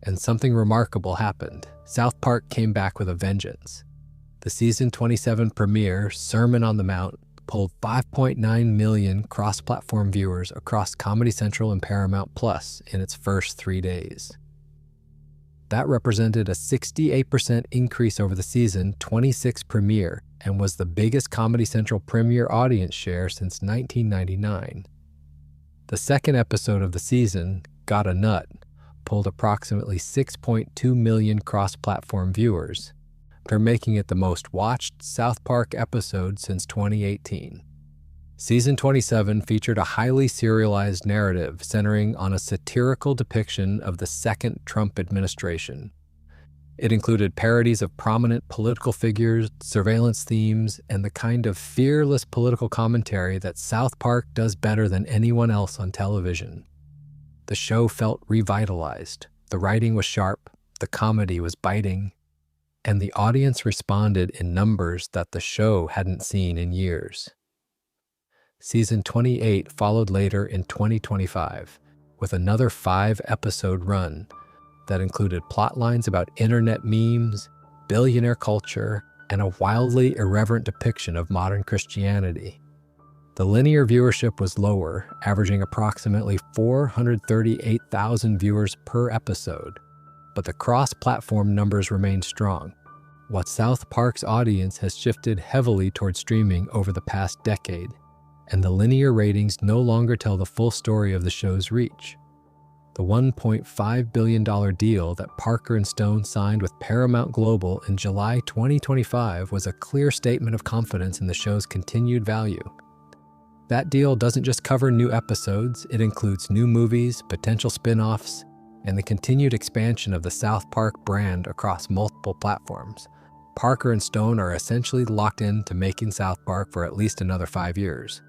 And something remarkable happened. South Park came back with a vengeance. The season 27 premiere, Sermon on the Mount, pulled 5.9 million cross-platform viewers across Comedy Central and Paramount Plus in its first 3 days. That represented a 68% increase over the season 26 premiere and was the biggest Comedy Central premiere audience share since 1999. The second episode of the season, Got a Nut, pulled approximately 6.2 million cross-platform viewers, for making it the most watched South Park episode since 2018. Season 27 featured a highly serialized narrative centering on a satirical depiction of the second Trump administration. It included parodies of prominent political figures, surveillance themes, and the kind of fearless political commentary that South Park does better than anyone else on television. The show felt revitalized. The writing was sharp, the comedy was biting, and the audience responded in numbers that the show hadn't seen in years. Season 28 followed later in 2025, with another 5-episode run that included plot lines about internet memes, billionaire culture, and a wildly irreverent depiction of modern Christianity. The linear viewership was lower, averaging approximately 438,000 viewers per episode, but the cross-platform numbers remained strong. What South Park's audience has shifted heavily toward streaming over the past decade, and the linear ratings no longer tell the full story of the show's reach. The $1.5 billion deal that Parker and Stone signed with Paramount Global in July 2025 was a clear statement of confidence in the show's continued value. That deal doesn't just cover new episodes, it includes new movies, potential spin-offs, and the continued expansion of the South Park brand across multiple platforms. Parker and Stone are essentially locked into making South Park for at least another 5 years,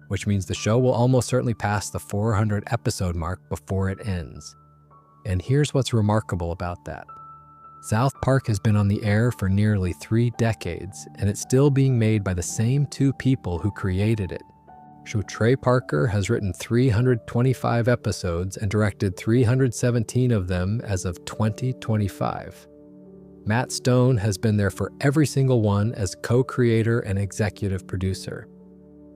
which means the show will almost certainly pass the 400 episode mark before it ends. And here's what's remarkable about that. South Park has been on the air for nearly 3 decades, and it's still being made by the same 2 people who created it. So Trey Parker has written 325 episodes and directed 317 of them as of 2025. Matt Stone has been there for every single one as co-creator and executive producer.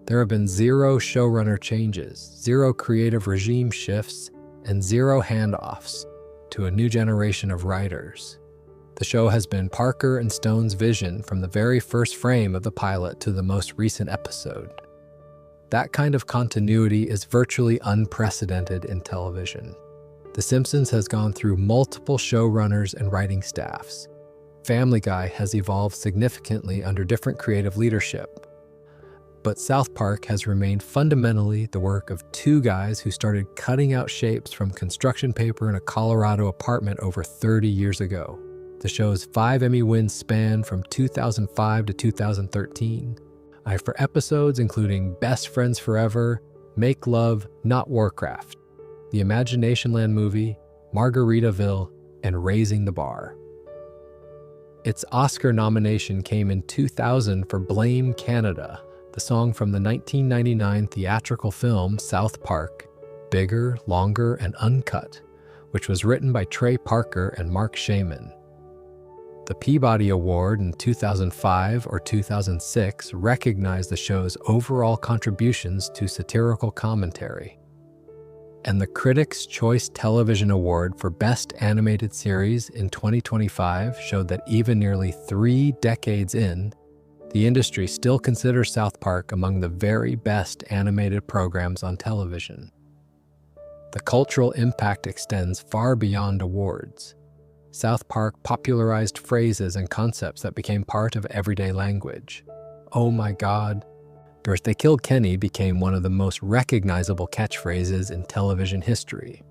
There have been 0 showrunner changes, 0 creative regime shifts, and 0 handoffs to a new generation of writers. The show has been Parker and Stone's vision from the very first frame of the pilot to the most recent episode. That kind of continuity is virtually unprecedented in television. The Simpsons has gone through multiple showrunners and writing staffs. Family Guy has evolved significantly under different creative leadership. But South Park has remained fundamentally the work of 2 guys who started cutting out shapes from construction paper in a Colorado apartment over 30 years ago. The show's 5 Emmy wins span from 2005 to 2013. For episodes including Best Friends Forever, Make Love, Not Warcraft, The Imaginationland Movie, Margaritaville, and Raising the Bar. Its Oscar nomination came in 2000 for Blame Canada, the song from the 1999 theatrical film South Park, Bigger, Longer, and Uncut, which was written by Trey Parker and Mark Shaman. The Peabody Award in 2005 or 2006 recognized the show's overall contributions to satirical commentary. And the Critics' Choice Television Award for Best Animated Series in 2025 showed that even nearly 3 decades in, the industry still considers South Park among the very best animated programs on television. The cultural impact extends far beyond awards. South Park popularized phrases and concepts that became part of everyday language. "Oh my God," "They killed Kenny" became one of the most recognizable catchphrases in television history.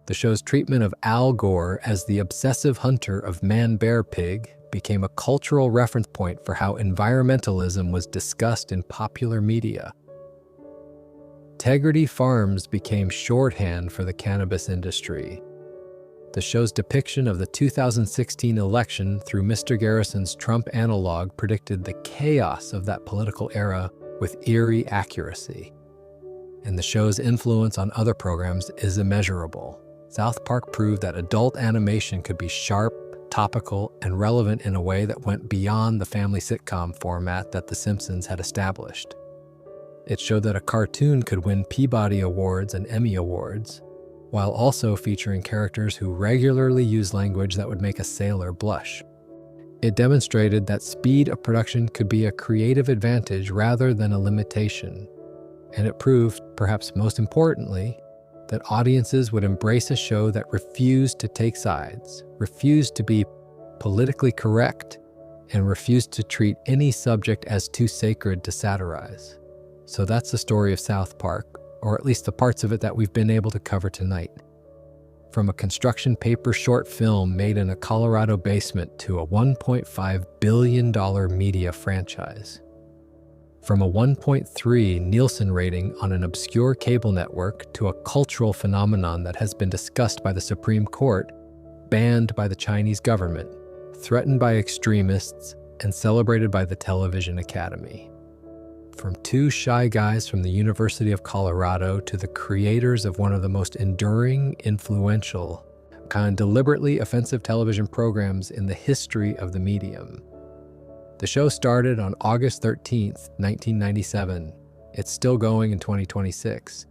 The show's treatment of Al Gore as the obsessive hunter of Man-Bear-Pig became a cultural reference point for how environmentalism was discussed in popular media. Integrity Farms became shorthand for the cannabis industry. The show's depiction of the 2016 election through Mr. Garrison's Trump analog predicted the chaos of that political era with eerie accuracy. And the show's influence on other programs is immeasurable. South Park proved that adult animation could be sharp, topical, and relevant in a way that went beyond the family sitcom format that The Simpsons had established. It showed that a cartoon could win Peabody Awards and Emmy Awards, while also featuring characters who regularly use language that would make a sailor blush. It demonstrated that speed of production could be a creative advantage rather than a limitation. And it proved, perhaps most importantly, that audiences would embrace a show that refused to take sides, refused to be politically correct, and refused to treat any subject as too sacred to satirize. So that's the story of South Park, or at least the parts of it that we've been able to cover tonight. From a construction paper short film made in a Colorado basement to a $1.5 billion media franchise. From a 1.3 Nielsen rating on an obscure cable network to a cultural phenomenon that has been discussed by the Supreme Court, banned by the Chinese government, threatened by extremists, and celebrated by the Television Academy. From 2 shy guys from the University of Colorado to the creators of one of the most enduring, influential, kind of deliberately offensive television programs in the history of the medium. The show started on August 13th, 1997. It's still going in 2026.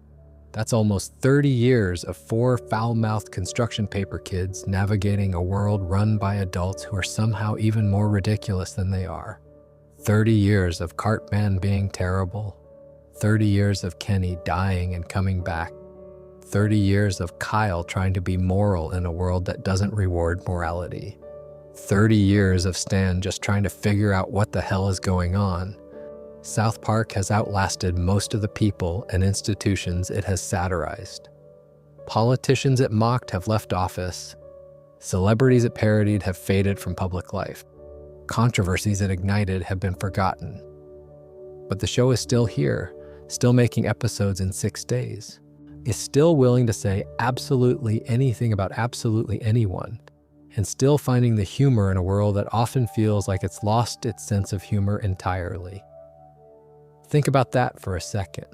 That's almost 30 years of 4 foul-mouthed construction paper kids navigating a world run by adults who are somehow even more ridiculous than they are. 30 years of Cartman being terrible, 30 years of Kenny dying and coming back, 30 years of Kyle trying to be moral in a world that doesn't reward morality, 30 years of Stan just trying to figure out what the hell is going on. South Park has outlasted most of the people and institutions it has satirized. Politicians it mocked have left office. Celebrities it parodied have faded from public life. Controversies it ignited have been forgotten. But the show is still here, still making episodes in 6 days. Is still willing to say absolutely anything about absolutely anyone, and still finding the humor in a world that often feels like it's lost its sense of humor entirely. Think about that for a second.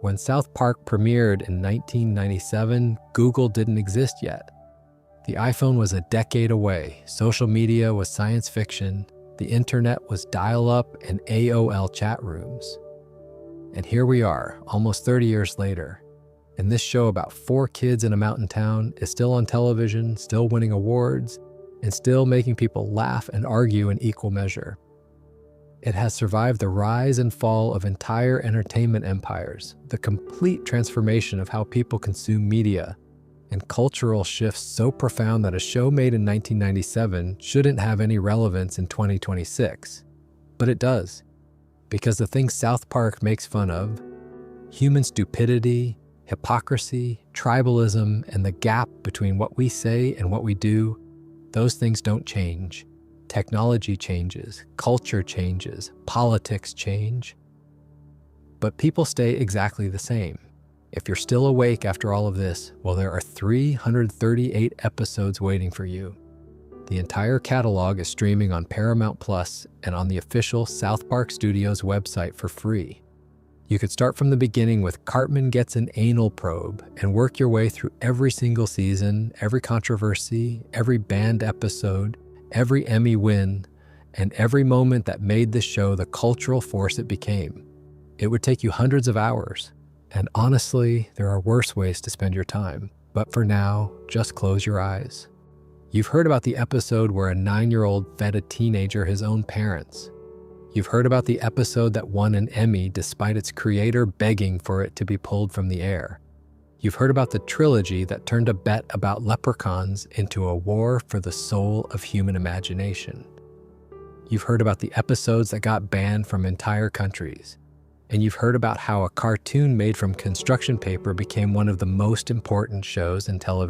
When South Park premiered in 1997, Google didn't exist yet. The iPhone was a decade away, social media was science fiction, the internet was dial-up and AOL chat rooms. And here we are, almost 30 years later, and this show about 4 kids in a mountain town is still on television, still winning awards, and still making people laugh and argue in equal measure. It has survived the rise and fall of entire entertainment empires, the complete transformation of how people consume media, and cultural shifts so profound that a show made in 1997 shouldn't have any relevance in 2026. But it does, because the things South Park makes fun of, human stupidity, hypocrisy, tribalism, and the gap between what we say and what we do, those things don't change. Technology changes, culture changes, politics change. But people stay exactly the same. If you're still awake after all of this, well, there are 338 episodes waiting for you. The entire catalog is streaming on Paramount Plus and on the official South Park Studios website for free. You could start from the beginning with Cartman Gets an Anal Probe and work your way through every single season, every controversy, every banned episode, every Emmy win, and every moment that made this show the cultural force it became. It would take you hundreds of hours, and honestly, there are worse ways to spend your time. But for now, just close your eyes. You've heard about the episode where a 9-year-old fed a teenager his own parents. You've heard about the episode that won an Emmy despite its creator begging for it to be pulled from the air. You've heard about the trilogy that turned a bet about leprechauns into a war for the soul of human imagination. You've heard about the episodes that got banned from entire countries. And you've heard about how a cartoon made from construction paper became one of the most important shows in television